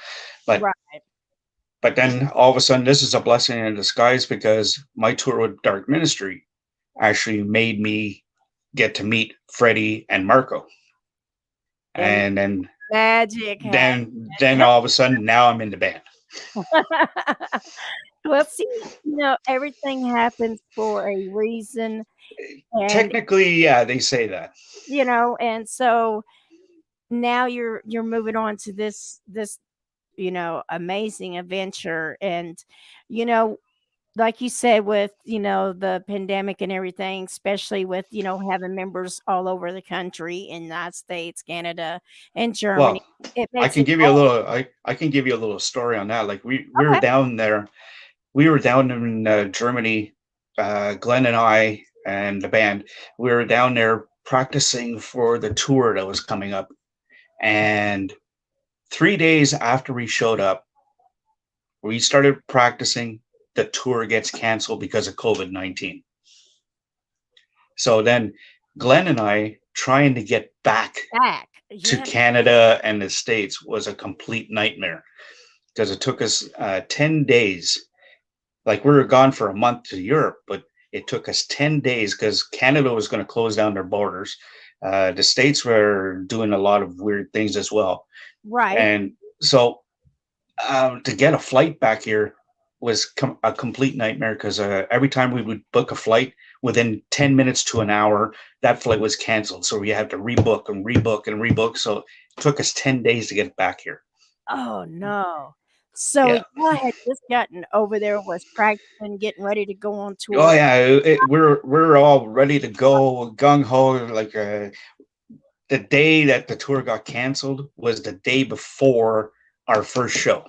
But then all of a sudden, this is a blessing in disguise because my tour with Dark Ministry actually made me get to meet Freddie and Marco. And then magic. Then all of a sudden, now I'm in the band. Well, see, everything happens for a reason. And, technically, yeah, they say that. And so now you're moving on to this amazing adventure. And, like you said, with, the pandemic and everything, especially with, having members all over the country, in the United States, Canada, and Germany. Well, I can give you a little story on that. Like we were down there. We were down in Germany, Glenn and I and the band. We were down there practicing for the tour that was coming up. And 3 days after we showed up, we started practicing. The tour gets canceled because of COVID-19. So then Glenn and I trying to get back to Canada and the States was a complete nightmare because it took us 10 days. Like we were gone for a month to Europe, but it took us 10 days because Canada was going to close down their borders. The States were doing a lot of weird things as well. Right. And so to get a flight back here was a complete nightmare because every time we would book a flight, within 10 minutes to an hour, that flight was canceled. So we had to rebook and rebook and rebook. So it took us 10 days to get back here. Oh, no. So I had just gotten over there, was practicing, getting ready to go on tour. Oh yeah, we're all ready to go, gung ho. Like the day that the tour got canceled was the day before our first show.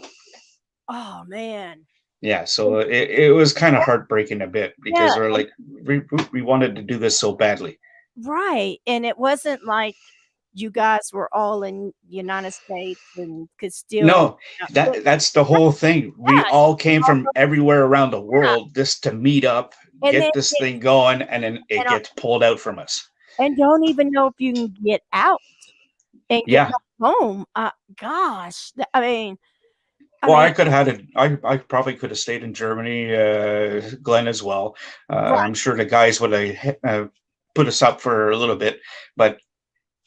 Oh man. Yeah, so it was kind of heartbreaking a bit because we're like we wanted to do this so badly. Right, and it wasn't like you guys were all in United States and could still. No, that's the whole thing. We all came from everywhere around the world just to meet up, get this thing going, and then it gets pulled out from us. And don't even know if you can get out and get home. Gosh, I mean. I could have had it. I probably could have stayed in Germany, Glenn as well. I'm sure the guys would have put us up for a little bit, but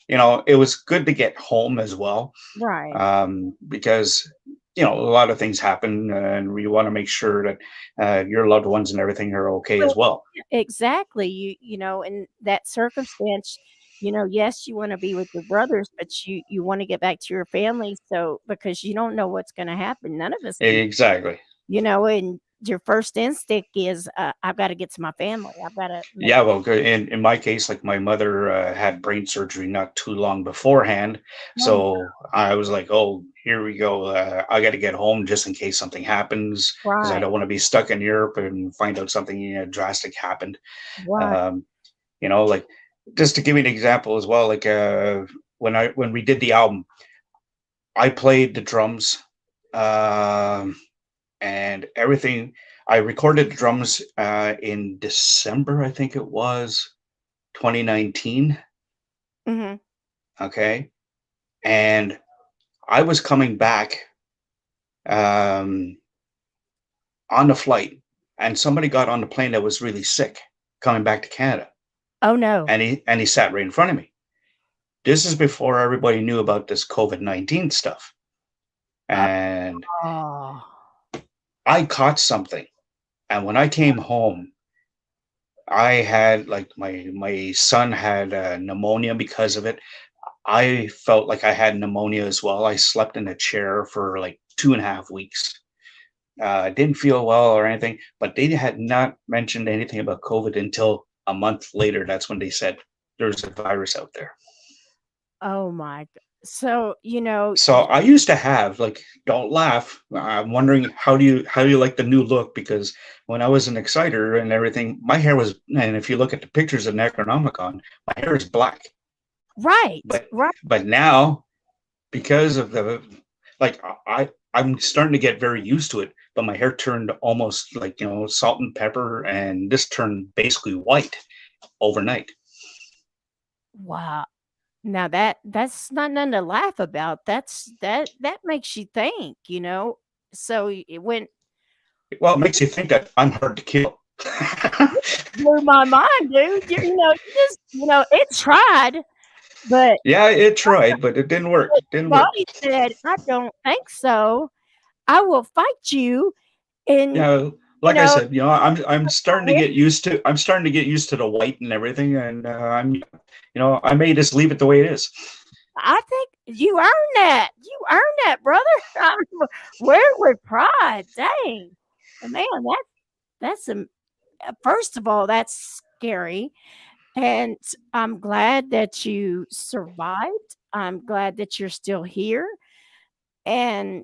it was good to get home as well. Right. Because a lot of things happen, and we want to make sure that your loved ones and everything are okay as well. Exactly. In that circumstance. Yes, you want to be with your brothers, but you want to get back to your family. So because you don't know what's going to happen, none of us. Exactly. And your first instinct is, I've got to get to my family. I've got to. Yeah, well, in my case, like my mother had brain surgery not too long beforehand, so I was like, "Oh, here we go. I got to get home just in case something happens, because I Right. don't want to be stuck in Europe and find out something drastic happened." Right. Um, like just to give you an example as well, like when we did the album, I played the drums, and everything. I recorded the drums in December, I think it was 2019. Hmm. Okay. And I was coming back um, on the flight, and somebody got on the plane that was really sick coming back to Canada. Oh no. And he sat right in front of me. This is before everybody knew about this COVID-19 stuff. And Oh. I caught something. And when I came home, I had like my son had pneumonia because of it. I felt like I had pneumonia as well. I slept in a chair for like 2.5 weeks. Didn't feel well or anything, but they had not mentioned anything about COVID until a month later. That's when they said there's a virus out there. Oh my. So So I used to have like, don't laugh. I'm wondering how do you like the new look? Because when I was an Exciter and everything, my hair was, and if you look at the pictures of Necronomicon, my hair is black. right. But Right. but now, because of the like, I'm starting to get very used to it. But my hair turned almost like salt and pepper, and this turned basically white overnight. Wow. Now that's not nothing to laugh about. That makes you think. So it went. Well, it makes you think that I'm hard to kill. Blew my mind, dude. It tried, but Yeah, it tried, but it didn't work. Didn't work. body said, "I don't think so. I will fight you." And Yeah, like I said, I'm starting to weird. get used to the white and everything, and I may just leave it the way it is. I think you earned that. You earned that, brother. Wear it with pride. Dang, man, that's some. First of all, that's scary, and I'm glad that you survived. I'm glad that you're still here, and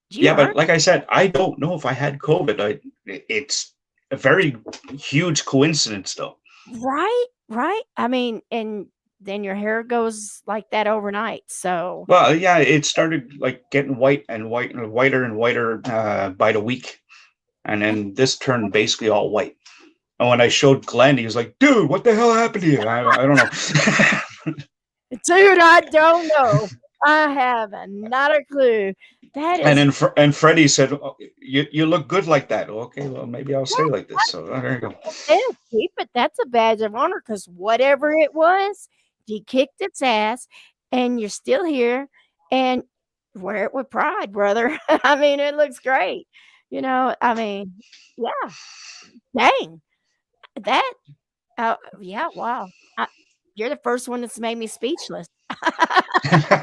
you Yeah, earned but like I said, I don't know if I had COVID. It's a very huge coincidence, though. right, right. I mean, and then your hair goes like that overnight. So Well, yeah, it started like getting white and whiter and whiter by the week, and then this turned basically all white. And when I showed Glenn, he was like, "Dude, what the hell happened to you?" I don't know. dude, I don't know. I have not a clue. That And is then Freddie said, "Oh, you look good like that." Okay, well maybe I'll stay like this. So there you go. keep it. That's a badge of honor because whatever it was, you kicked its ass, and you're still here, and wear it with pride, brother. I mean, it looks great. I mean, yeah, dang that. Yeah, wow. You're the first one that's made me speechless.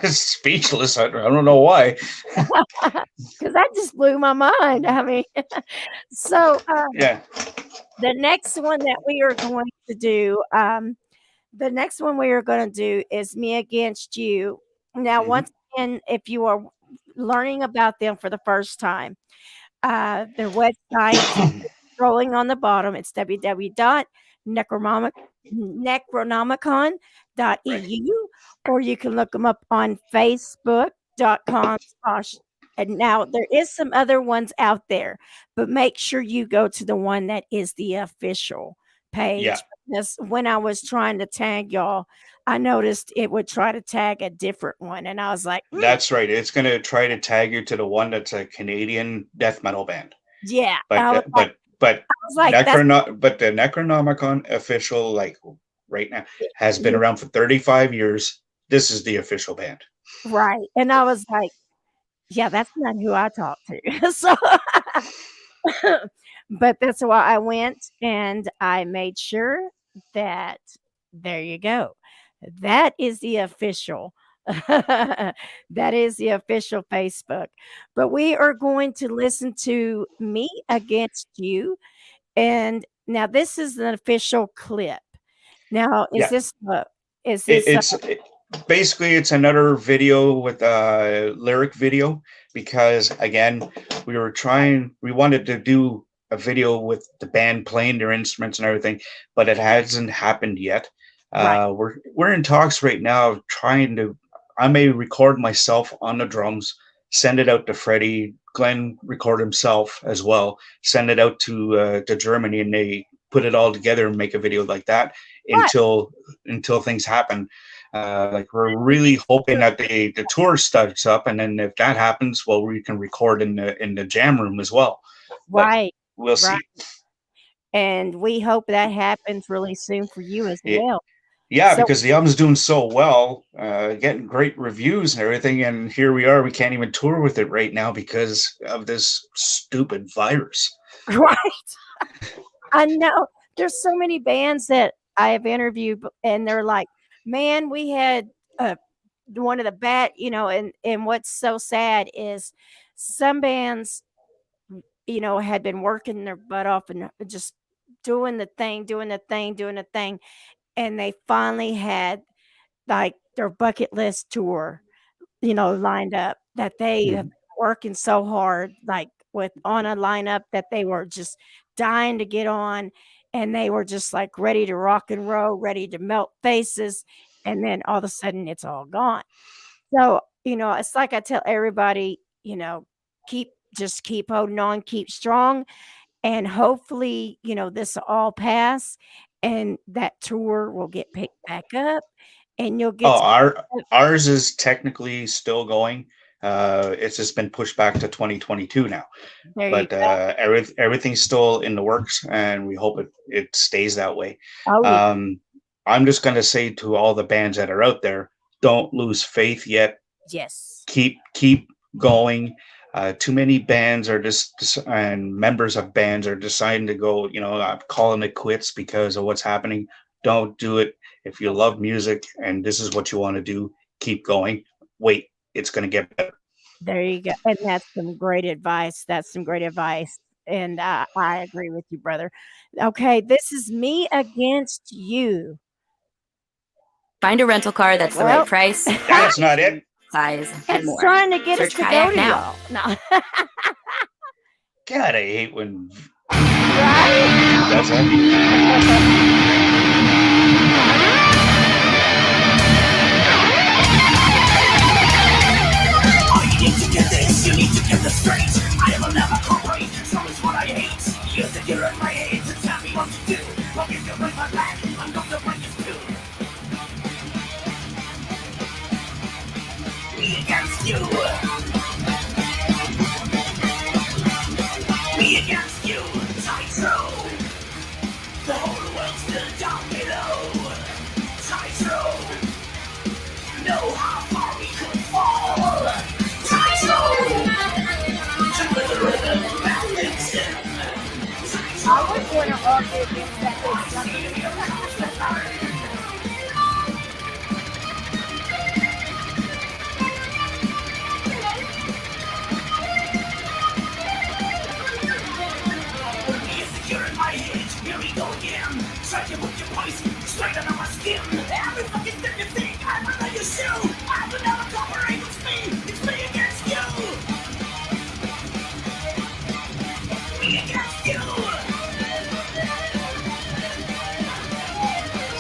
Speechless. I don't know why. Because that just blew my mind. I mean, so Yeah. the next one that we are going to do, is Me Against You. Now, once again, if you are learning about them for the first time, their website scrolling on the bottom. It's www.necronomicon.eu, or you can look them up on facebook.com/. And now there is some other ones out there, but make sure you go to the one that is the official page. Yeah. Because when I was trying to tag y'all, I noticed it would try to tag a different one, and I was like, That's right. It's going to try to tag you to the one that's a Canadian death metal band. yeah. But I was like, that's but the Necronomicon official, like right now, has been around for 35 years. This is the official band. right. And I was like, yeah, that's not who I talked to. So, but that's why I went and I made sure that there you go. That is the official That is the official Facebook. But we are going to listen to Me Against You. And now this is an official clip. Now, Yeah. is this Basically it's another video with a lyric video because again we wanted to do a video with the band playing their instruments and everything, but it hasn't happened yet. Right. We're in talks right now of I may record myself on the drums, send it out to Freddie, Glenn record himself as well, send it out to Germany, and they put it all together and make a video like that until things happen. Like we're really hoping that the tour starts up, and then if that happens, well, we can record in the jam room as well. But right? we'll see. Right. And we hope that happens really soon for you as Yeah. well. Yeah, So- because the album's doing so well, getting great reviews and everything, and here we are. We can't even tour with it right now because of this stupid virus. Right. I know. There's so many bands that I have interviewed, and they're like, "Man, we had one of the bad, and what's so sad is some bands, had been working their butt off and just doing the thing, and they finally had like their bucket list tour, lined up that they have been working so hard, like on a lineup that they were just dying to get on, and they were just like ready to rock and roll, ready to melt faces, and then all of a sudden it's all gone. So, it's like I tell everybody, keep holding on, keep strong, and hopefully, this will all pass and that tour will get picked back up and you'll get Ours is technically still going. It's just been pushed back to 2022 now. There But you go. everything's still in the works, and we hope it stays that way. Oh, yeah. I'm just going to say to all the bands that are out there, don't lose faith yet. Yes. Keep going. Too many bands are and members of bands are deciding to go, calling it quits because of what's happening. Don't do it. If you love music and this is what you want to do, keep going. Wait, it's going to get better. There you go. And that's some great advice. And I agree with you, brother. Okay, this is Me Against You. Find a rental car that's the right price. That's not it. Size and more. Trying to get Search us to Kayak go to now. y'all. No. God, I hate when Right? that's it. You need to get this, you need to get this straight. I will never cooperate, so is what I hate. You think you're in my head to tell me what to do. Well, if you break my back, I'm going to break his too. Me against you. Me against you, Titro. The whole world's still down below. Titro. Know how far we could fall. I was going to argue against that. You're in my head, here we go again. Try to put your voice straight under my skin. Every fucking thing you think, I'm under your shoe. I will never cooperate, it's me against you. Me against you.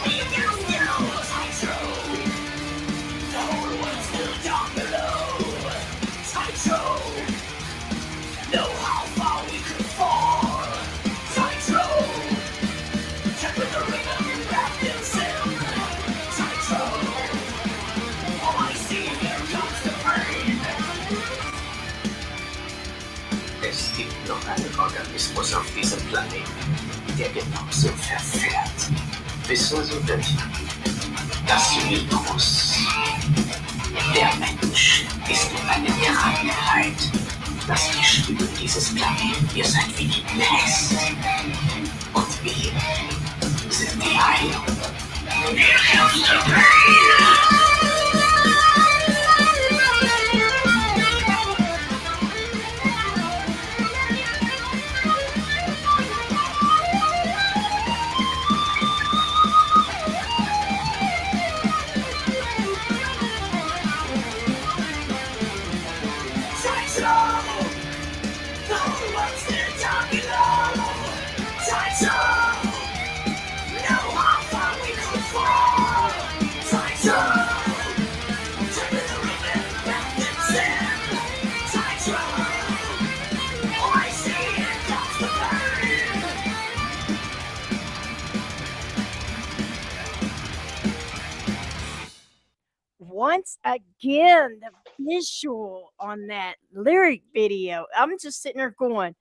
Me against you. Titro. The whole world's still down below. Titro. Know how far we could fall. Titro. Check with the rhythm wrapped in sin. Titro. All I see, here comes the pain. Es gibt noch einen Organismus auf diesem Planeten, der genauso verfährt. Wissen Sie welchen? Das Virus. Der Mensch ist nur eine Krankheit. Das Geschwür dieses Planeten, ihr seid wie die Pest. Und wir sind die Heilung. Here comes the pain. again, the visual on that lyric video, I'm just sitting there going,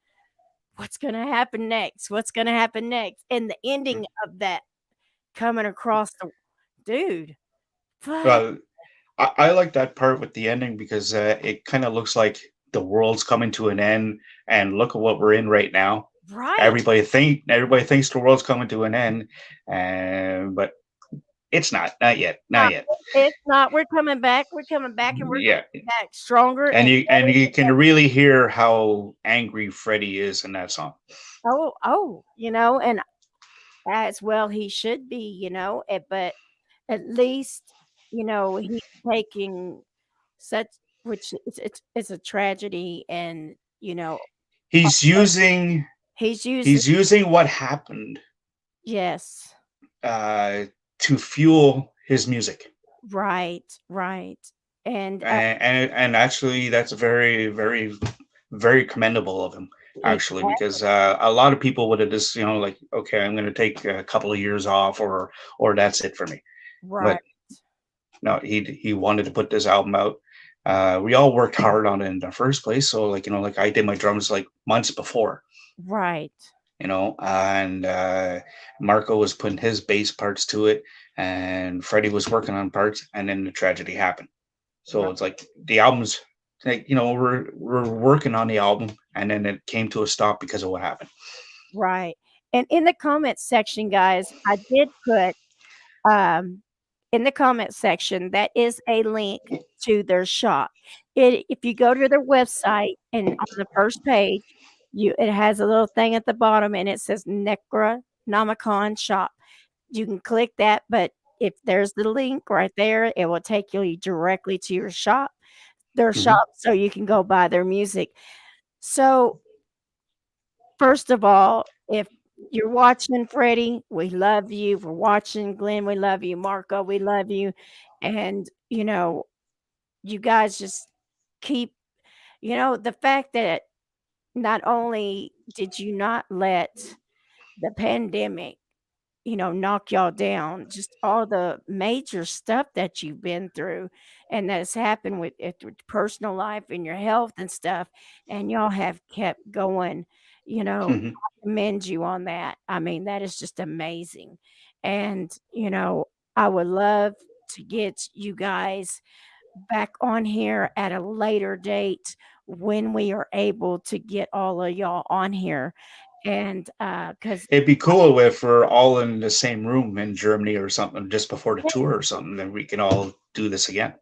what's going to happen next? What's going to happen next? And the ending of that coming across the dude. Fuck. Well, I like that part with the ending because it kind of looks like the world's coming to an end, and look at what we're in right now. Right. Everybody thinks the world's coming to an end, but it's not yet. It's not. We're coming back. We're coming back, and we're Yeah. coming back stronger. And you can really hear how angry Freddie is in that song. Oh, and as well he should be, but at least, he's taking such, which it's a tragedy, and He's using what happened yes, to fuel his music. right, and And actually that's very, very, very commendable of him, actually, because a lot of people would have just, like, okay, I'm going to take a couple of years off, or that's it for me. right, But no, he wanted to put this album out. We all worked hard on it in the first place. So like I did my drums like months before, right, and Marco was putting his bass parts to it, and Freddie was working on parts, and then the tragedy happened. So it's like the album's like, we're working on the album, and then it came to a stop because of what happened. right. And in the comments section, guys, I did put in the comment section, that is a link to their shop. If you go to their website, and on the first page, it has a little thing at the bottom, and it says Necronomicon shop. You can click that, but if there's the link right there, it will take you directly to your shop, their shop, so you can go buy their music. So, first of all, if you're watching, Freddie, we love you. We're watching, Glenn, we love you. Marco, we love you. And, you guys just keep, the fact that not only did you not let the pandemic, knock y'all down, just all the major stuff that you've been through and that has happened with personal life and your health and stuff, and y'all have kept going, I commend you on that. I mean, that is just amazing. And, I would love to get you guys back on here at a later date when we are able to get all of y'all on here. And because It'd be cool if we're all in the same room in Germany or something just before the tour or something, then we can all do this again.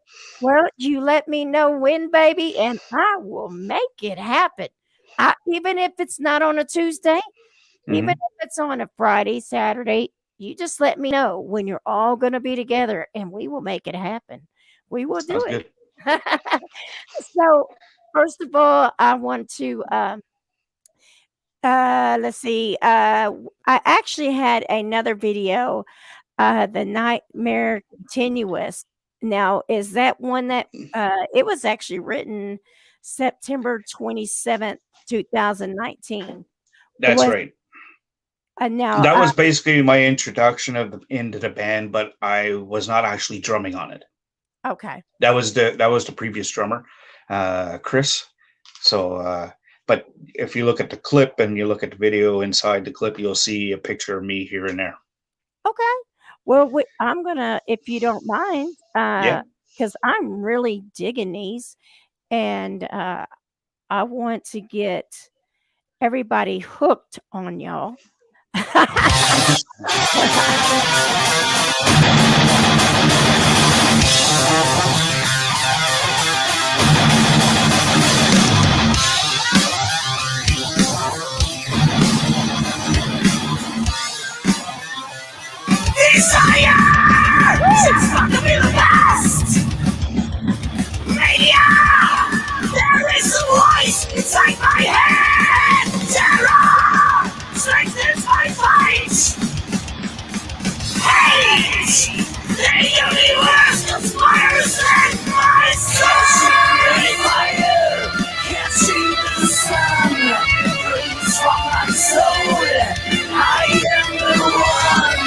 well, you let me know when, baby, and I will make it happen. Even if it's not on a Tuesday, even if it's on a Friday, Saturday, you just let me know when you're all going to be together, and we will make it happen. We will do Sounds it. good. So, first of all, I want to let's see. I actually had another video, the Nightmare Continuous. Now, is that one that it was actually written September 27th, 2019? That's right. Now, That was basically my introduction into the band, but I was not actually drumming on it. okay. That was the previous drummer, Chris. So, but if you look at the clip and you look at the video inside the clip, you'll see a picture of me here and there. Okay. Well, I'm gonna, if you don't mind, Yeah. because I'm really digging these, and I want to get everybody hooked on y'all. Desire! It's fun to be the best! Mania! There is a voice inside my head! Terror! Strengthens my fight! Hate! The universe conspires in my soul! Fire! Can't see the sun! Brings from my soul! I am the one!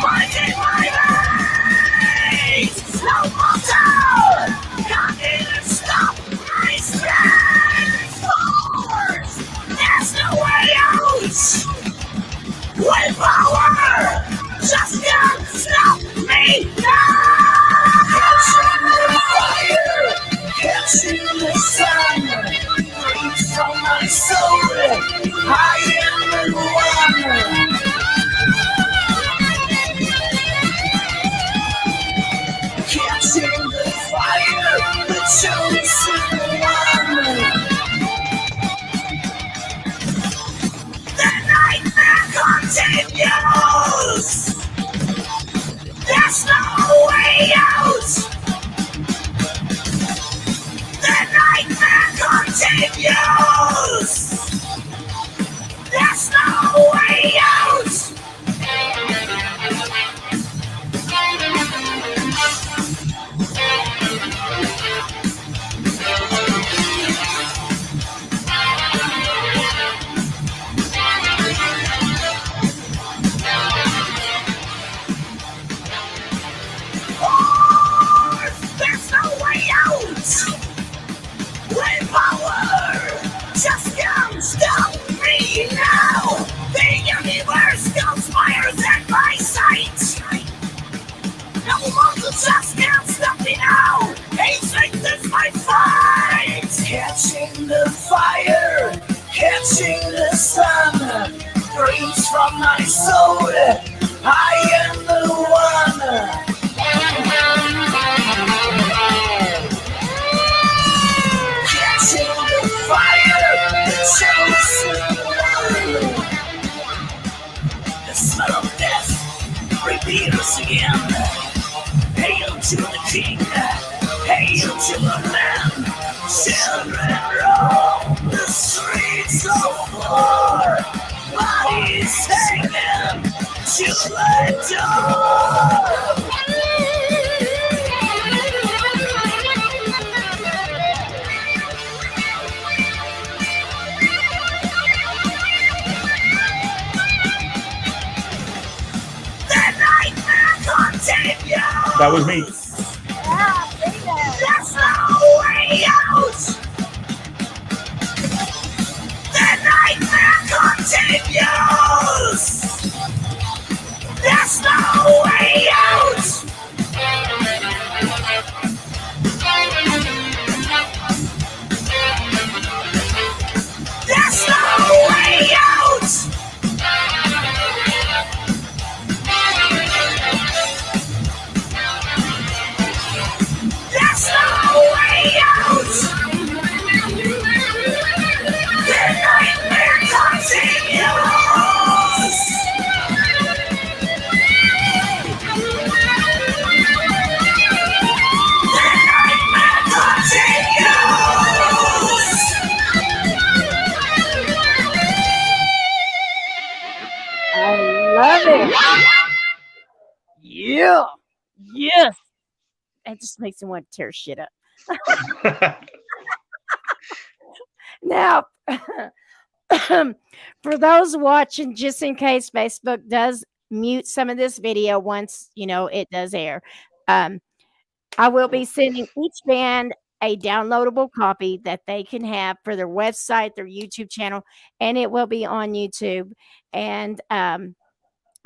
Fighting my veins! use. There's no way out. There's no way out. Willpower just comes down me now. The universe conspires at my sight. No mortal just can't stop me now. Hatred is my fight. Catching the fire, catching the sun, breathes from my soul. I am the one. Catching the fire, the chosen one. The smell of death reveals again. Hail to the king, hail to the man. Children roam the streets of war. Bodies hanging to the door. That was me. There's no way out. The nightmare continues. There's no way out. There's no way out. There's no way out! The nightmare continues! The nightmare continues! I love it. Yeah. Yes. That just makes me want to tear shit up. Now, for those watching, just in case Facebook does mute some of this video once, it does air, I will be sending each band a downloadable copy that they can have for their website, their YouTube channel, and it will be on YouTube. And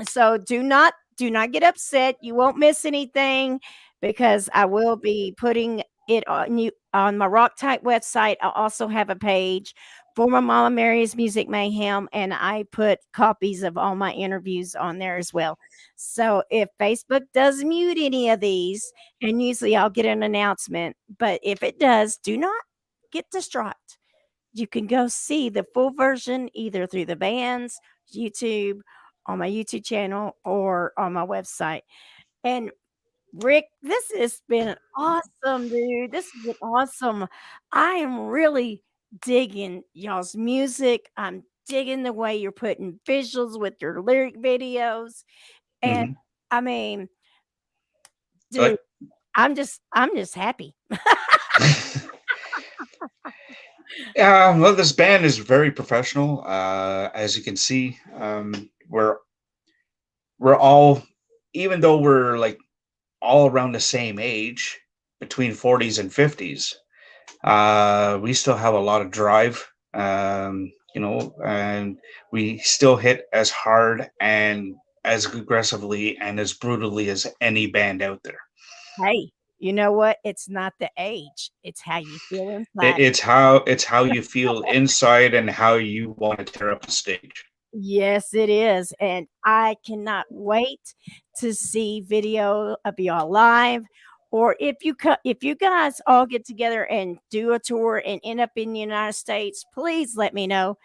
so do not get upset. You won't miss anything, because I will be putting it on my Rock Type website. I also have a page for my Mama Mary's Music Mayhem, and I put copies of all my interviews on there as well. So if Facebook does mute any of these, and usually I'll get an announcement, but if it does, do not get distraught. You can go see the full version either through the band's YouTube, on my YouTube channel, or on my website. And Rick, this has been awesome, dude. This has been awesome. I am really digging y'all's music. I'm digging the way you're putting visuals with your lyric videos. And I mean, dude, I'm just happy. Well, this band is very professional. As you can see, we're all, even though we're like all around the same age, between 40s and 50s, we still have a lot of drive, and we still hit as hard and as aggressively and as brutally as any band out there. Hey, you know what? It's not the age. It's how you feel inside. It's how you feel inside and how you want to tear up the stage. Yes, it is. And I cannot wait to see video of y'all live. Or if you guys all get together and do a tour and end up in the United States, please let me know.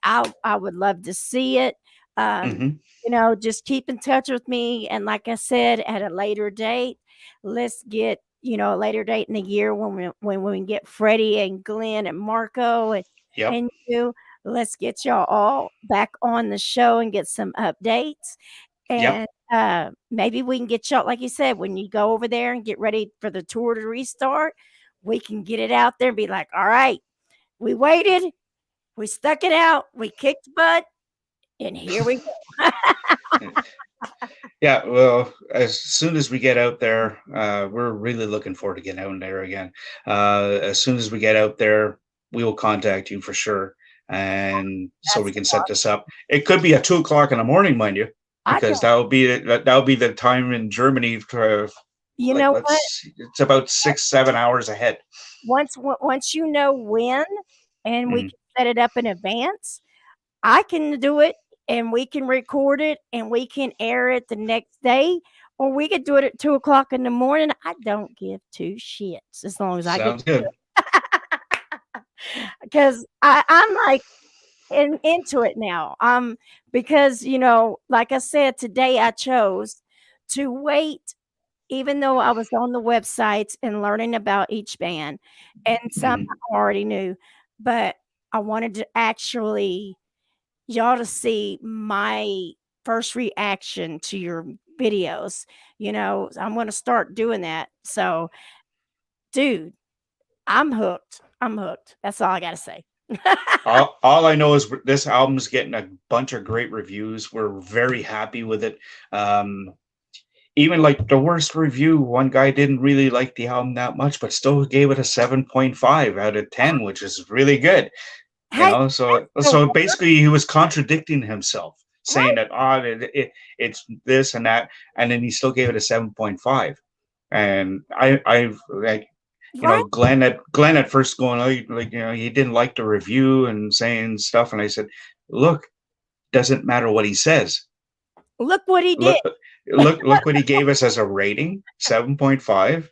I would love to see it. Just keep in touch with me. And like I said, at a later date, let's get, a later date in the year when we can get Freddie and Glenn and Marco Yep. and let's get y'all all back on the show and get some updates. Yep. And maybe we can get y'all, like you said, when you go over there and get ready for the tour to restart, we can get it out there and be like, all right, we waited, we stuck it out, we kicked butt, and here we go. Yeah, well, as soon as we get out there, we're really looking forward to getting out there again. As soon as we get out there, we will contact you for sure, and so we can set this up. It could be at 2 o'clock in the morning, mind you, because that'll be the time in Germany. You know what? It's about 6-7 hours ahead. Once you know when, and we Mhm. can set it up in advance, I can do it, and we can record it, and we can air it the next day, or we could do it at 2 o'clock in the morning. I don't give two shits as long as I get Sounds good. because I'm like into it now. Because like I said, today I chose to wait, even though I was on the websites and learning about each band, and some I already knew, but I wanted to actually y'all to see my first reaction to your videos. I'm going to start doing that. So, dude, I'm hooked. I'm hooked. That's all I got to say. All I know is this album's getting a bunch of great reviews. We're very happy with it. Even like the worst review, one guy didn't really like the album that much, but still gave it a 7.5 out of 10, which is really good. So basically he was contradicting himself, saying that it's this and that, and then he still gave it a 7.5. And I like, Glenn at first going like he didn't like the review and saying stuff, and I said, look, doesn't matter what he says. Look what he did. Look what he gave us as a rating, 7.5,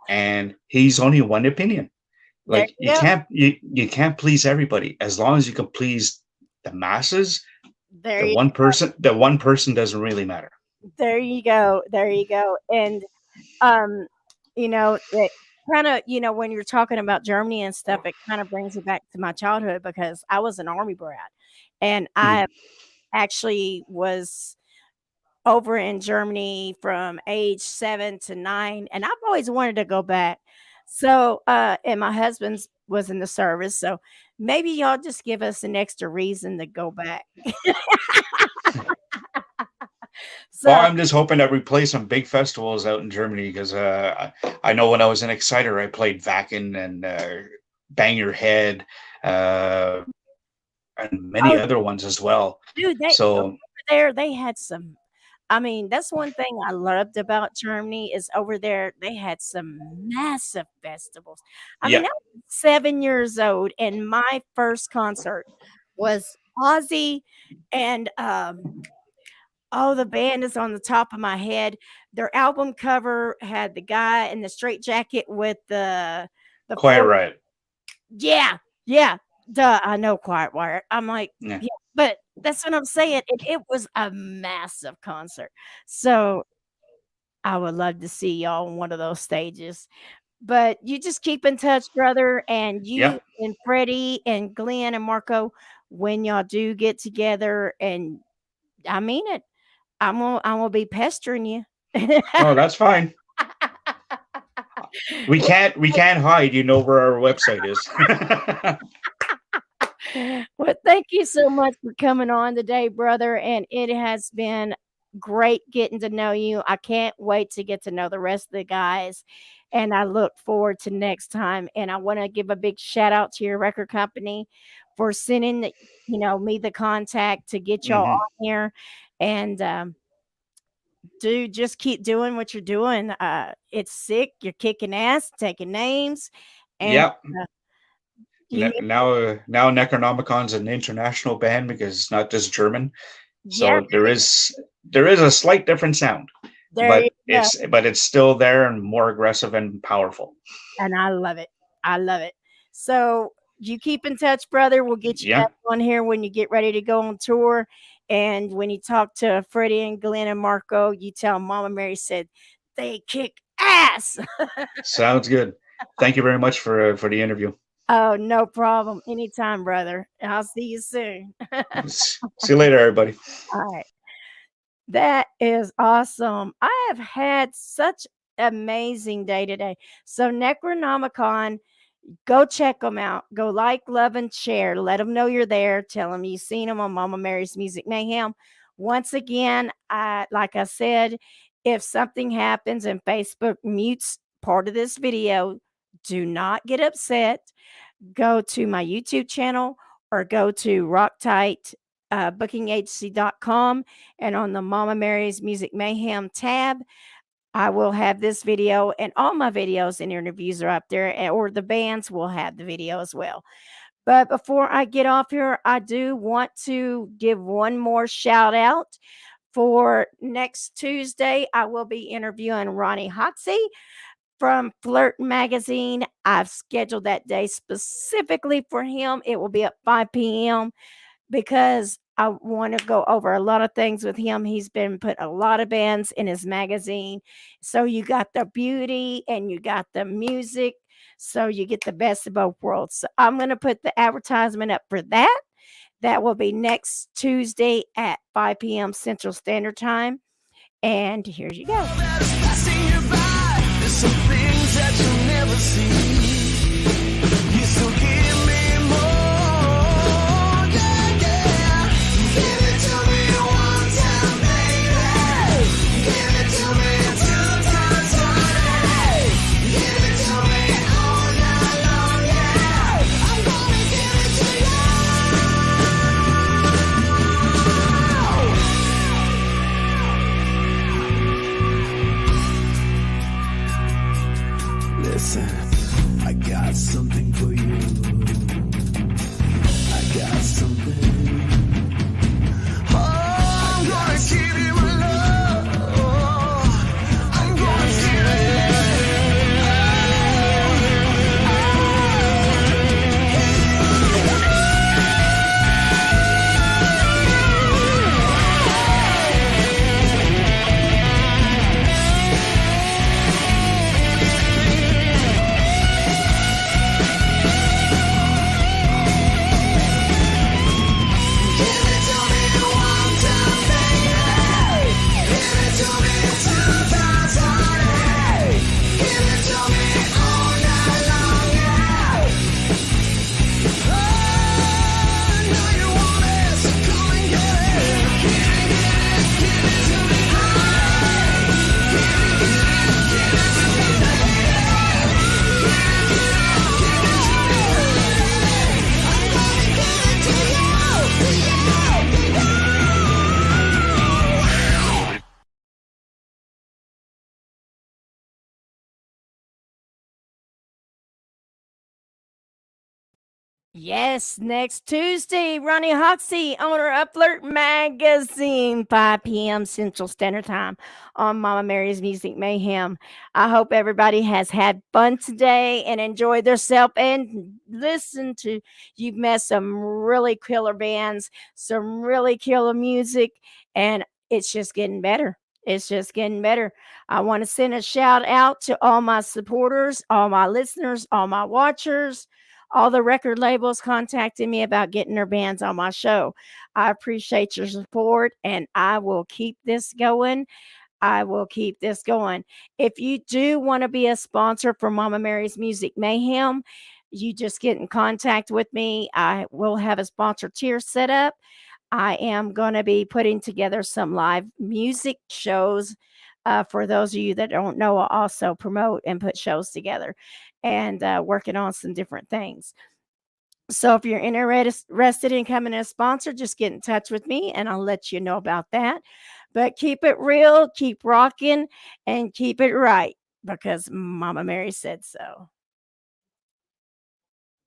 and he's only one opinion. Like you can't please everybody. As long as you can please the masses, the one person doesn't really matter. There you go. There you go. And it kind of, when you're talking about Germany and stuff, it kind of brings me back to my childhood because I was an Army brat, and I actually was over in Germany from age 7 to 9, and I've always wanted to go back. So, and my husband's was in the service, so maybe y'all just give us an extra reason to go back. Well, I'm just hoping that we play some big festivals out in Germany because I know when I was in Exciter, I played Wacken and Bang Your Head and many other ones as well. Dude, over there they had some. I mean, that's one thing I loved about Germany is over there they had some massive festivals. I mean, I was 7 years old, and my first concert was Ozzy, and the band is on the top of my head. Their album cover had the guy in the straight jacket with the Quiet Riot. Yeah, duh. I know Quiet Riot. I'm like, yeah, but that's what I'm saying. It was a massive concert. So I would love to see y'all on one of those stages. But you just keep in touch, brother, and you and Freddie and Glenn and Marco, when y'all do get together, and I mean it, I'm gonna be pestering you. Oh, that's fine. We can't hide. You know where our website is. Well, thank you so much for coming on today, brother. And it has been great getting to know you. I can't wait to get to know the rest of the guys. And I look forward to next time. And I want to give a big shout out to your record company for sending me the contact to get y'all on here. And dude, just keep doing what you're doing. It's sick. You're kicking ass, taking names. And now Necronomicon's an international band because it's not just German. So there is a slight different sound. But it's still there and more aggressive and powerful. And I love it. I love it. So you keep in touch, brother. We'll get you back on here when you get ready to go on tour. And when you talk to Freddie and Glenn and Marco, you tell Mama Mary said they kick ass. Sounds good. Thank you very much for the interview. Oh, no problem. Anytime, brother. I'll see you soon. See you later, everybody. All right. That is awesome. I have had such amazing day today. So Necronomicon, go check them out. Go like, love, and share. Let them know you're there. Tell them you've seen them on Mama Mary's Music Mayhem. Once again, like I said, if something happens and Facebook mutes part of this video, do not get upset. Go to my YouTube channel or go to Rocktite bookingagency.com, and on the Mama Mary's Music Mayhem tab, I will have this video, and all my videos and interviews are up there, or the bands will have the video as well. But before I get off here, I do want to give one more shout out. For next Tuesday, I will be interviewing Ronnie Hoxie from Flirt Magazine. I've scheduled that day specifically for him. It will be at 5 p.m. because I want to go over a lot of things with him. He's been put a lot of bands in his magazine. So you got the beauty and you got the music. So you get the best of both worlds. So I'm going to put the advertisement up for that. That will be next Tuesday at 5 p.m. Central Standard Time. And here you go. There's some things that you'll never see. You still give me more, yeah, yeah. Give it to me one time, baby. Give it to me 2 times, honey. Give it to me all night long, yeah. I'm gonna give it to you. Listen, I got something for you. I got something. Oh, I'm gonna give you my love. I'm gonna give it. Yes, next Tuesday, Ronnie Hoxie, owner of Flirt Magazine, 5 p.m. Central Standard Time on Mama Mary's Music Mayhem. I hope everybody has had fun today and enjoyed themselves and listen to, you've met some really killer bands, some really killer music, and it's just getting better. It's just getting better. I want to send a shout out to all my supporters, all my listeners, all my watchers, all the record labels contacting me about getting their bands on my show. I appreciate your support, and I will keep this going. I will keep this going. If you do want to be a sponsor for Mama Mary's Music Mayhem, you just get in contact with me. I will have a sponsor tier set up. I am going to be putting together some live music shows. For those of you that don't know, I also promote and put shows together and working on some different things. So if you're interested in becoming a sponsor, just get in touch with me and I'll let you know about that. But keep it real, keep rocking, and keep it right because Mama Mary said so.